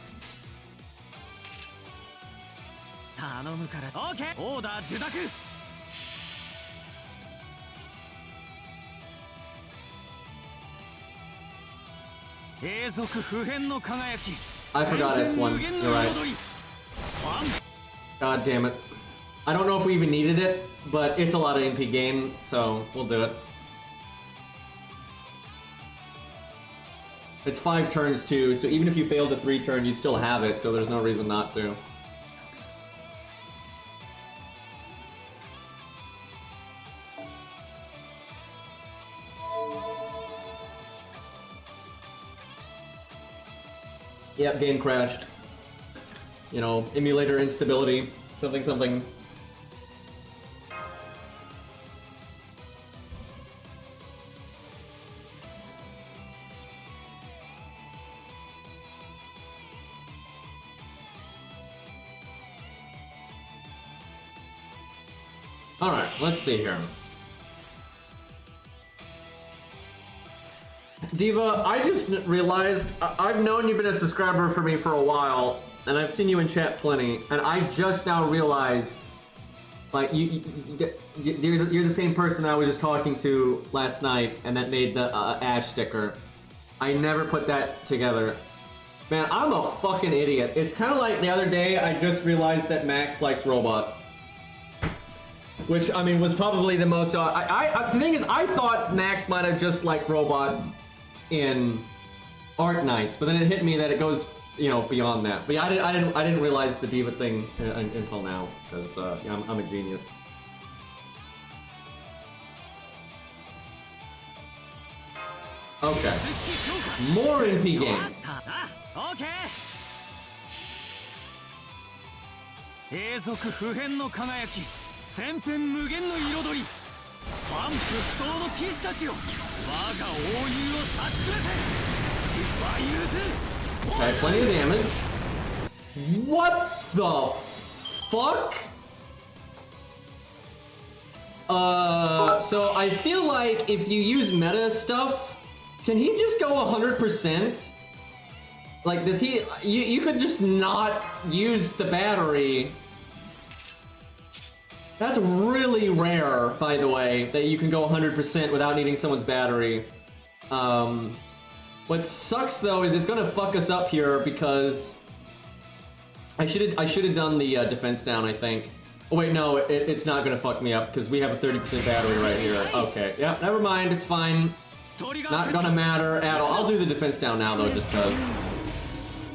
I forgot S1. You're right. God damn it. I don't know if we even needed it, but it's a lot of NP gain, so we'll do it. It's 5 turns too, so even if you failed a 3 turn, you'd still have it, so there's no reason not to. Yep, game crashed. You know, emulator instability, something. Alright, let's see here. Diva, I just realized, I've known you've been a subscriber for me for a while, and I've seen you in chat plenty, and I just now realized, like, you're the same person I was just talking to last night, and that made the Ash sticker. I never put that together. Man, I'm a fucking idiot. It's kind of like the other day, I just realized that Max likes robots. Which, I mean, was probably the most, the thing is, I thought Max might have just liked robots in Art Nights, but then it hit me that it goes, you know, beyond that. But yeah, I didn't realize the Diva thing until now, because yeah, I'm a genius. Okay, more NP game. Okay, plenty of damage. What the fuck? So I feel like if you use meta stuff, can he just go 100%? Like, does he... You could just not use the battery. That's really rare, by the way, that you can go 100% without needing someone's battery. What sucks, though, is it's gonna fuck us up here because... I should have done the defense down, I think. Oh wait, no, it's not gonna fuck me up because we have a 30% battery right here. Okay, yeah, never mind, it's fine. Not gonna matter at all. I'll do the defense down now, though, just cause.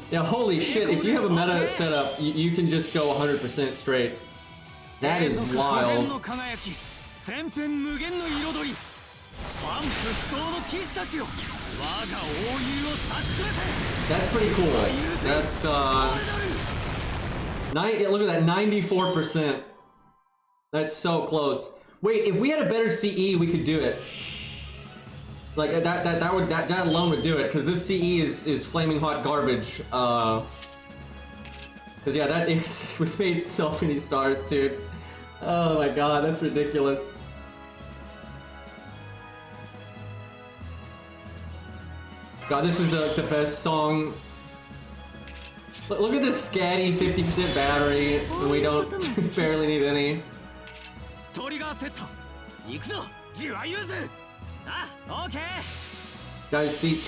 Yeah, holy shit, if you have a meta setup, you can just go 100% straight. That is wild. That's pretty cool. That's, look at that, 94%. That's so close. Wait, if we had a better CE, we could do it. Like, that alone would do it, because this CE is flaming hot garbage. Because yeah, that is... We made so many stars, dude. Oh my god, that's ridiculous. God, this is the best song. Look at this scatty 50% battery, and we don't barely need any. Guys, see,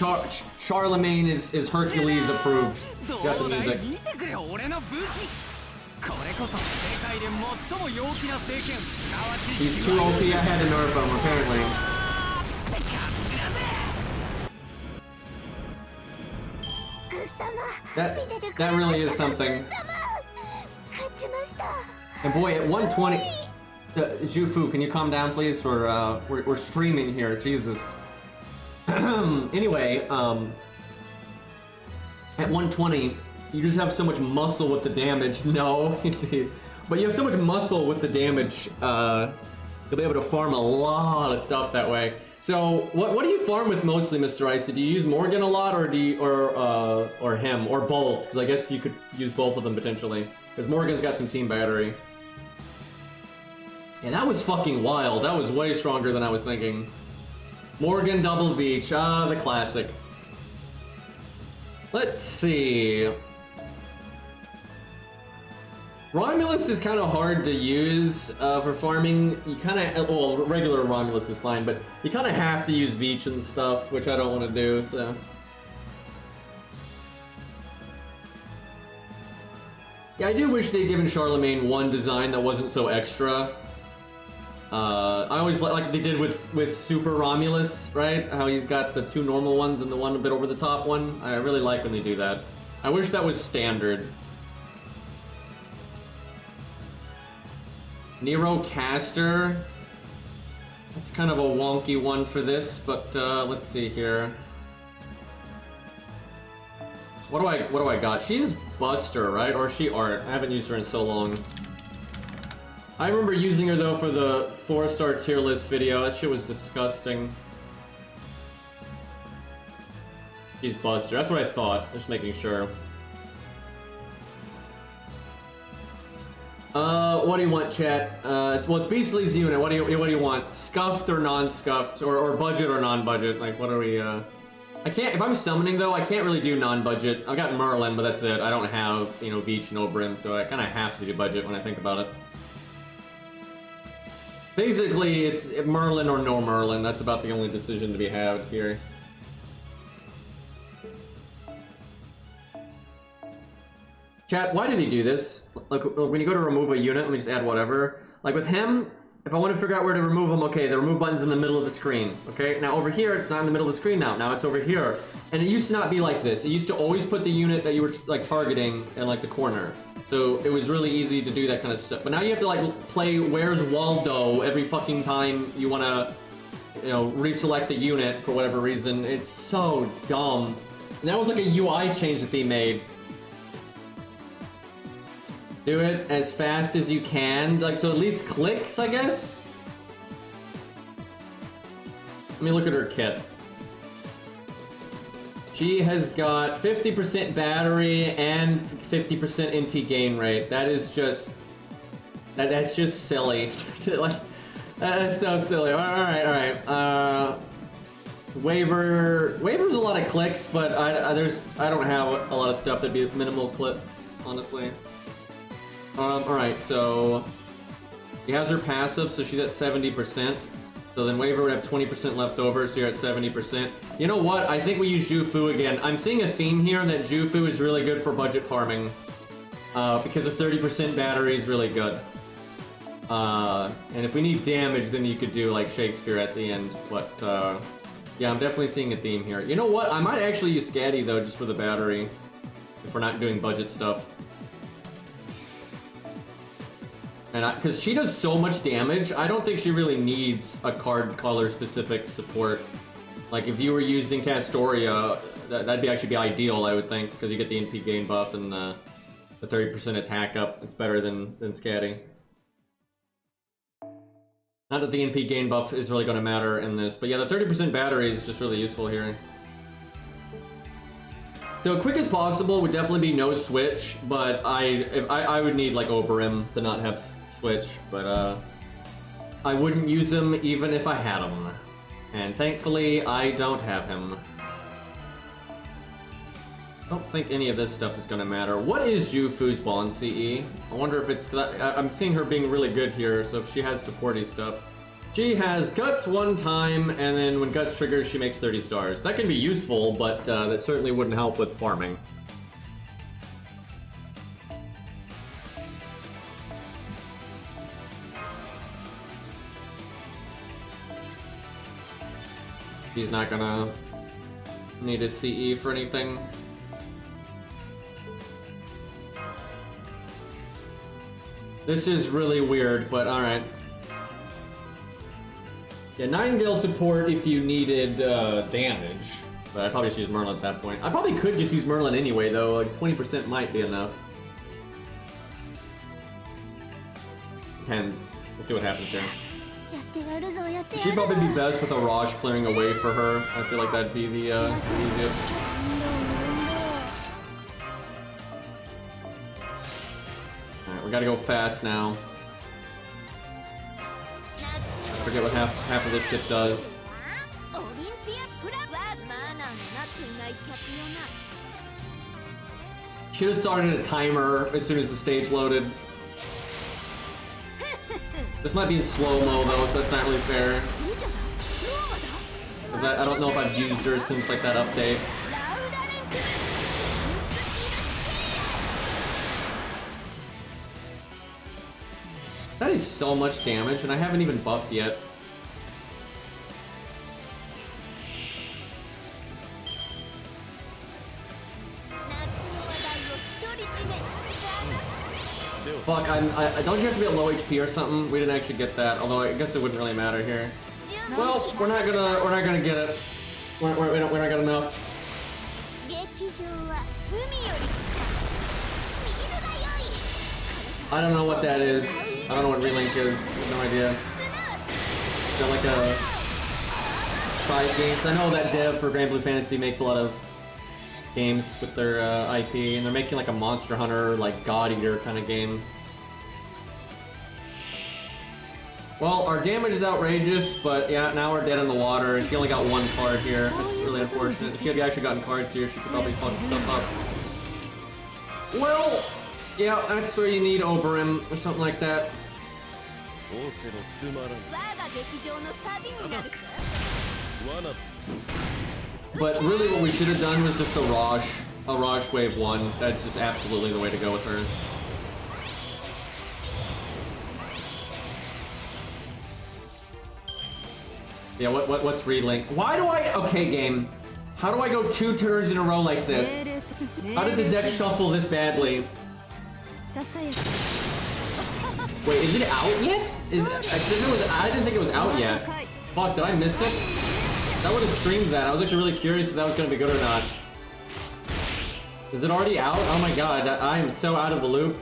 Charlemagne is Hercules approved. Got the music. He's too OP, I had to nerf him, apparently. That really is something. And boy, at 120... Zhufu, can you calm down, please? We're streaming here, Jesus. Anyway, at 120, you just have so much muscle with the damage. No, indeed. But you have so much muscle with the damage, you'll be able to farm a lot of stuff that way. So, what do you farm with mostly, Mr. Icy? Do you use Morgan a lot, or or him, or both? Because I guess you could use both of them potentially. Because Morgan's got some team battery. Yeah, that was fucking wild. That was way stronger than I was thinking. Morgan double beach, the classic. Let's see. Romulus is kind of hard to use for farming. You kind of, well, regular Romulus is fine, but you kind of have to use Beach and stuff, which I don't want to do, so. Yeah, I do wish they'd given Charlemagne one design that wasn't so extra. I always like they did with Super Romulus, right? How he's got the two normal ones and the one a bit over the top one. I really like when they do that. I wish that was standard. Nero Caster. That's kind of a wonky one for this, but let's see here. What do I got? She's Buster, right? Or is she Art? I haven't used her in so long. I remember using her though for the 4-star tier list video. That shit was disgusting. She's Buster. That's what I thought. Just making sure. What do you want, chat? It's Beastly's unit. What do you want? Scuffed or non-scuffed, or budget or non-budget? Like, what are we? I can't. If I'm summoning though, I can't really do non-budget. I've got Merlin, but that's it. I don't have Beach, no Brim, so I kind of have to do budget when I think about it. Basically, it's Merlin or no Merlin. That's about the only decision to be had here. Chat, why do they do this? Like, when you go to remove a unit, let me just add whatever. Like with him, if I want to figure out where to remove him, okay, the remove button's in the middle of the screen. Okay, now over here, it's not in the middle of the screen now. Now it's over here. And it used to not be like this. It used to always put the unit that you were like targeting in like the corner. So it was really easy to do that kind of stuff. But now you have to like play Where's Waldo every fucking time you want to, reselect the unit for whatever reason. It's so dumb. And that was like a UI change that they made. Do it as fast as you can, like so at least clicks, I guess? Let me look at her kit. She has got 50% battery and 50% NP gain rate. That is just... That's just silly. Like, that's so silly. Alright. Waver's a lot of clicks, but I don't have a lot of stuff that'd be minimal clicks, honestly. Alright, so she has her passive, so she's at 70%. So then Waver would have 20% left over, so you're at 70%. You know what? I think we use Zhufu again. I'm seeing a theme here that Zhufu is really good for budget farming. Because a 30% battery is really good. And if we need damage, then you could do like Shakespeare at the end. But yeah, I'm definitely seeing a theme here. You know what? I might actually use Scatty though, just for the battery. If we're not doing budget stuff. And because she does so much damage, I don't think she really needs a card color specific support. Like if you were using Castoria, that'd actually be ideal, I would think, because you get the NP gain buff and the 30% attack up. It's better than Scatty. Not that the NP gain buff is really going to matter in this, but yeah, the 30% battery is just really useful here. So quick as possible would definitely be no switch, but I would need like Oberim to not have switch, but I wouldn't use him even if I had him. And thankfully, I don't have him. I don't think any of this stuff is gonna matter. What is Jufu's bond CE? I wonder if it's... I'm seeing her being really good here, so if she has supporty stuff. She has Guts one time, and then when Guts triggers, she makes 30 stars. That can be useful, but that certainly wouldn't help with farming. He's not gonna need a CE for anything. This is really weird, but alright. Yeah, 9 gale support if you needed damage. But I'd probably just use Merlin at that point. I probably could just use Merlin anyway, though. Like 20% might be enough. Depends. Let's see what happens here. She'd probably be best with a Raj clearing away for her. I feel like that'd be the easiest. Alright, we gotta go fast now. I forget what half of this kit does. Should have started a timer as soon as the stage loaded. This might be in slow-mo though, so that's not really fair. I don't know if I've used her since like that update. That is so much damage, and I haven't even buffed yet. Fuck, don't you have to be at low HP or something? We didn't actually get that, although I guess it wouldn't really matter here. Well, we're not gonna get it. We're not got enough. I don't know what that is. I don't know what relink is. I have no idea. Is that like a side games? I know that dev for Grand Blue Fantasy makes a lot of games with their IP, and they're making like a Monster Hunter, like God Eater kind of game. Well, our damage is outrageous, but yeah, now we're dead in the water, and she only got 1 card here. That's really unfortunate. If she had actually gotten cards here, she could probably fuck stuff up. Well, yeah, that's where you need Oberim or something like that. But really what we should have done was just a Raj wave 1. That's just absolutely the way to go with her. Yeah, what's relink? Why do I... Okay, game. How do I go 2 turns in a row like this? How did the deck shuffle this badly? Wait, is it out yet? I didn't think it was out yet. Fuck, did I miss it? I would have streamed that. I was actually really curious if that was going to be good or not. Is it already out? Oh my god, I am so out of the loop.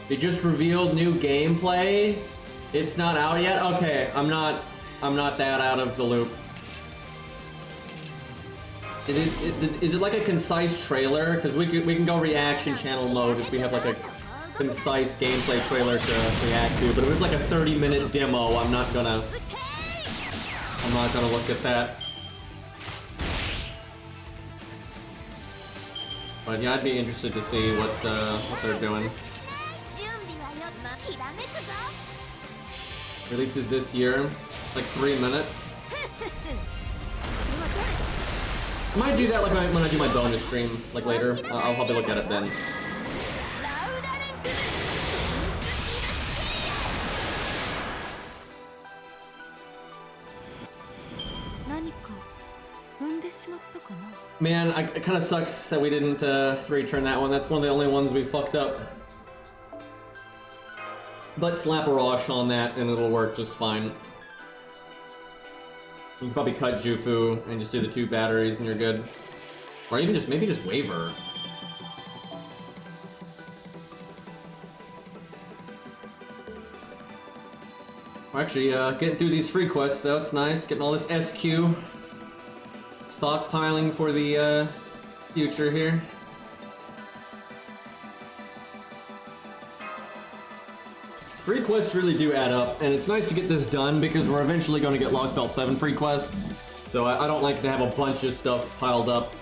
It just revealed new gameplay. It's not out yet? Okay, I'm not that out of the loop. Is it like a concise trailer? Because we can go reaction channel mode if we have like a concise gameplay trailer to react to. But if it's like a 30-minute demo, I'm not gonna look at that. But yeah, I'd be interested to see what they're doing. Releases this year, like 3 minutes. I might do that like when I do my bonus stream, like later. I'll probably look at it then. Man, it kind of sucks that we didn't 3-turn that one. That's one of the only ones we fucked up. But slap a Rosh on that and it'll work just fine. You can probably cut Jufu and just do the 2 batteries and you're good. Or even just, maybe just Waver. We're actually getting through these free quests though, it's nice. Getting all this SQ. Stockpiling for the future here. Free quests really do add up, and it's nice to get this done because we're eventually going to get Lost Belt 7 free quests. So I don't like to have a bunch of stuff piled up.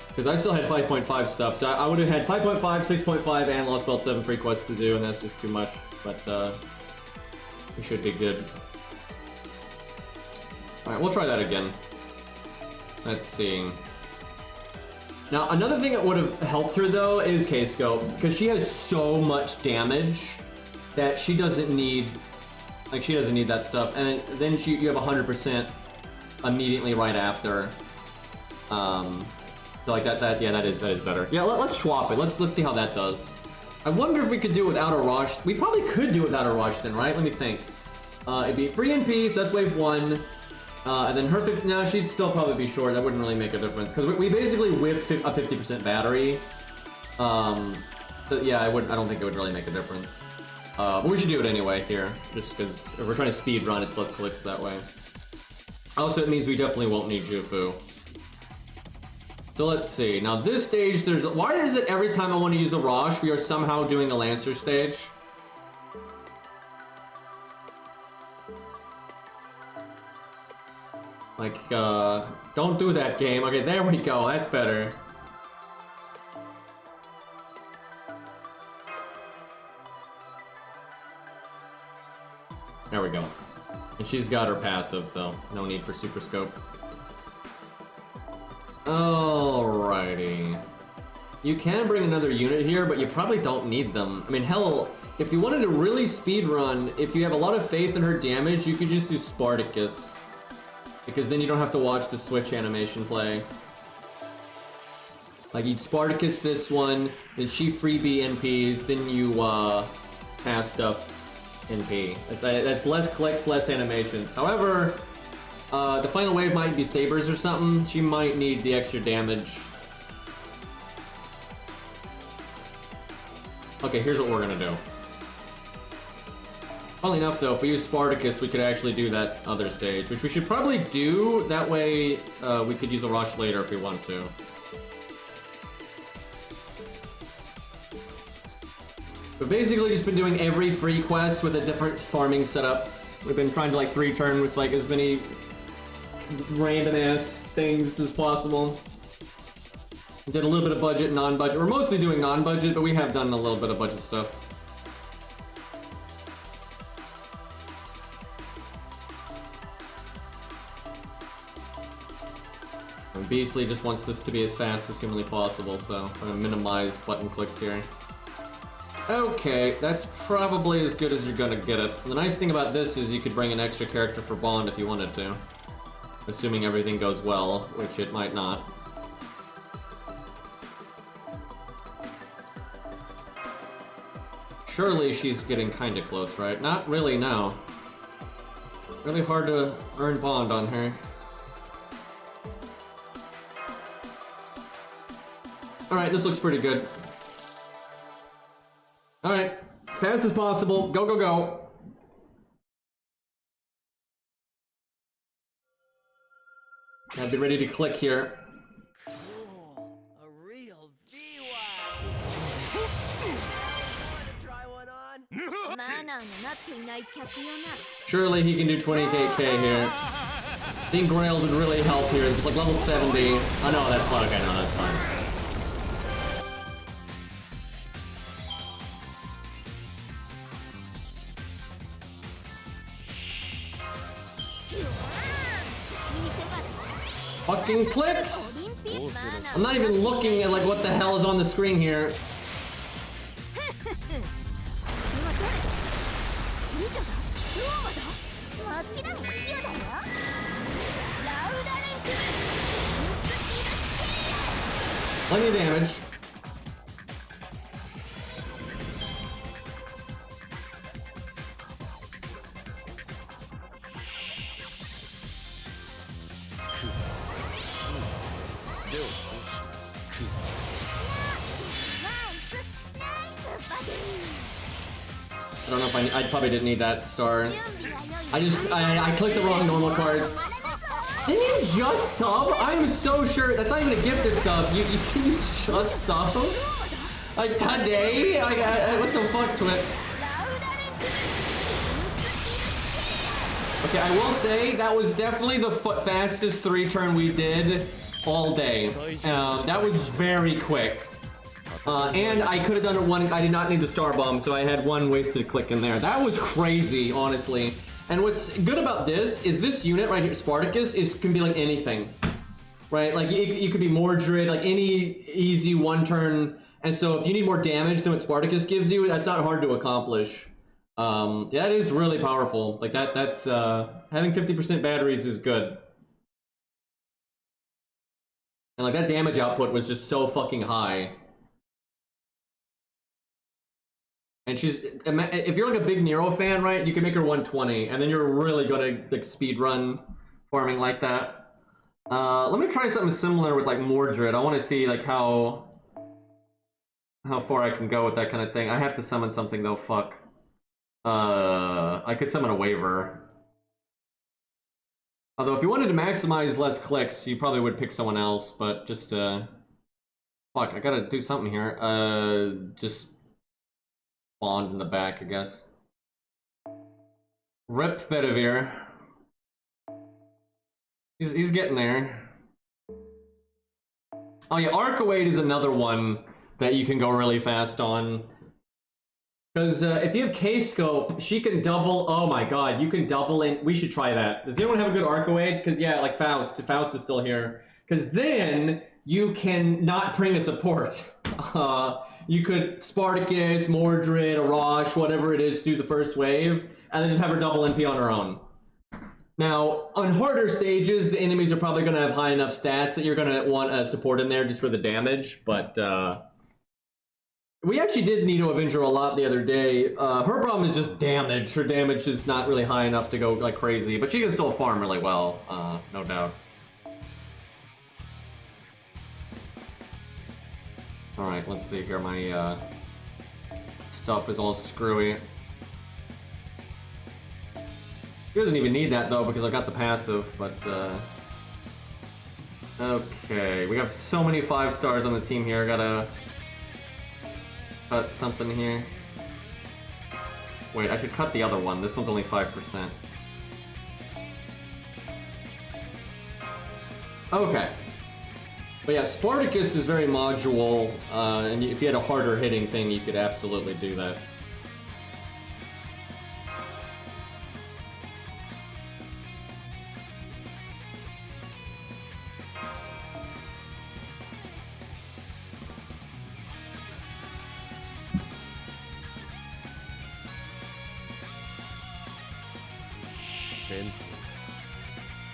Because I still had 5.5 stuff, so I would have had 5.5, 6.5, and Lost Belt 7 free quests to do, and that's just too much. But we should be good. Alright, we'll try that again. Let's see. Now, another thing that would have helped her, though, is K-Scope. Because she has so much damage that she doesn't need... Like, she doesn't need that stuff. And then you have 100% immediately right after. So, like, yeah, that is better. Yeah, let's swap it. Let's see how that does. I wonder if we could do it without a rush. We probably could do it without a rush then, right? Let me think. It'd be free MP, so that's wave 1. And then her 50, now she'd still probably be short. That wouldn't really make a difference because we basically whipped a 50% battery. So yeah, I don't think it would really make a difference. But we should do it anyway here, just because if we're trying to speed run, it's less clicks that way. Also, it means we definitely won't need Jufu. So let's see. Now this stage, why is it every time I want to use a Rosh, we are somehow doing the Lancer stage? Like, don't do that, game. Okay, there we go. That's better. There we go. And she's got her passive, so no need for Super Scope. Alrighty. You can bring another unit here, but you probably don't need them. I mean, hell, if you wanted to really speed run, if you have a lot of faith in her damage, you could just do Spartacus. Because then you don't have to watch the switch animation play. Like, you'd Spartacus this one, then she freebie NPs, then you, passed up NP. That's less clicks, less animations. However, the final wave might be sabers or something. She might need the extra damage. Okay, here's what we're gonna do. Funnily enough, though, if we use Spartacus, we could actually do that other stage, which we should probably do. That way, we could use a rush later if we want to. We've basically just been doing every free quest with a different farming setup. We've been trying to, like, 3-turn with, like, as many random-ass things as possible. Did a little bit of budget, non-budget. We're mostly doing non-budget, but we have done a little bit of budget stuff. And Beastly just wants this to be as fast as humanly possible, so I'm gonna minimize button clicks here. Okay, that's probably as good as you're gonna get it. The nice thing about this is you could bring an extra character for Bond if you wanted to. Assuming everything goes well, which it might not. Surely she's getting kinda close, right? Not really, no. Really hard to earn Bond on her. Alright, this looks pretty good. Alright, fast as possible. Go, go, go. Gotta be ready to click here. Cool. A real VWAP. Wanna try one on? Surely he can do 28k here. I think Grail would really help here. It's like level 70. Oh no, that's fine. Okay, no, that's fine. Fucking clicks! I'm not even looking at like what the hell is on the screen here. Plenty of damage. I don't know if I probably didn't need that star. I clicked the wrong normal card. Didn't you just sub? I'm so sure that's not even a gifted sub. You just sub? Like today? Like what the fuck, Twitch? Okay, I will say that was definitely the fastest 3-turn we did all day. That was very quick. And I could have done it one. I did not need the star bomb, so I had one wasted click in there. That was crazy, honestly. And what's good about this is this unit right here, Spartacus, can be like anything, right? Like you could be Mordred, like any easy 1-turn. And so if you need more damage than what Spartacus gives you, that's not hard to accomplish. That is really powerful. Like that's having 50% batteries is good. And like that damage output was just so fucking high. And she's, if you're like a big Nero fan, right, you can make her 120, and then you're really gonna like speed run farming like that. Let me try something similar with like Mordred. I want to see like how far I can go with that kind of thing. I have to summon something though. Fuck. I could summon a waiver. Although if you wanted to maximize less clicks, you probably would pick someone else. But just fuck, I gotta do something here. Just Bond in the back, I guess. Rip Bedivere. He's getting there. Oh yeah, Archwade is another one that you can go really fast on. Because if you have K-Scope, she can double. Oh my god, you can double in. We should try that. Does anyone have a good Archwade? Because yeah, like Faust. Faust is still here. Because then you can not bring a support. You could Spartacus, Mordred, Arash, whatever it is, do the first wave, and then just have her double NP on her own. Now, on harder stages, the enemies are probably going to have high enough stats that you're going to want a support in there just for the damage, but we actually did Nito Avenger a lot the other day. Her problem is just damage. Her damage is not really high enough to go like crazy, but she can still farm really well, no doubt. Alright, let's see here. My stuff is all screwy. He doesn't even need that though because I got the passive, but okay, we have so many 5 stars on the team here. I gotta cut something here. Wait, I should cut the other one. This one's only 5%. Okay. But yeah, Spartacus is very modular, and if you had a harder hitting thing, you could absolutely do that.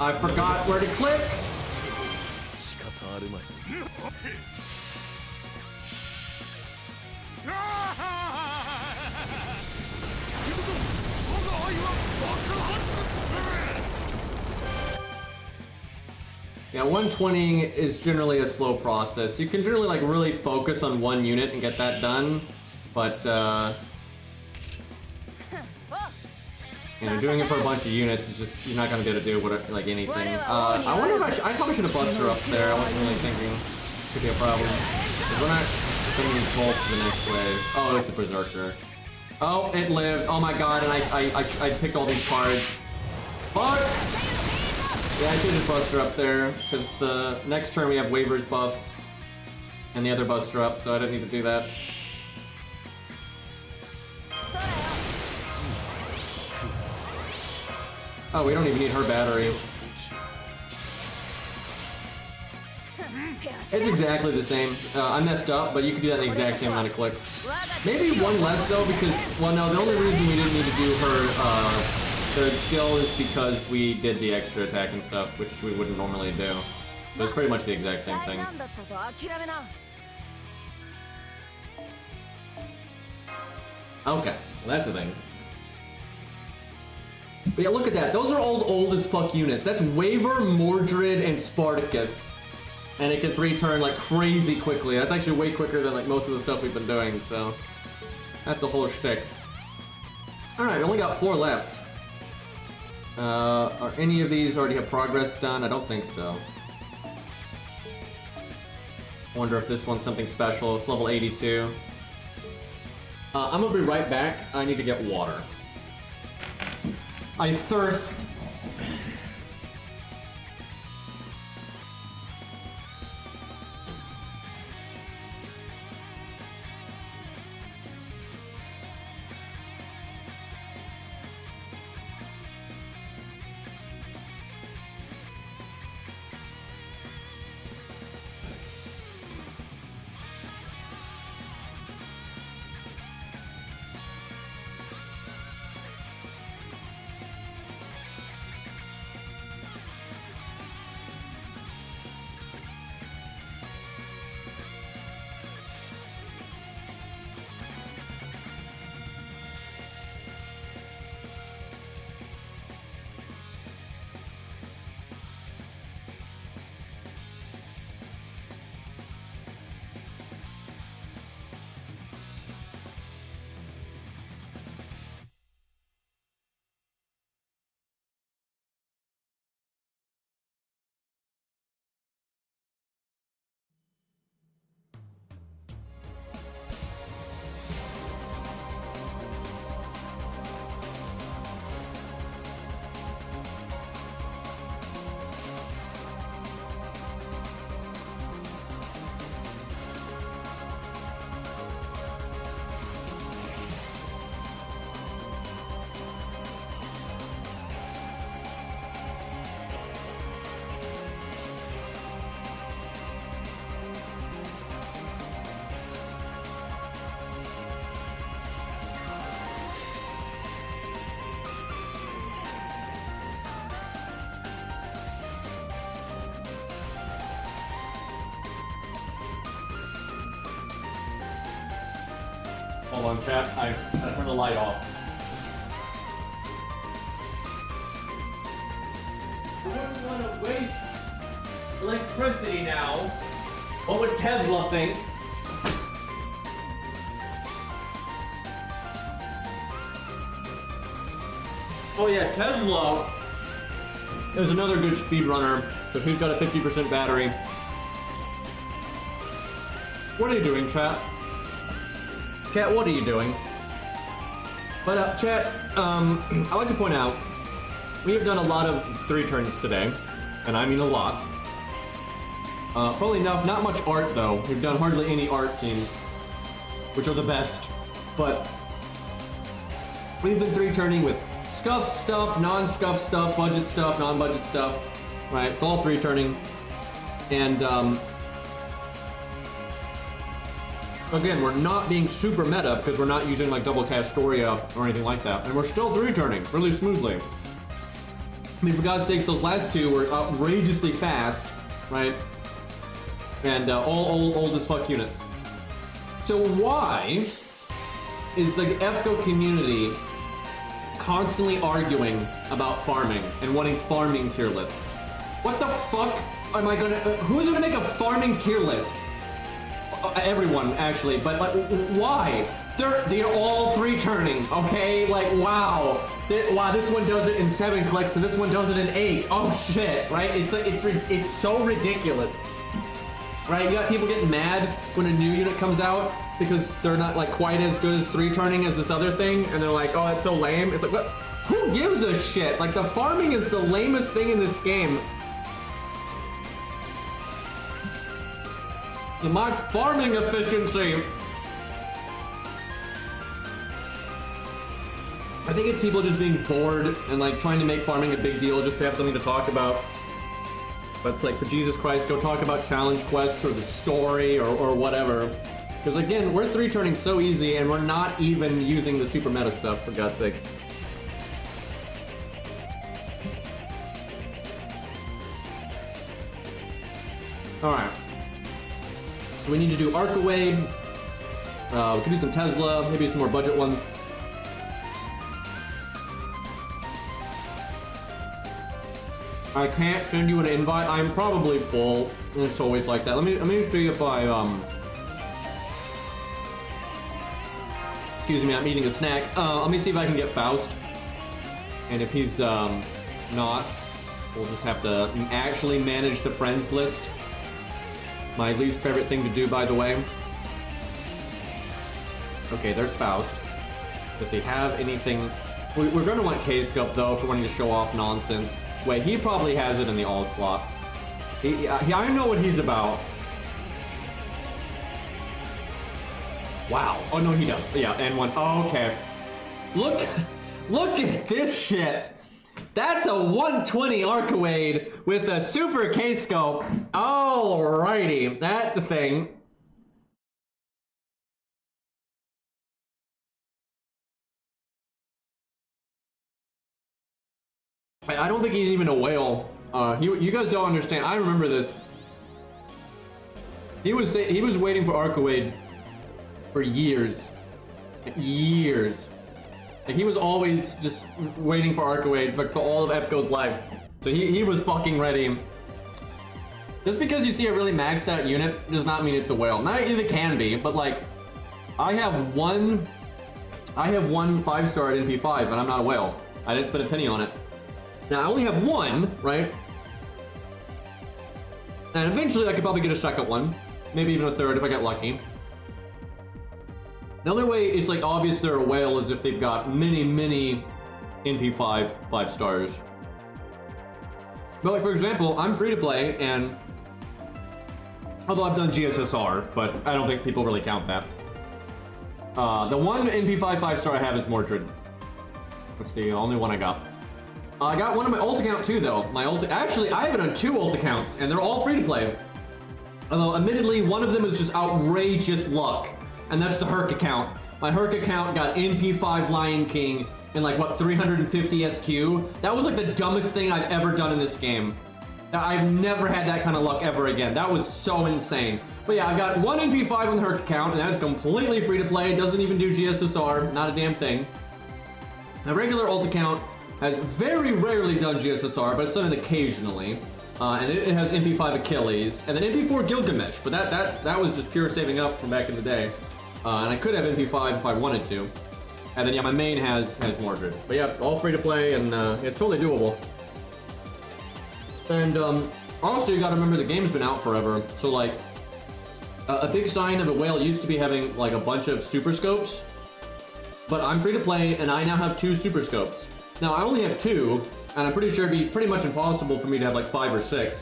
I forgot where to click! Yeah, 120 is generally a slow process. You can generally like really focus on one unit and get that done, but you know, doing it for a bunch of units is just, you're not gonna be able to do what, like anything. I wonder if I probably should have busted her up there. I wasn't really thinking it could be a problem. We're not sending Bolt to the next wave. Oh, it's a Berserker. Oh, it lived. Oh my god, and I picked all these cards. Fuck! Yeah, I should just bust her up there, because the next turn we have waivers buffs, and the other buster up, so I didn't need to do that. Oh, we don't even need her battery. It's exactly the same. I messed up, but you can do that in the exact same amount of clicks. Maybe one less though, because, well no, the only reason we didn't need to do her third skill is because we did the extra attack and stuff, which we wouldn't normally do. But it's pretty much the exact same thing. Okay, well that's the thing. But yeah, look at that. Those are all old as fuck units. That's Waver, Mordred, and Spartacus. And it gets returned like crazy quickly. That's actually way quicker than like most of the stuff we've been doing, so that's a whole shtick. Alright, we only got 4 left. Are any of these already have progress done? I don't think so. Wonder if this one's something special. It's level 82. I'm gonna be right back. I need to get water. I thirst. Hold on, chat. I gotta turn the light off. I wouldn't want to waste electricity now. What would Tesla think? Oh yeah, Tesla is another good speedrunner, because he's got a 50% battery. What are you doing, chat? Chat, what are you doing? But chat, I'd like to point out, we have done a lot of 3 turns today, and I mean a lot. Funnily enough, not much art though. We've done hardly any art teams, which are the best. But we've been 3 turning with scuffed stuff, non-scuffed stuff, budget stuff, non-budget stuff. Right? It's all 3 turning, and again, we're not being super meta because we're not using like double Castoria or anything like that, and we're still 3 turning really smoothly. I mean, for God's sakes, those last 2 were outrageously fast, right? And all old as fuck units. So why is the FGO community constantly arguing about farming and wanting farming tier lists? What the fuck am I gonna? Who's gonna make a farming tier list? Everyone, actually, but like, why? They're all 3 turning, okay? Like, wow. Wow, this one does it in 7 clicks and this one does it in 8. Oh shit, right? It's like, it's so ridiculous. Right, you got people getting mad when a new unit comes out because they're not like quite as good as 3 turning as this other thing, and they're like, oh, that's so lame. It's like, what? Who gives a shit? Like, the farming is the lamest thing in this game. My farming efficiency. I think it's people just being bored and like trying to make farming a big deal just to have something to talk about. But it's like, for Jesus Christ, go talk about challenge quests or the story or whatever. Because again, we're 3 turning so easy and we're not even using the super meta stuff, for God's sakes. Alright. So we need to do Arcaway. We can do some Tesla, maybe some more budget ones. I can't send you an invite. I'm probably full. It's always like that. Let me see if I Excuse me, I'm eating a snack. Let me see if I can get Faust. And if he's not, we'll just have to actually manage the friends list. My least favorite thing to do, by the way. Okay, there's Faust. Does he have anything? We're going to want K-Scope, though, if we're wanting to show off nonsense. Wait, he probably has it in the all slot. I know what he's about. Wow. Oh, no, he does. Yeah, and one. Oh, okay. Look at this shit. That's a 120 Arcade with a super K-Scope. Alrighty, that's a thing. I don't think he's even a whale. You guys don't understand. I remember this. He was waiting for Arcade for years. Years. Like, he was always just waiting for Arcade, like, for all of FGO's life. So he was fucking ready. Just because you see a really maxed out unit does not mean it's a whale. Not even it can be, but like, I have one 5-star at NP5 and I'm not a whale. I didn't spend a penny on it. Now I only have one, right? And eventually I could probably get a second one. Maybe even a third if I get lucky. The only way it's like obvious they're a whale is if they've got many NP5 5-stars. But like, for example, I'm free to play, and although I've done GSSR, but I don't think people really count that. The one NP5 5-star I have is Mordred. That's the only one I got. I got one on my ult account too, though. Actually, I have it on 2 ult accounts, and they're all free to play. Although, admittedly, one of them is just outrageous luck. And that's the Herc account. My Herc account got NP5 Lion King in like, what, 350 SQ? That was like the dumbest thing I've ever done in this game. I've never had that kind of luck ever again. That was so insane. But yeah, I've got one NP5 on the Herc account, and that's completely free to play. It doesn't even do GSSR, not a damn thing. My regular ult account has very rarely done GSSR, but it's done it occasionally. And it has MP5 Achilles, and then MP4 Gilgamesh, but that was just pure saving up from back in the day. And I could have MP5 if I wanted to. And then yeah, my main has Mordred. But yeah, all free to play, and it's totally doable. And also you gotta remember the game's been out forever, so like a big sign of a whale used to be having like a bunch of super scopes, but I'm free to play, and I now have 2 super scopes. Now I only have 2, and I'm pretty sure it'd be pretty much impossible for me to have like 5 or 6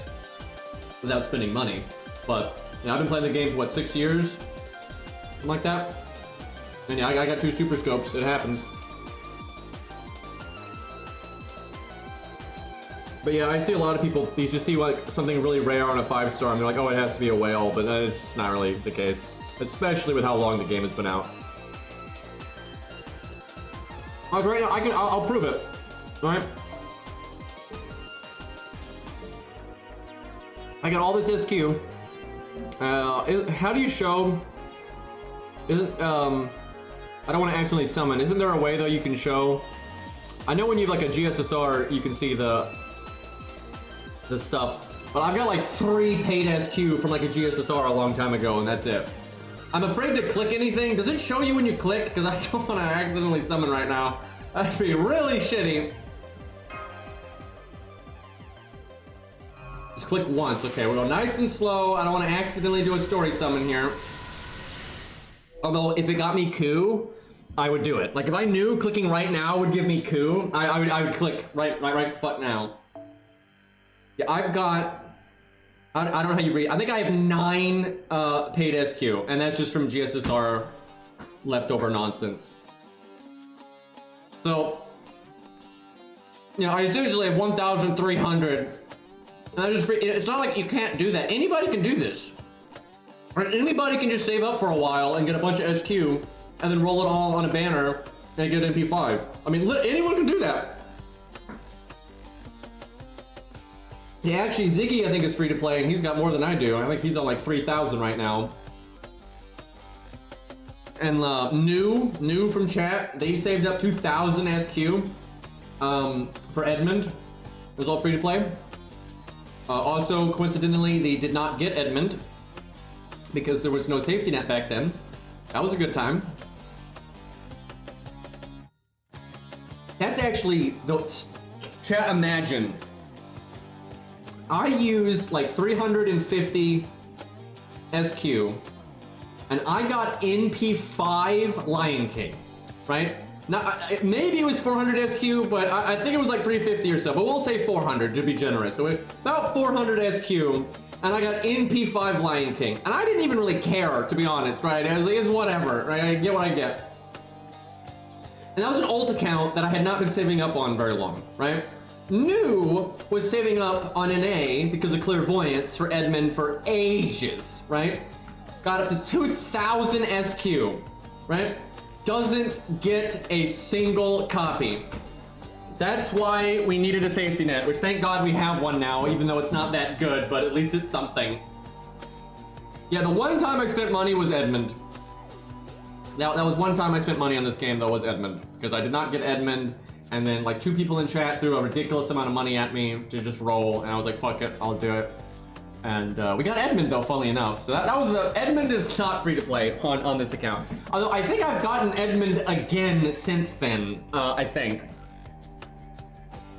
without spending money. But you know, I've been playing the game for what, 6 years? Something like that. And yeah, I got 2 super scopes. It happens. But yeah, I see a lot of people, you just see like something really rare on a 5-star, and they're like, oh, it has to be a whale, but it's just not really the case. Especially with how long the game has been out. Oh, great! I'll prove it. All right. I got all this SQ. How do you show? Isn't I don't want to accidentally summon. Isn't there a way though you can show? I know when you have like a GSSR, you can see the stuff, but I've got like 3 paid SQ from like a GSSR a long time ago, and that's it. I'm afraid to click anything. Does it show you when you click? Because I don't want to accidentally summon right now. That'd be really shitty. Just click once. Okay, we'll go nice and slow. I don't want to accidentally do a story summon here. Although, if it got me coup, I would do it. Like, if I knew clicking right now would give me coup, I would click right fuck now. Yeah, I've got... I don't know how you read. I think I have 9 paid SQ, and that's just from GSSR leftover nonsense. So, you know, I essentially have 1,300. And I just, it's not like you can't do that. Anybody can do this. Right? Anybody can just save up for a while and get a bunch of SQ, and then roll it all on a banner and get MP5. I mean, anyone can do that. Yeah, actually, Ziggy, I think, is free to play, and he's got more than I do. I think he's on like 3,000 right now. And new from chat, they saved up 2,000 SQ for Edmund. It was all free to play. Also, coincidentally, they did not get Edmund because there was no safety net back then. That was a good time. That's actually the chat. Imagine I used like 350 SQ, and I got NP5 Lion King, right? Now maybe it was 400 SQ, but I think it was like 350 or so. But we'll say 400 to be generous. So about 400 SQ, and I got NP5 Lion King, and I didn't even really care, to be honest, right? I was like, it's whatever, right? I get what I get. And that was an alt account that I had not been saving up on very long, right? New was saving up on an A because of clairvoyance for Edmund for ages, right? Got up to 2,000 SQ, right? Doesn't get a single copy. That's why we needed a safety net, which thank God we have one now, even though it's not that good, but at least it's something. Yeah, the one time I spent money was Edmund. That was one time I spent money on this game, though, was Edmund. Because I did not get Edmund, and then like 2 people in chat threw a ridiculous amount of money at me to just roll, and I was like, fuck it, I'll do it. And we got Edmund, though, funnily enough. So that was the... Edmund is not free to play on this account. Although I think I've gotten Edmund again since then, I think.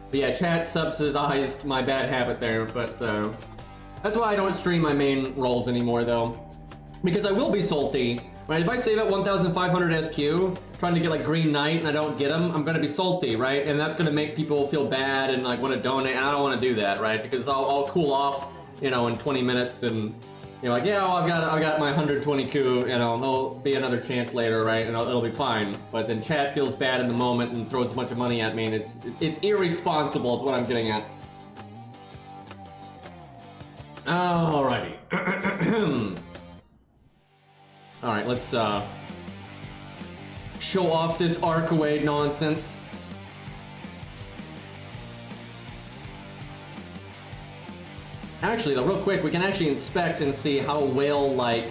But yeah, chat subsidized my bad habit there, but that's why I don't stream my main roles anymore, though. Because I will be salty. Right, if I save at 1,500 SQ, trying to get like Green Knight and I don't get them, I'm gonna be salty, right? And that's gonna make people feel bad and like want to donate, and I don't want to do that, right? Because I'll cool off, you know, in 20 minutes, and you're like, yeah, well, I've got my 120 coup, you know, there'll be another chance later, right? And it'll be fine. But then chat feels bad in the moment and throws a bunch of money at me, and it's irresponsible. Is what I'm getting at. Alrighty. Alright, let's show off this Arcaway nonsense. Actually, though, real quick, we can actually inspect and see how whale-like...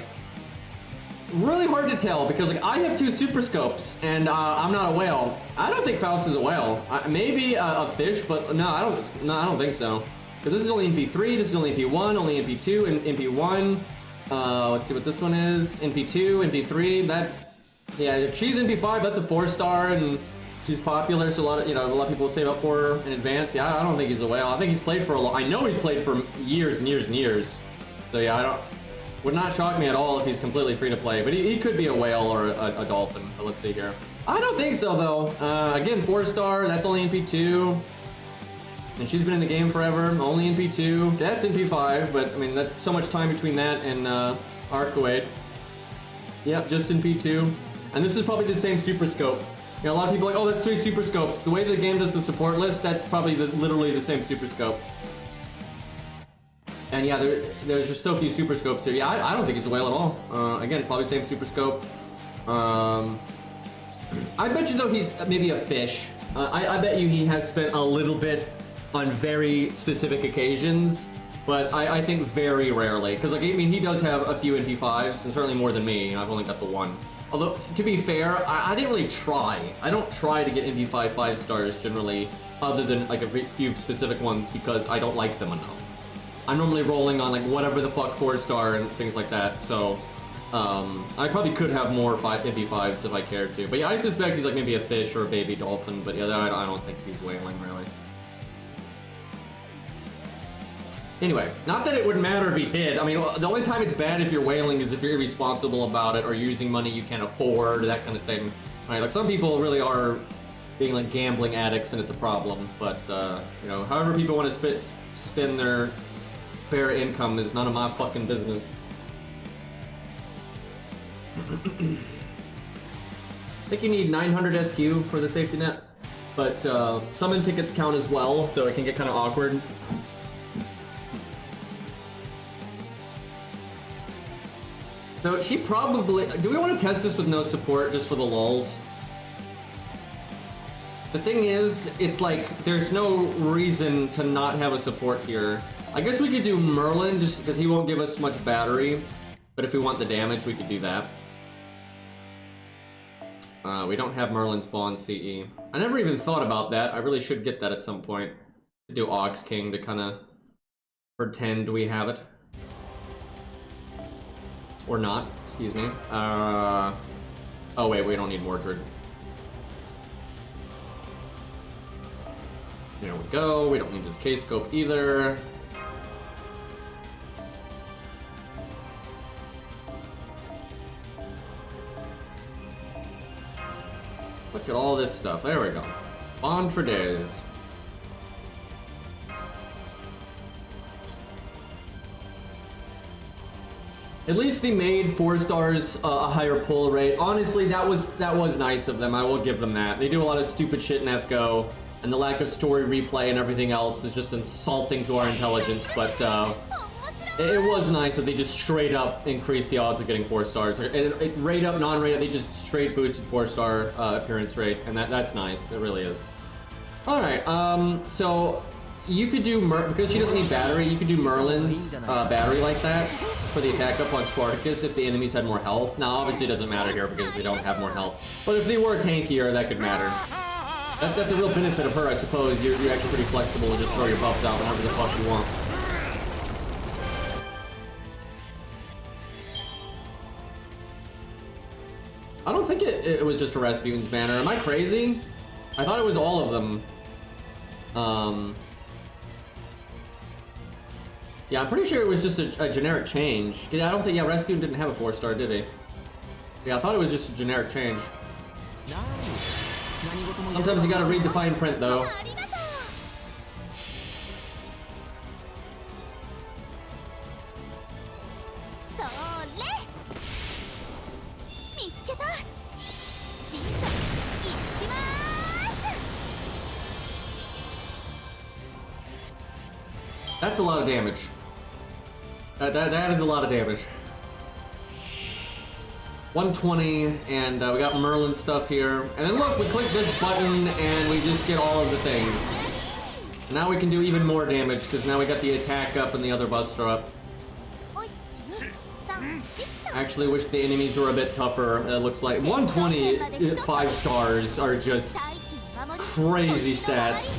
Really hard to tell, because like I have 2 super scopes, and I'm not a whale. I don't think Faust is a whale. Maybe a fish, but no, I don't think so. Because this is only MP3, this is only MP1, only MP2, and MP1. Let's see what this one is. NP2, NP3. That, yeah, if she's NP5, that's a 4-star, and she's popular, so a lot of people save up for her in advance. Yeah, I don't think he's a whale. I think he's played for a I know he's played for years and years and years. So yeah, would not shock me at all if he's completely free to play. But he could be a whale or a dolphin. But let's see here. I don't think so though. Again, 4-star. That's only NP2. And she's been in the game forever, only NP2. That's NP5, but I mean, that's so much time between that and Arcawade. Yep, just NP2. And this is probably the same super scope. You know, a lot of people are like, oh, that's 3 super scopes. The way the game does the support list, that's probably literally the same super scope. And yeah, there's just so few super scopes here. Yeah, I don't think it's a whale at all. Again, probably same super scope. I bet you though he's maybe a fish. I bet you he has spent a little bit on very specific occasions, but I think very rarely. Because like, I mean, he does have a few NP5s, and certainly more than me. I've only got the 1. Although, to be fair, I didn't really try. I don't try to get NP5 5-stars generally, other than like a few specific ones, because I don't like them enough. I'm normally rolling on like whatever the fuck 4-star and things like that, so I probably could have more NP5s if I cared to. But yeah, I suspect he's like maybe a fish or a baby dolphin, but yeah, I don't think he's whaling really. Anyway, not that it would matter if he did. I mean, the only time it's bad if you're whaling is if you're irresponsible about it or using money you can't afford, that kind of thing. Right? Like some people really are being like gambling addicts and it's a problem. But you know, however people want to spend their spare income is none of my fucking business. I think you need 900 SQ for the safety net, but summon tickets count as well, so it can get kind of awkward. So she probably... Do we want to test this with no support just for the lulz? The thing is, it's like, there's no reason to not have a support here. I guess we could do Merlin just because he won't give us much battery. But if we want the damage, we could do that. We don't have Merlin spawn CE. I never even thought about that. I really should get that at some point. Do Ox King to kind of pretend we have it. Or not, excuse me. Oh wait, we don't need Mordred. There we go. We don't need this K-scope either. Look at all this stuff. There we go. Bond for days. At least they made 4 stars a higher pull rate. Honestly, that was nice of them. I will give them that. They do a lot of stupid shit in FGO, and the lack of story replay and everything else is just insulting to our intelligence. But it was nice that they just straight up increased the odds of getting 4 stars. Rate up, non-rate up, they just straight boosted 4-star appearance rate, and that's nice. It really is. All right. So you could do because she doesn't need battery. You could do Merlin's battery like that for the attack up on Spartacus if the enemies had more health. Now, obviously, it doesn't matter here because they don't have more health. But if they were tankier, that could matter. That's a real benefit of her, I suppose. You're actually pretty flexible and just throw your buffs out whenever the fuck you want. I don't think it was just for Rasputin's banner. Am I crazy? I thought it was all of them. Yeah, I'm pretty sure it was just a generic change. Yeah, I don't think, Rasputin didn't have a 4-star, did he? Yeah, I thought it was just a generic change. Sometimes you gotta read the fine print, though. That's a lot of damage. That is a lot of damage. 120, and we got Merlin stuff here. And then look, we click this button and we just get all of the things. And now we can do even more damage because now we got the attack up and the other buster up. Actually, wish the enemies were a bit tougher. It looks like 120 5 stars are just crazy stats.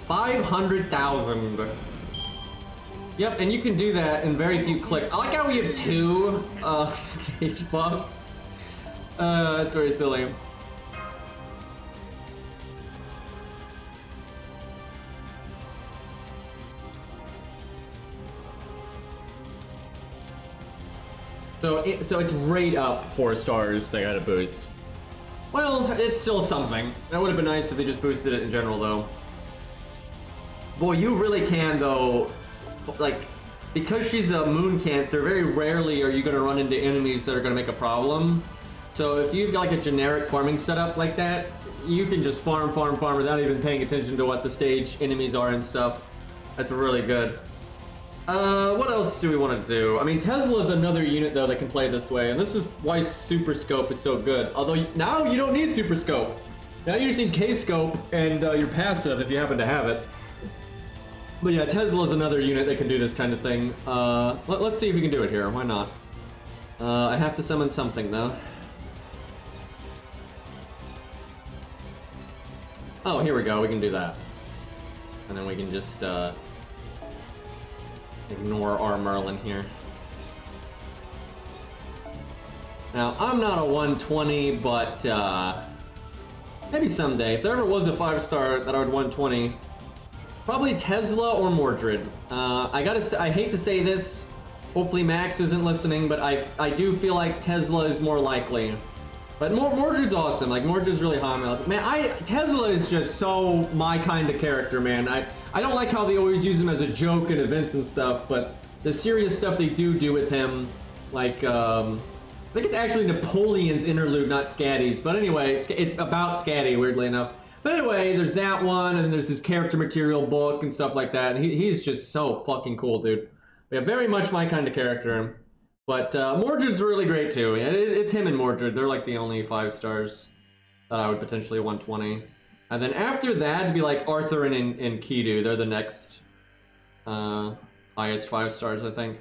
500,000. Yep, and you can do that in very few clicks. I like how we have 2 stage buffs. That's very silly. So it's right up 4 stars they got a boost. Well, it's still something. That would have been nice if they just boosted it in general, though. Boy, you really can, though, like, because she's a moon cancer, very rarely are you going to run into enemies that are going to make a problem. So if you've got like a generic farming setup like that, you can just farm without even paying attention to what the stage enemies are and stuff. That's really good. What else do we want to do? I mean, Tesla's another unit, though, that can play this way, and this is why Super Scope is so good. Although, now you don't need Super Scope. Now you just need K-Scope and your passive, if you happen to have it. But yeah, Tesla's another unit that can do this kind of thing. Let's see if we can do it here. Why not? I have to summon something, though. Oh, here we go. We can do that. And then we can just, ignore our Merlin here. Now, I'm not a 120, but, maybe someday. If there ever was a 5-star that I would 120, probably Tesla or Mordred. I hate to say this. Hopefully Max isn't listening, but I do feel like Tesla is more likely. But Mordred's awesome. Like, Mordred's really high. Man, Tesla is just so my kind of character, man. I don't like how they always use him as a joke in events and stuff, but the serious stuff they do with him, like, I think it's actually Napoleon's interlude, not Scatty's. But anyway, it's about Scatty, weirdly enough. But anyway, there's that one, and there's his character material book and stuff like that. And he's just so fucking cool, dude. Yeah, very much my kind of character. But Mordred's really great, too. It's him and Mordred. They're like the only 5 stars that I would potentially 120. And then after that, it'd be like Arthur and Kidu. They're the next highest 5 stars, I think.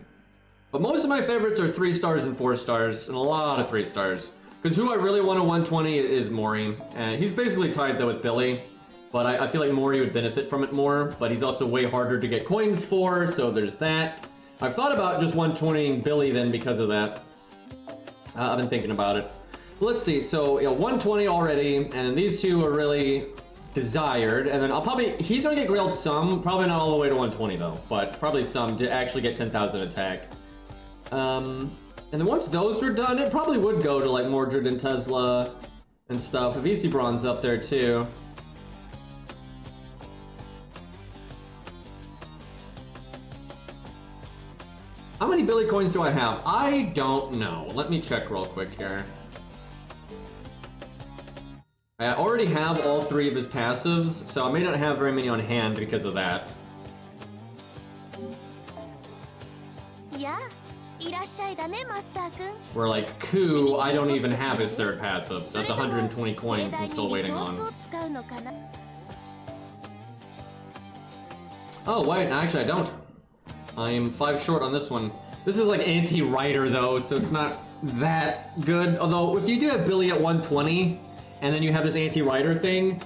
But most of my favorites are 3 stars and 4 stars, and a lot of 3 stars. Because who I really want to 120 is Mori. And he's basically tied, though, with Billy. But I feel like Mori would benefit from it more. But he's also way harder to get coins for, so there's that. I've thought about just 120ing Billy then because of that. I've been thinking about it. let's see. So, 120 already, and then these two are really desired. And then he's gonna get grailed some, probably not all the way to 120 though, but probably some to actually get 10,000 attack. And then once those were done, it probably would go to like Mordred and Tesla and stuff. VC Bronze up there too. How many Billy coins do I have? I don't know. Let me check real quick here. I already have all 3 of his passives, so I may not have very many on hand because of that. Where like Ku, I don't even have his 3rd passive. That's 120 coins I'm still waiting on. Oh wait, actually I don't. I am 5 short on this one. This is like anti-Rider though, so it's not that good. Although if you do have Billy at 120, and then you have this anti-Rider thing,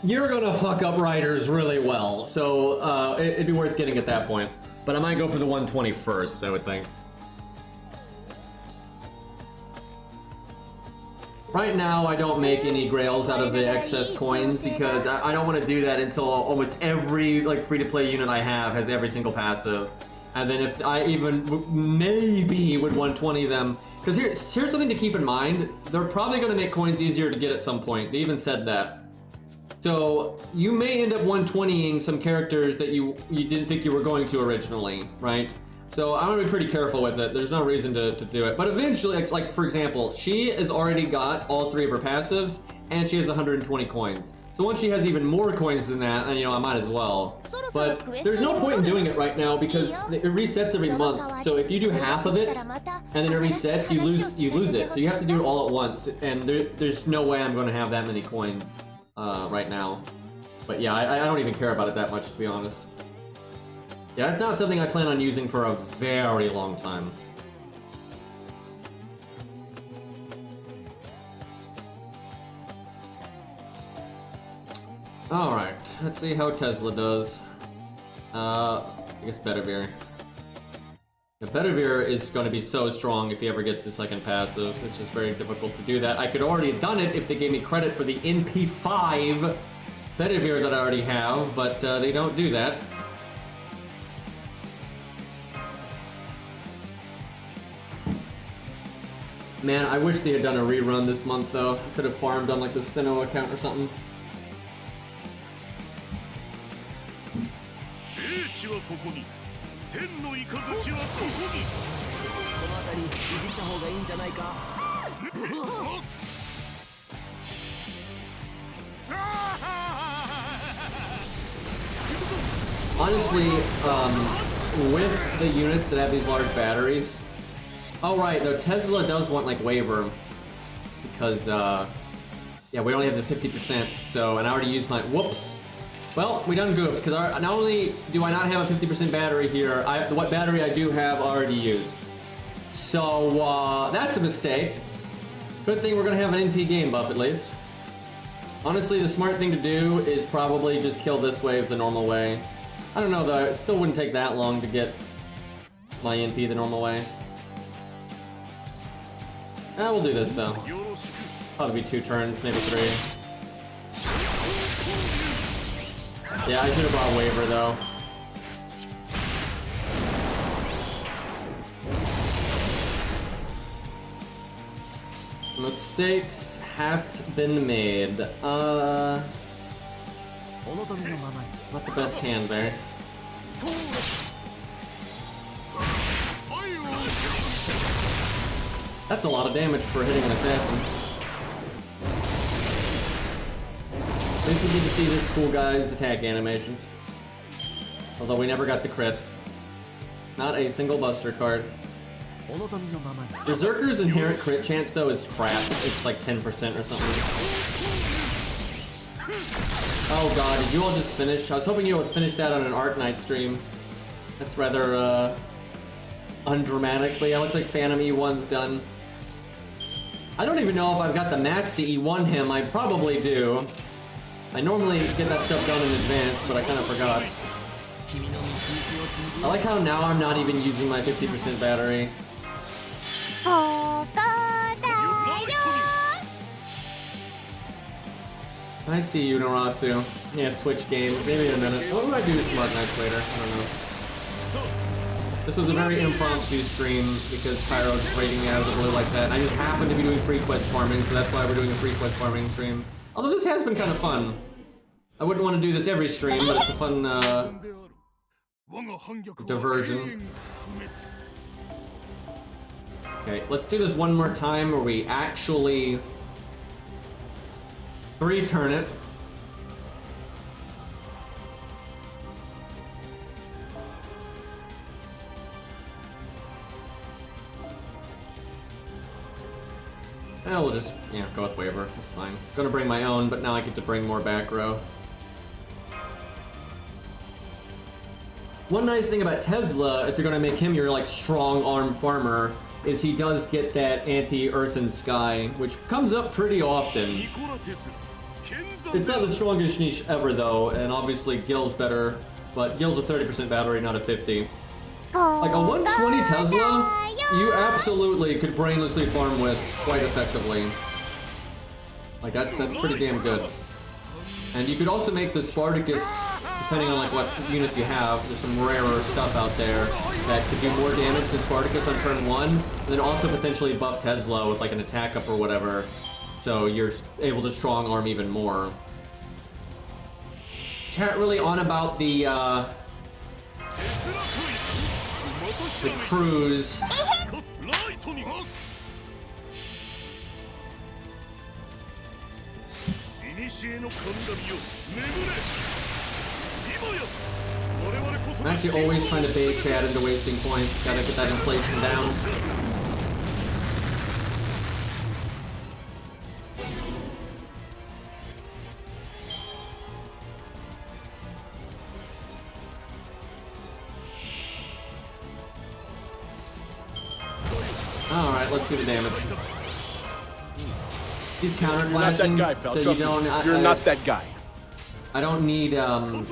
you're gonna fuck up Riders really well. So it'd be worth getting at that point. But I might go for the 120 first, I would think. Right now, I don't make any grails out of the excess coins because I don't want to do that until almost every like free-to-play unit I have has every single passive. And then if I even maybe would 120 them, because here's something to keep in mind. They're probably going to make coins easier to get at some point. They even said that. So you may end up 120ing some characters that you didn't think you were going to originally, right? So I'm gonna be pretty careful with it. There's no reason to do it. But eventually, it's like, for example, she has already got all 3 of her passives, and she has 120 coins. So once she has even more coins than that, and I might as well. But there's no point in doing it right now because it resets every month. So if you do half of it, and then it resets, you lose it. So you have to do it all at once, and there's no way I'm gonna have that many coins right now. But yeah, I don't even care about it that much, to be honest. Yeah, it's not something I plan on using for a very long time. Alright, let's see how Tesla does. I guess Bedivere. The Bedivere is going to be so strong if he ever gets his 2nd passive. It's just very difficult to do that. I could already have done it if they gave me credit for the NP5 Bedivere that I already have, but they don't do that. Man, I wish they had done a rerun this month though. I could have farmed on like the Steno account or something. Honestly, with the units that have these large batteries, oh right, though Tesla does want like waiver because yeah, we only have the 50%. So, and I already used my whoops. Well, we done goofed because not only do I not have a 50% battery here, what battery I do have already used. So that's a mistake. Good thing we're gonna have an NP game buff at least. Honestly, the smart thing to do is probably just kill this wave the normal way. I don't know though, it still wouldn't take that long to get my NP the normal way. We'll do this though. Probably be 2 turns, maybe 3. Yeah, I should have brought waiver though. Mistakes have been made. Not the best hand there. That's a lot of damage for hitting an assassin. At least we get to see this cool guy's attack animations. Although we never got the crit. Not a single buster card. Berserker's inherent crit chance though is crap. It's like 10% or something. Oh god, did you all just finish? I was hoping you would finish that on an Art Night stream. That's rather undramatic, but yeah, looks like Phantom E1's done. I don't even know if I've got the max to E1 him. I probably do. I normally get that stuff done in advance, but I kind of forgot. I like how now I'm not even using my 50% battery. I see you, Narasu. Yeah, switch game. Maybe in a minute. What would I do with Smart Knights later? I don't know. This was a very impromptu stream because Pyro just raiding me out of the blue like that. And I just happened to be doing free quest farming, so that's why we're doing a free quest farming stream. Although this has been kind of fun. I wouldn't want to do this every stream, but it's a fun diversion. Okay, let's do this one more time where we actually 3-turn it. We'll just, yeah, go with waiver. That's fine. Gonna bring my own, but now I get to bring more back row. One nice thing about Tesla, if you're gonna make him your, like, strong arm farmer, is he does get that anti-earth and sky, which comes up pretty often. It's not the strongest niche ever, though, and obviously Gil's better, but Gil's a 30% battle rate, not a 50. Like, a 120 Tesla, you absolutely could brainlessly farm with quite effectively. Like, that's pretty damn good. And you could also make the Spartacus, depending on, like, what units you have, there's some rarer stuff out there that could do more damage than Spartacus on turn 1, and then also potentially buff Tesla with, like, an attack up or whatever, so you're able to strong arm even more. Chat really on about the cruise. I'm actually always trying to bait chat into wasting points. Gotta get that inflation down. Alright, let's do the damage. He's counter flashing, You're not that guy, pal. so you don't. You're not that guy. I don't need the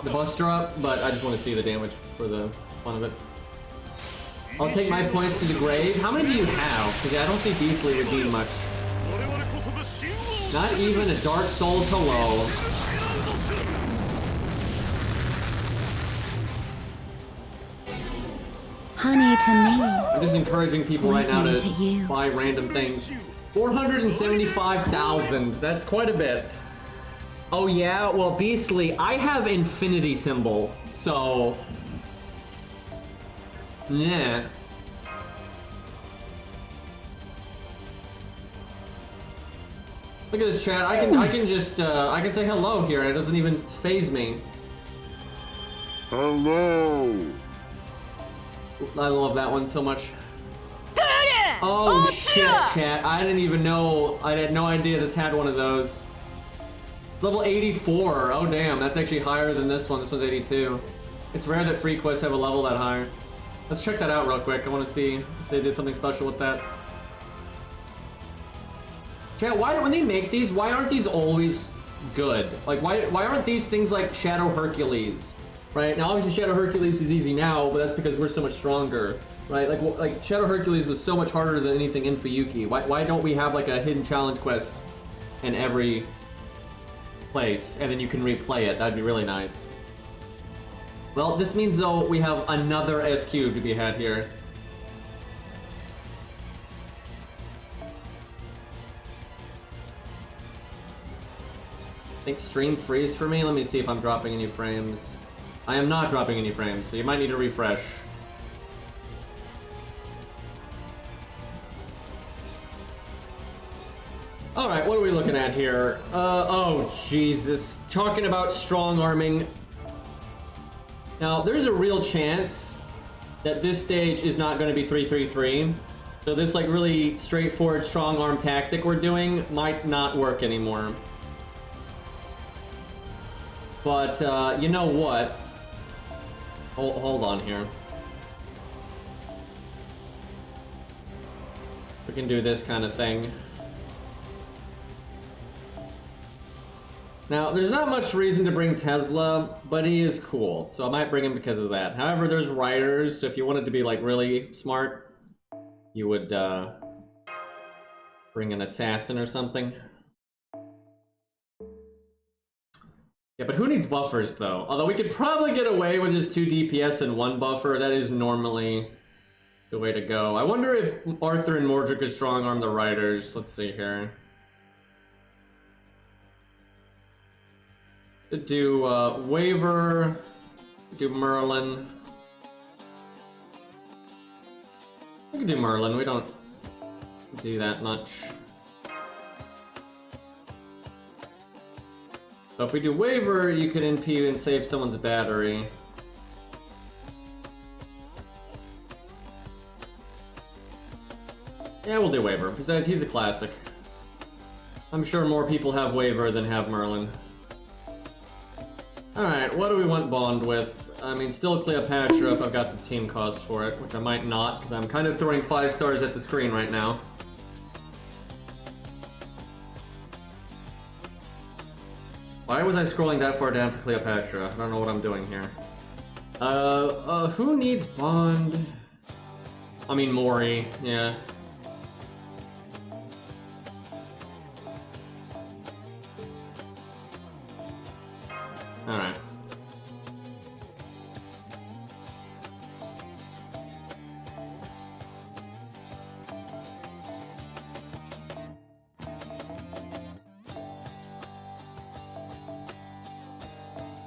buster up, but I just want to see the damage for the fun of it. I'll take my points to the grave. How many do you have? Because I don't see Beastly redeem much. Not even a Dark Souls hello. Honey to me. I'm just encouraging people right now Listen to you. to buy random things. 475,000. That's quite a bit. Oh yeah, well Beastly, I have Infinity Symbol, so yeah. Look at this chat. I can just I can say hello here and it doesn't even faze me. Hello. I love that one so much. Oh shit, chat. I didn't even know. I had no idea this had one of those. Level 84. Oh damn, that's actually higher than this one. This one's 82. It's rare that free quests have a level that high. Let's check that out real quick. I want to see if they did something special with that. Chat, why when they make these, why aren't these always good? Like why aren't these things like Shadow Hercules? Right? Now obviously Shadow Hercules is easy now, but that's because we're so much stronger. Right? Like Shadow Hercules was so much harder than anything in Fuyuki. Why don't we have like a hidden challenge quest in every place and then you can replay it? That'd be really nice. Well, this means though we have another SQ to be had here. I think stream freeze for me. Let me see if I'm dropping any frames. I am not dropping any frames, so you might need to refresh. Alright, what are we looking at here? Oh Jesus. Talking about strong arming. Now, there's a real chance that this stage is not going to be 3-3-3. So this like really straightforward strong arm tactic we're doing might not work anymore. But, you know what? Hold on here. We can do this kind of thing. Now, there's not much reason to bring Tesla, but he is cool, so I might bring him because of that. However, there's riders, so if you wanted to be like really smart, you would bring an assassin or something. but who needs buffers though? Although we could probably get away with just 2 DPS and 1 buffer. That is normally the way to go. I wonder if Arthur and Mordred could strong arm the riders. Let's see here. Do Waver, do Merlin. We can do Merlin, we don't do that much. So if we do Waver, you could NP and save someone's battery. Yeah, we'll do Waver. Besides, he's a classic. I'm sure more people have Waver than have Merlin. Alright, what do we want Bond with? I mean, still Cleopatra if I've got the team cost for it, which I might not, because I'm kind of throwing 5 stars at the screen right now. Why was I scrolling that far down for Cleopatra? I don't know what I'm doing here. Who needs Bond? I mean, Mori, yeah. Alright.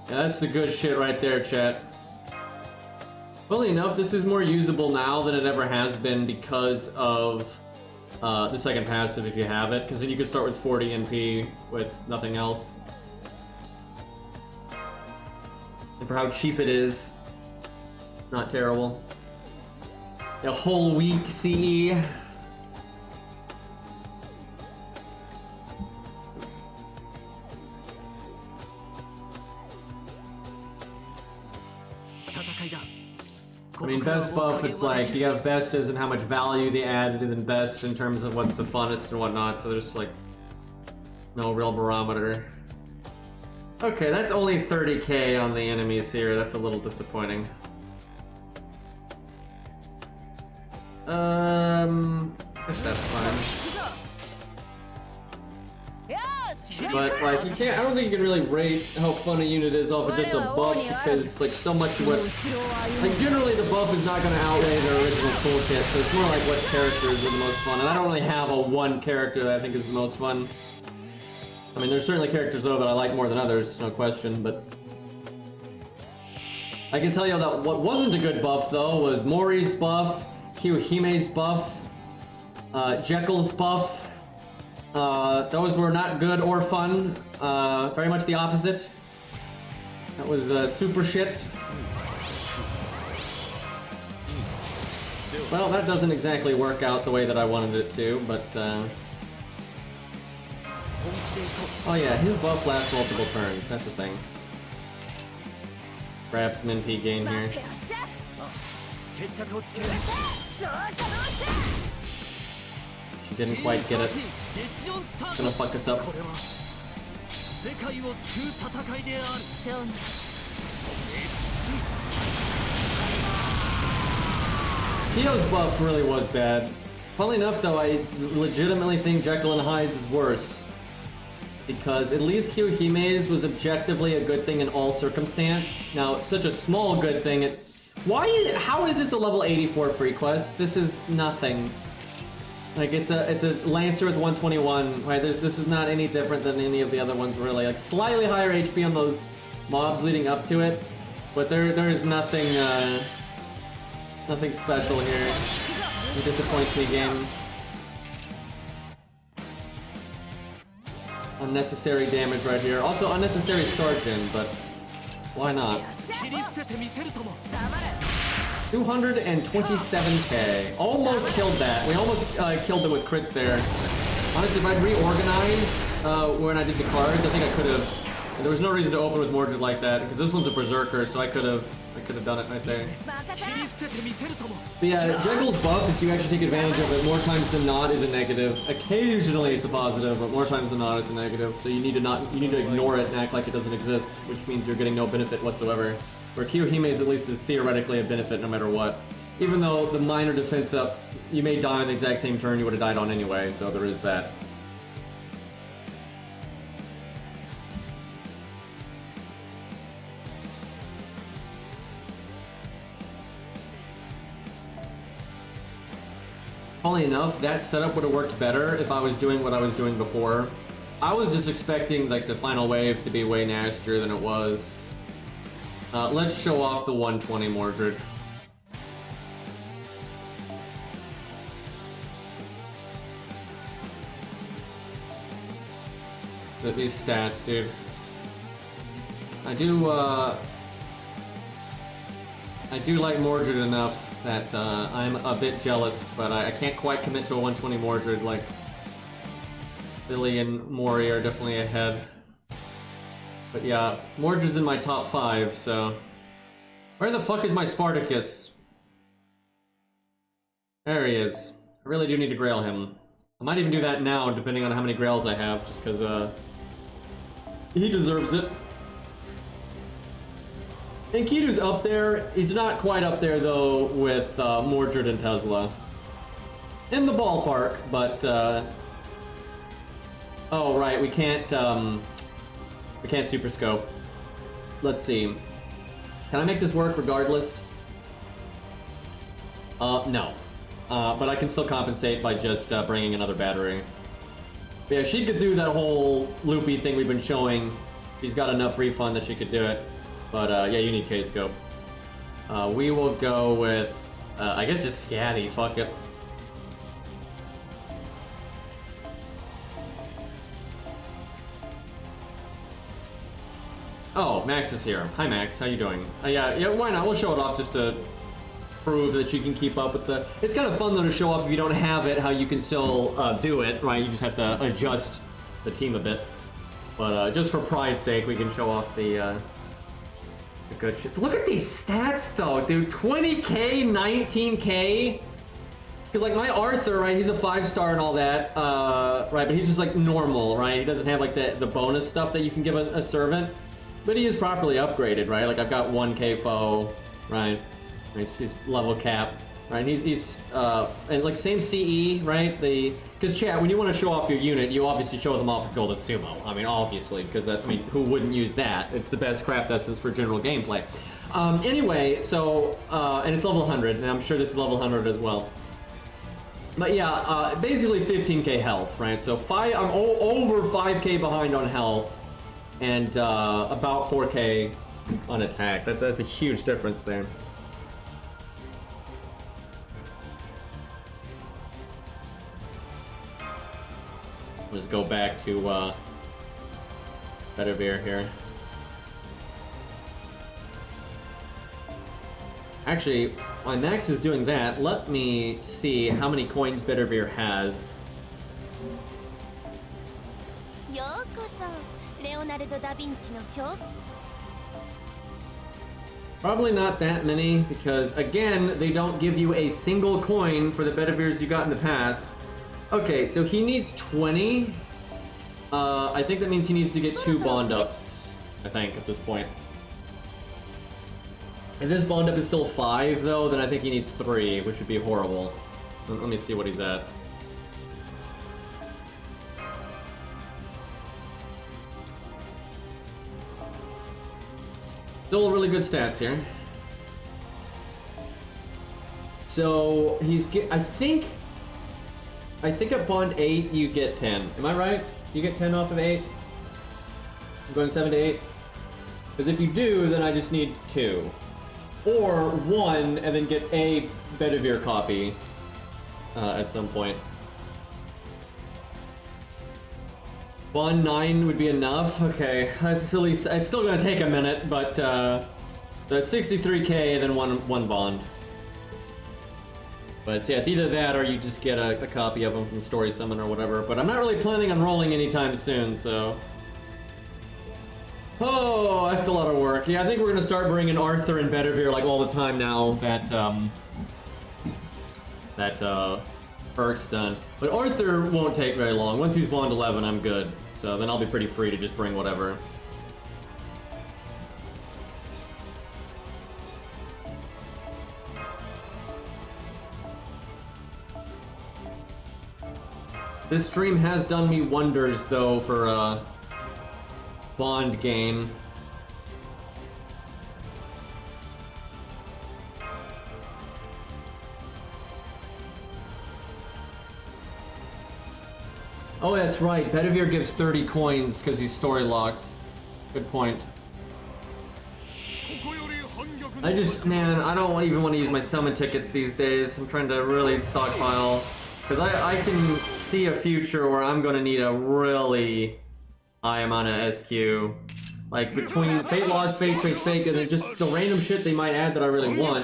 Yeah, that's the good shit right there, chat. Funnily enough, this is more usable now than it ever has been because of the second passive if you have it, because then you can start with 40 NP with nothing else. And for how cheap it is, not terrible. A whole wheat CE. I mean, best buff, it's like, you have best as in how much value they added, and then best in terms of what's the funnest and whatnot, so there's like no real barometer. Okay, that's only 30k on the enemies here, that's a little disappointing. I guess that's fine. But like, you can't, I don't think you can really rate how fun a unit is off of just a buff, because like so much of what, like generally the buff is not going to outweigh their original toolkit, so it's more like what characters are the most fun, and I don't really have a one character that I think is the most fun. I mean, there's certainly characters though that I like more than others, no question, but I can tell you that what wasn't a good buff though was Mori's buff, Kiyohime's buff, Jekyll's buff. Those were not good or fun. Very much the opposite. That was super shit. Well, that doesn't exactly work out the way that I wanted it to, but oh yeah, his buff lasts multiple turns, that's the thing. Grab some NP gain here. Didn't quite get it. Gonna fuck us up. Kyo's buff really was bad. Funnily enough though, I legitimately think Jekyll and Hyde's is worse. Because at least Kiyohime's was objectively a good thing in all circumstance. Now, such a small good thing, how is this a level 84 free quest? This is nothing. Like, it's a Lancer with 121, right? This is not any different than any of the other ones, really. Like, slightly higher HP on those mobs leading up to it, but there is nothing, nothing special here. It disappoints me, game. Unnecessary damage right here. Also, unnecessary start gen, but why not? 227k. Almost killed that. We almost killed them with crits there. Honestly, if I'd reorganized when I did the cards, I think I could have. There was no reason to open with Mordred like that, because this one's a Berserker, so I could have done it right there. But yeah, Jekyll's buff, if you actually take advantage of it, more times than not is a negative. Occasionally it's a positive, but more times than not it's a negative. So you need to ignore it and act like it doesn't exist, which means you're getting no benefit whatsoever. Where Kiyohime's at least is theoretically a benefit no matter what. Even though the minor defense up, you may die on the exact same turn you would have died on anyway, so there is that. Funnily enough, that setup would have worked better if I was doing what I was doing before. I was just expecting like the final wave to be way nastier than it was. Let's show off the 120 Mordred. These stats, dude. I do like Mordred enough that I'm a bit jealous, but I can't quite commit to a 120 Mordred. Like, Billy and Mori are definitely ahead. But yeah, Mordred's in my top 5, so... Where the fuck is my Spartacus? There he is. I really do need to grail him. I might even do that now, depending on how many grails I have, just because, he deserves it. And Kidu's up there. He's not quite up there, though, with Mordred and Tesla. In the ballpark, but, oh, right, we can't super scope. Let's see. Can I make this work regardless? No. But I can still compensate by just bringing another battery. But yeah, she could do that whole loopy thing we've been showing. She's got enough refund that she could do it. But yeah, you need K-scope. We will go with, I guess just Scatty. Fuck it. Oh, Max is here. Hi, Max. How you doing? Yeah, why not? We'll show it off just to prove that you can keep up with the... It's kind of fun, though, to show off if you don't have it, how you can still do it, right? You just have to adjust the team a bit. But just for pride's sake, we can show off the good shit. Look at these stats, though, dude. 20k, 19k. Because, like, my Arthur, right, he's a 5-star and all that, right? But he's just, like, normal, right? He doesn't have, like, the bonus stuff that you can give a servant. But he is properly upgraded, right? Like, I've got 1k foe, right? He's level cap, right? He's and like same CE, right? Because chat, when you want to show off your unit, you obviously show them off with Golden Sumo. I mean, obviously, because I mean, who wouldn't use that? It's the best craft essence for general gameplay. Anyway, so and it's level 100, and I'm sure this is level 100 as well. But yeah, basically 15k health, right? So I'm over 5k behind on health, and about 4k on attack. That's a huge difference there. Let's go back to Bedivere here. Actually, while Max is doing that, let me see how many coins Bedivere has. Probably not that many, because again, they don't give you a single coin for the Bediveres you got in the past. Okay, so he needs 20. I think that means he needs to get 2 bond ups, I think, at this point. If this bond up is still 5, though, then I think he needs 3, which would be horrible. Let me see what he's at. Still really good stats here. So, I think at bond 8 you get 10. Am I right? You get 10 off of 8? I'm going 7 to 8? Because if you do, then I just need 2. Or 1, and then get a Bedivere copy at some point. Bond 9 would be enough? Okay, it's still gonna take a minute, but that's 63k and then one bond. But yeah, it's either that or you just get a copy of them from Story Summon or whatever. But I'm not really planning on rolling anytime soon, so... Oh, that's a lot of work. Yeah, I think we're gonna start bringing Arthur and Bedivere like all the time now that perk's done. But Arthur won't take very long. Once he's bond 11, I'm good. So then I'll be pretty free to just bring whatever. This stream has done me wonders, though, for bond gain. Oh, that's right. Bedivere gives 30 coins because he's story locked. Good point. I just, man, I don't even want to use my summon tickets these days. I'm trying to really stockpile. Because I can see a future where I'm going to need a really high amount of SQ. Like, between Fate Lost, Fate Strength Fake, and then just the random shit they might add that I really want.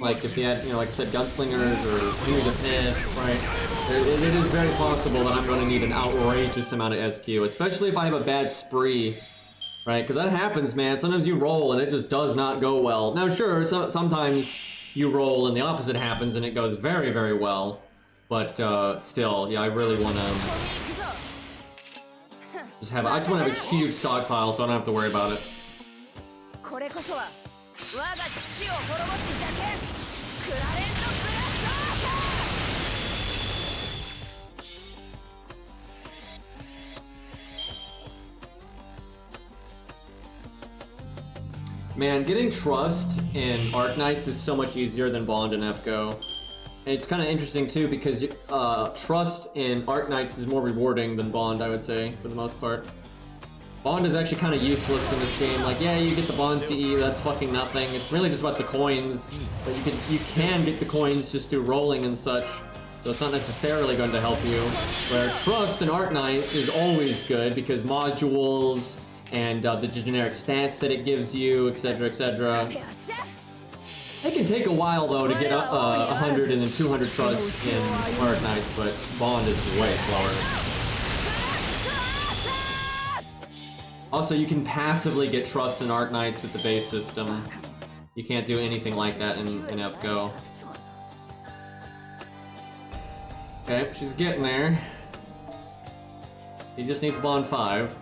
Like, if you had, you know, like I said, Gunslingers or Fingers of Death, right? It is very possible that I'm going to need an outrageous amount of SQ, especially if I have a bad spree. Right, because that happens, man. Sometimes you roll and it just does not go well. Now, sure, sometimes you roll and the opposite happens and it goes very, very well. But still, yeah, I really want to just have. I just want to have a huge stockpile, so I don't have to worry about it. Man, getting Trust in Arknights is so much easier than Bond and FGO. And it's kind of interesting too because Trust in Arknights is more rewarding than Bond, I would say, for the most part. Bond is actually kind of useless in this game. Like, yeah, you get the Bond CE, that's fucking nothing. It's really just about the coins. But you can get the coins just through rolling and such. So it's not necessarily going to help you. Where Trust in Arknights is always good because modules and the generic stats that it gives you, etc., etc. It can take a while though to get up 100 and then 200 trust in Arknights, but Bond is way slower. Also, you can passively get trust in Arknights with the base system. You can't do anything like that in FGO. Okay, she's getting there. She just needs Bond 5.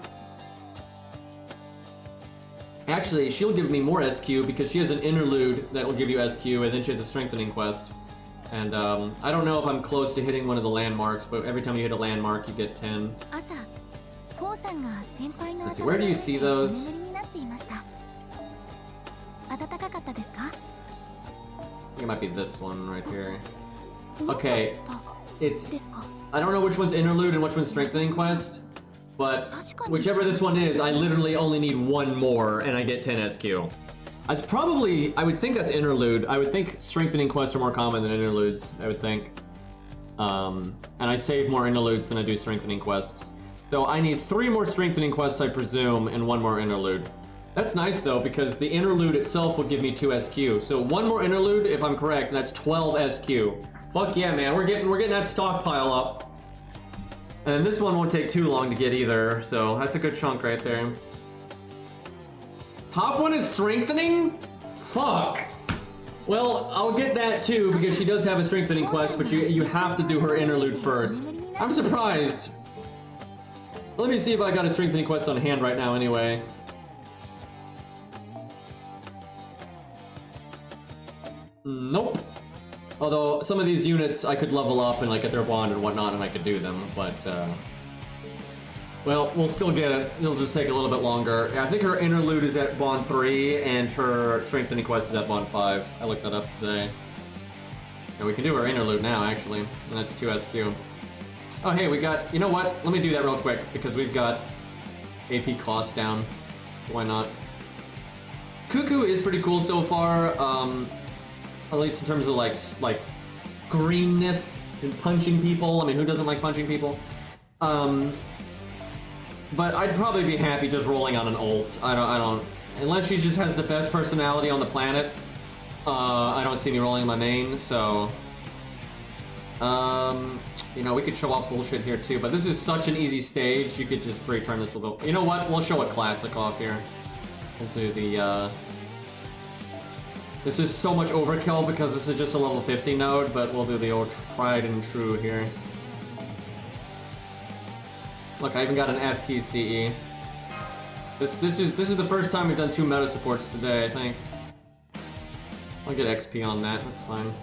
Actually, she'll give me more SQ because she has an interlude that will give you SQ, and then she has a strengthening quest. And I don't know if I'm close to hitting one of the landmarks, but every time you hit a landmark, you get 10. Let's see, where do you see those? I think it might be this one right here. Okay, it's... I don't know which one's interlude and which one's strengthening quest. But whichever this one is, I literally only need one more and I get 10 SQ. It's probably, I would think that's interlude. I would think strengthening quests are more common than interludes, I would think. And I save more interludes than I do strengthening quests. So I need 3 more strengthening quests, I presume, and 1 more interlude. That's nice though, because the interlude itself will give me 2 SQ. So 1 more interlude, if I'm correct, that's 12 SQ. Fuck yeah, man, we're getting that stockpile up. And this one won't take too long to get either, so that's a good chunk right there. Top one is strengthening? Fuck. Well, I'll get that too, because she does have a strengthening quest, but you have to do her interlude first. I'm surprised. Let me see if I got a strengthening quest on hand right now anyway. Nope. Although, some of these units I could level up and like get their bond and whatnot and I could do them, but well, we'll still get it. It'll just take a little bit longer. I think her interlude is at bond 3 and her strengthening quest is at bond 5. I looked that up today. And we can do her interlude now, actually, and that's 2 SQ. Oh, hey, we got... You know what? Let me do that real quick, because we've got AP costs down. Why not? Cuckoo is pretty cool so far. At least in terms of like greenness and punching people. I mean, who doesn't like punching people? But I'd probably be happy just rolling on an ult. I don't unless she just has the best personality on the planet. I don't see me rolling my main, so you know, we could show off bullshit here too, but this is such an easy stage, you could just return this little... You know what? We'll show a classic off here. We'll do the this is so much overkill because this is just a level 50 node, but we'll do the old tried and true here. Look, I even got an FPCE. This is the first time we've done 2 meta supports today, I think. I'll get XP on that, that's fine.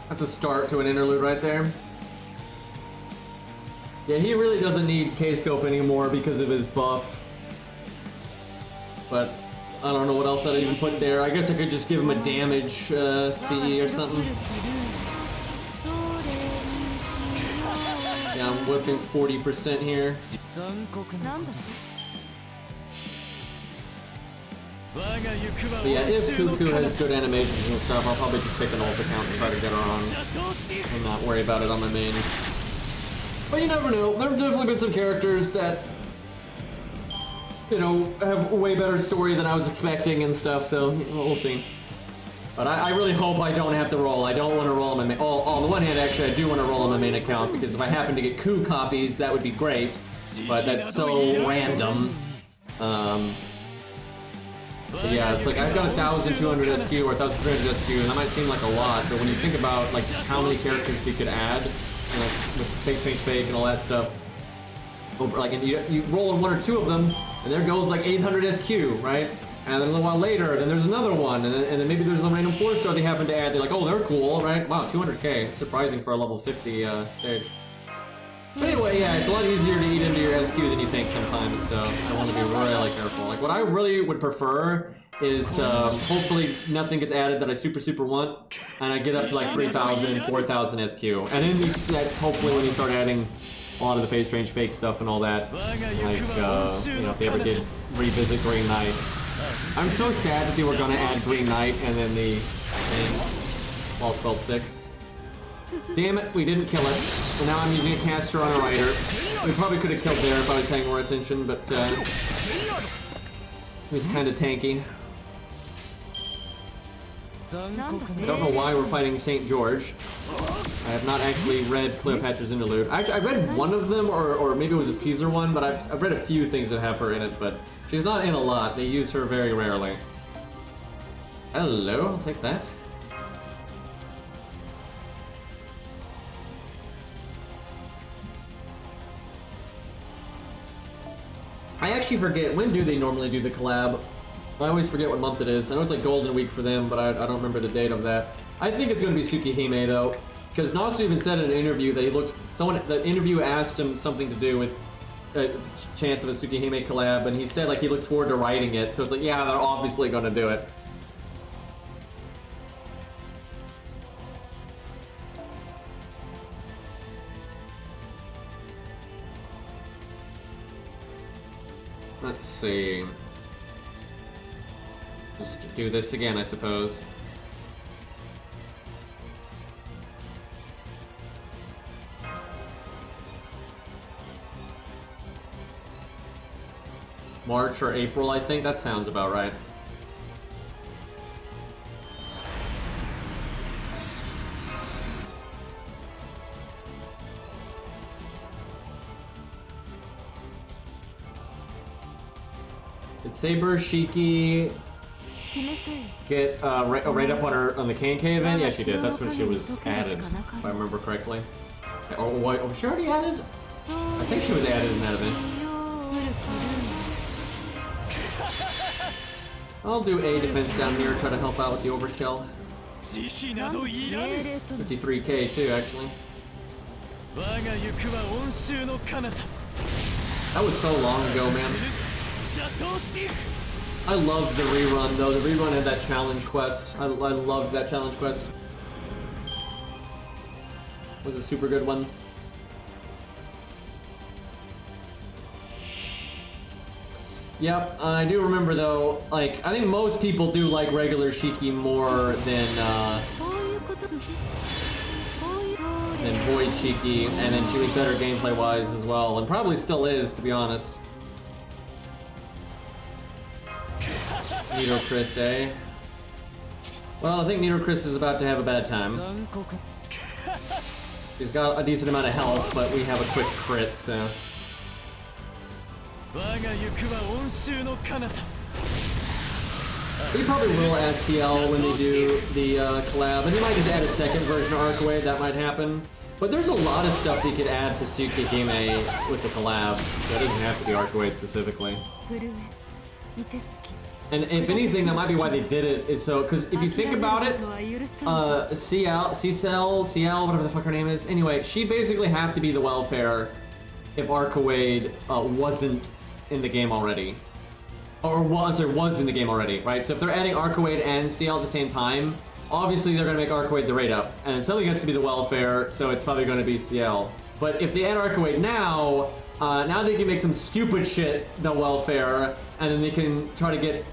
That's a start to an interlude right there. Yeah, he really doesn't need K-Scope anymore because of his buff. But I don't know what else I'd even put there. I guess I could just give him a damage CE or something. Yeah, I'm whipping 40% here. But yeah, if Cuckoo has good animations and stuff, I'll probably just pick an alt account and try to get her on and not worry about it on my main. But you never know. There have definitely been some characters that, you know, have way better story than I was expecting and stuff, so we'll see. But I really hope I don't have to roll. I don't want to roll on my main. Oh, on the one hand, actually, I do want to roll on my main account because if I happen to get coup copies, that would be great. But that's so random. But yeah, it's like I've got 1,200 SQ or 1,300 SQ, and that might seem like a lot, but when you think about like how many characters you could add, you know, with fake, and all that stuff, like, and you roll in one or two of them, and there goes like 800 SQ, right? And then a little while later, then there's another one, and then maybe there's a random 4-star they happen to add. They're like, oh, they're cool, right? Wow, 200k, surprising for a level 50 stage. But anyway, yeah, it's a lot easier to eat into your SQ than you think sometimes, so I want to be really careful. Like, what I really would prefer is, hopefully nothing gets added that I super want, and I get up to like 3,000, 4,000 SQ. And then that's hopefully when you start adding a lot of the face range fake stuff and all that, like, you know, if they ever did revisit Green Knight. I'm so sad that they were going to add Green Knight and then well, 12-6. Damn it, we didn't kill it. So now I'm using a caster on a rider. We probably could have killed there if I was paying more attention, but it was kind of tanky. I don't know why we're fighting St. George. I have not actually read Cleopatra's Interlude. I read one of them, or maybe it was a Caesar one, but I've read a few things that have her in it, but she's not in a lot. They use her very rarely. Hello, I'll take that. I actually forget, when do they normally do the collab? I always forget what month it is. I know it's like Golden Week for them, but I don't remember the date of that. I think it's going to be Tsukihime though, because Natsu even said in an interview that he looked, the interview asked him something to do with a chance of a Tsukihime collab, and he said like he looks forward to writing it, so it's like, yeah, they're obviously going to do it. Let's see. Just do this again, I suppose. March or April, I think. That sounds about right. Did Saber Shiki get right up on the K&K event? Yeah, she did. That's when she was added, if I remember correctly. Oh, what? Oh, she already added? I think she was added in that event. I'll do A defense down here, try to help out with the overkill. 53k too, actually. That was so long ago, man. I loved the rerun, though. The rerun had that challenge quest. I loved that challenge quest. It was a super good one. Yep, I do remember though, like, I think most people do like regular Shiki more than Void Shiki, and then she was better gameplay-wise as well, and probably still is, to be honest. Nito Chris, eh? Well, I think Nito Chris is about to have a bad time. He's got a decent amount of health, but we have a quick crit, so... He probably will add CL when they do the collab, and he might just add a second version of Arcway, that might happen. But there's a lot of stuff he could add to Tsukihime with the collab, so it doesn't have to be Arcway specifically. And if anything, that might be why they did it, is so, because if you think about it, CL, whatever the fuck her name is, anyway, she'd basically have to be the welfare if Arcade wasn't in the game already. Or was in the game already, right? So if they're adding Arcade and CL at the same time, obviously they're going to make Arcade the rate up. And it suddenly gets to be the welfare, so it's probably going to be CL. But if they add Arcade now, now they can make some stupid shit the welfare, and then they can try to get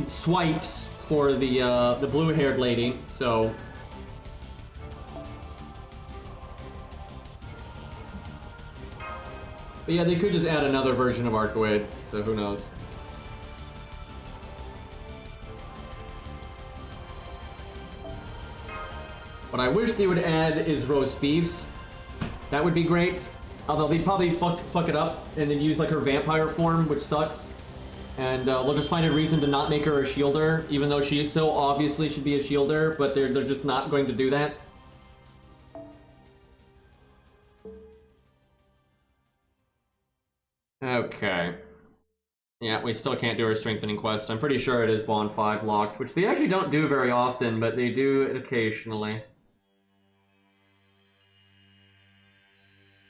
swipes for the blue-haired lady, so... But yeah, they could just add another version of Arcade, so who knows. What I wish they would add is roast beef. That would be great. Although they'd probably fuck it up and then use like her vampire form, which sucks. And we'll just find a reason to not make her a shielder, even though she so obviously should be a shielder, but they're just not going to do that. Okay. Yeah, we still can't do our strengthening quest. I'm pretty sure it is Bond 5 locked, which they actually don't do very often, but they do it occasionally.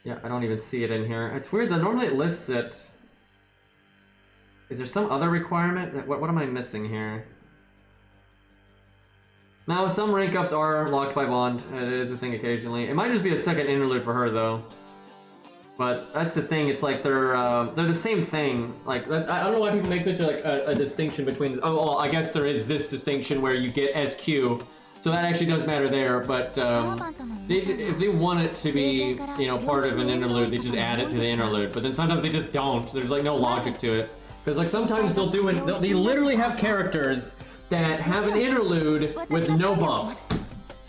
Yeah, I don't even see it in here. It's weird that normally it lists it. Is there some other requirement? What am I missing here? Now, some rank ups are locked by Bond. It is a thing occasionally. It might just be a second interlude for her, though. But that's the thing. It's like they're the same thing. Like I don't know why people make such a distinction between. Oh, well, I guess there is this distinction where you get SQ, so that actually does matter there. But if they want it to be, you know, part of an interlude, they just add it to the interlude. But then sometimes they just don't. There's like no logic to it. Because like sometimes they'll do it. They literally have characters that have an interlude with no buff.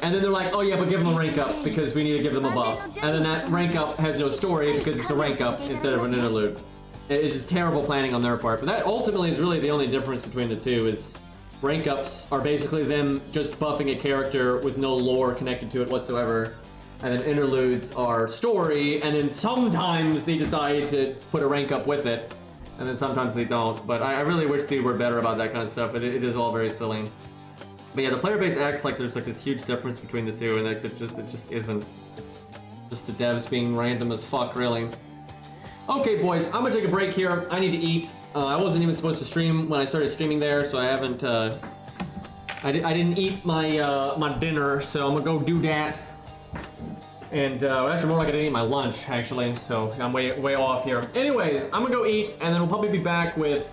And then they're like, oh yeah, but give them a rank up because we need to give them a buff. And then that rank up has no story because it's a rank up instead of an interlude. It's just terrible planning on their part. But that ultimately is really the only difference between the two is rank ups are basically them just buffing a character with no lore connected to it whatsoever. And then interludes are story, and then sometimes they decide to put a rank up with it. And then sometimes they don't. But I really wish they were better about that kind of stuff, but it is all very silly. But yeah, the player base acts like there's like this huge difference between the two, and like it just isn't. Just the devs being random as fuck, really. Okay, boys, I'm gonna take a break here. I need to eat. I wasn't even supposed to stream when I started streaming there, so I haven't. I didn't eat my my dinner, so I'm gonna go do that. And actually, more like I didn't eat my lunch, actually. So I'm way off here. Anyways, I'm gonna go eat, and then we'll probably be back with.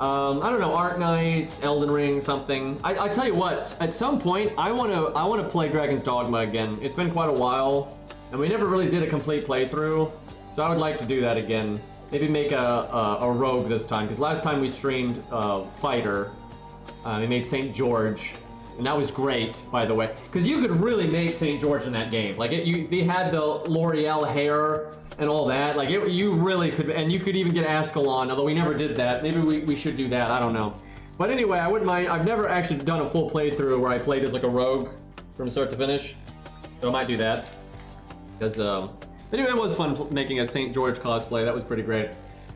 I don't know, Ark Knights, Elden Ring, something. I tell you what, at some point, I wanna play Dragon's Dogma again. It's been quite a while, and we never really did a complete playthrough, so I would like to do that again. Maybe make a rogue this time, because last time we streamed Fighter, we made St. George, and that was great, by the way, because you could really make St. George in that game. Like, they had the L'Oreal hair and all that. Like, you really could, and you could even get Ascalon, although we never did that. Maybe we should do that, I don't know. But anyway, I wouldn't mind. I've never actually done a full playthrough where I played as like a rogue from start to finish, so I might do that. Because, anyway, it was fun making a St. George cosplay. That was pretty great.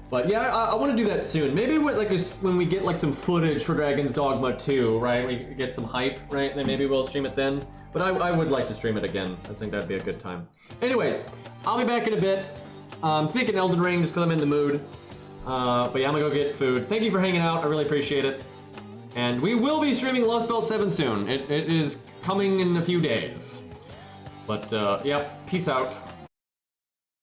But yeah, I want to do that soon. Maybe with, like, when we get like some footage for Dragon's Dogma 2, right? We get some hype, right? Then maybe we'll stream it then. But I would like to stream it again. I think that'd be a good time. Anyways, I'll be back in a bit. I'm thinking Elden Ring just because I'm in the mood. But yeah, I'm gonna go get food. Thank you for hanging out. I really appreciate it. And we will be streaming Lost Belt 7 soon. It is coming in a few days. But yeah, peace out.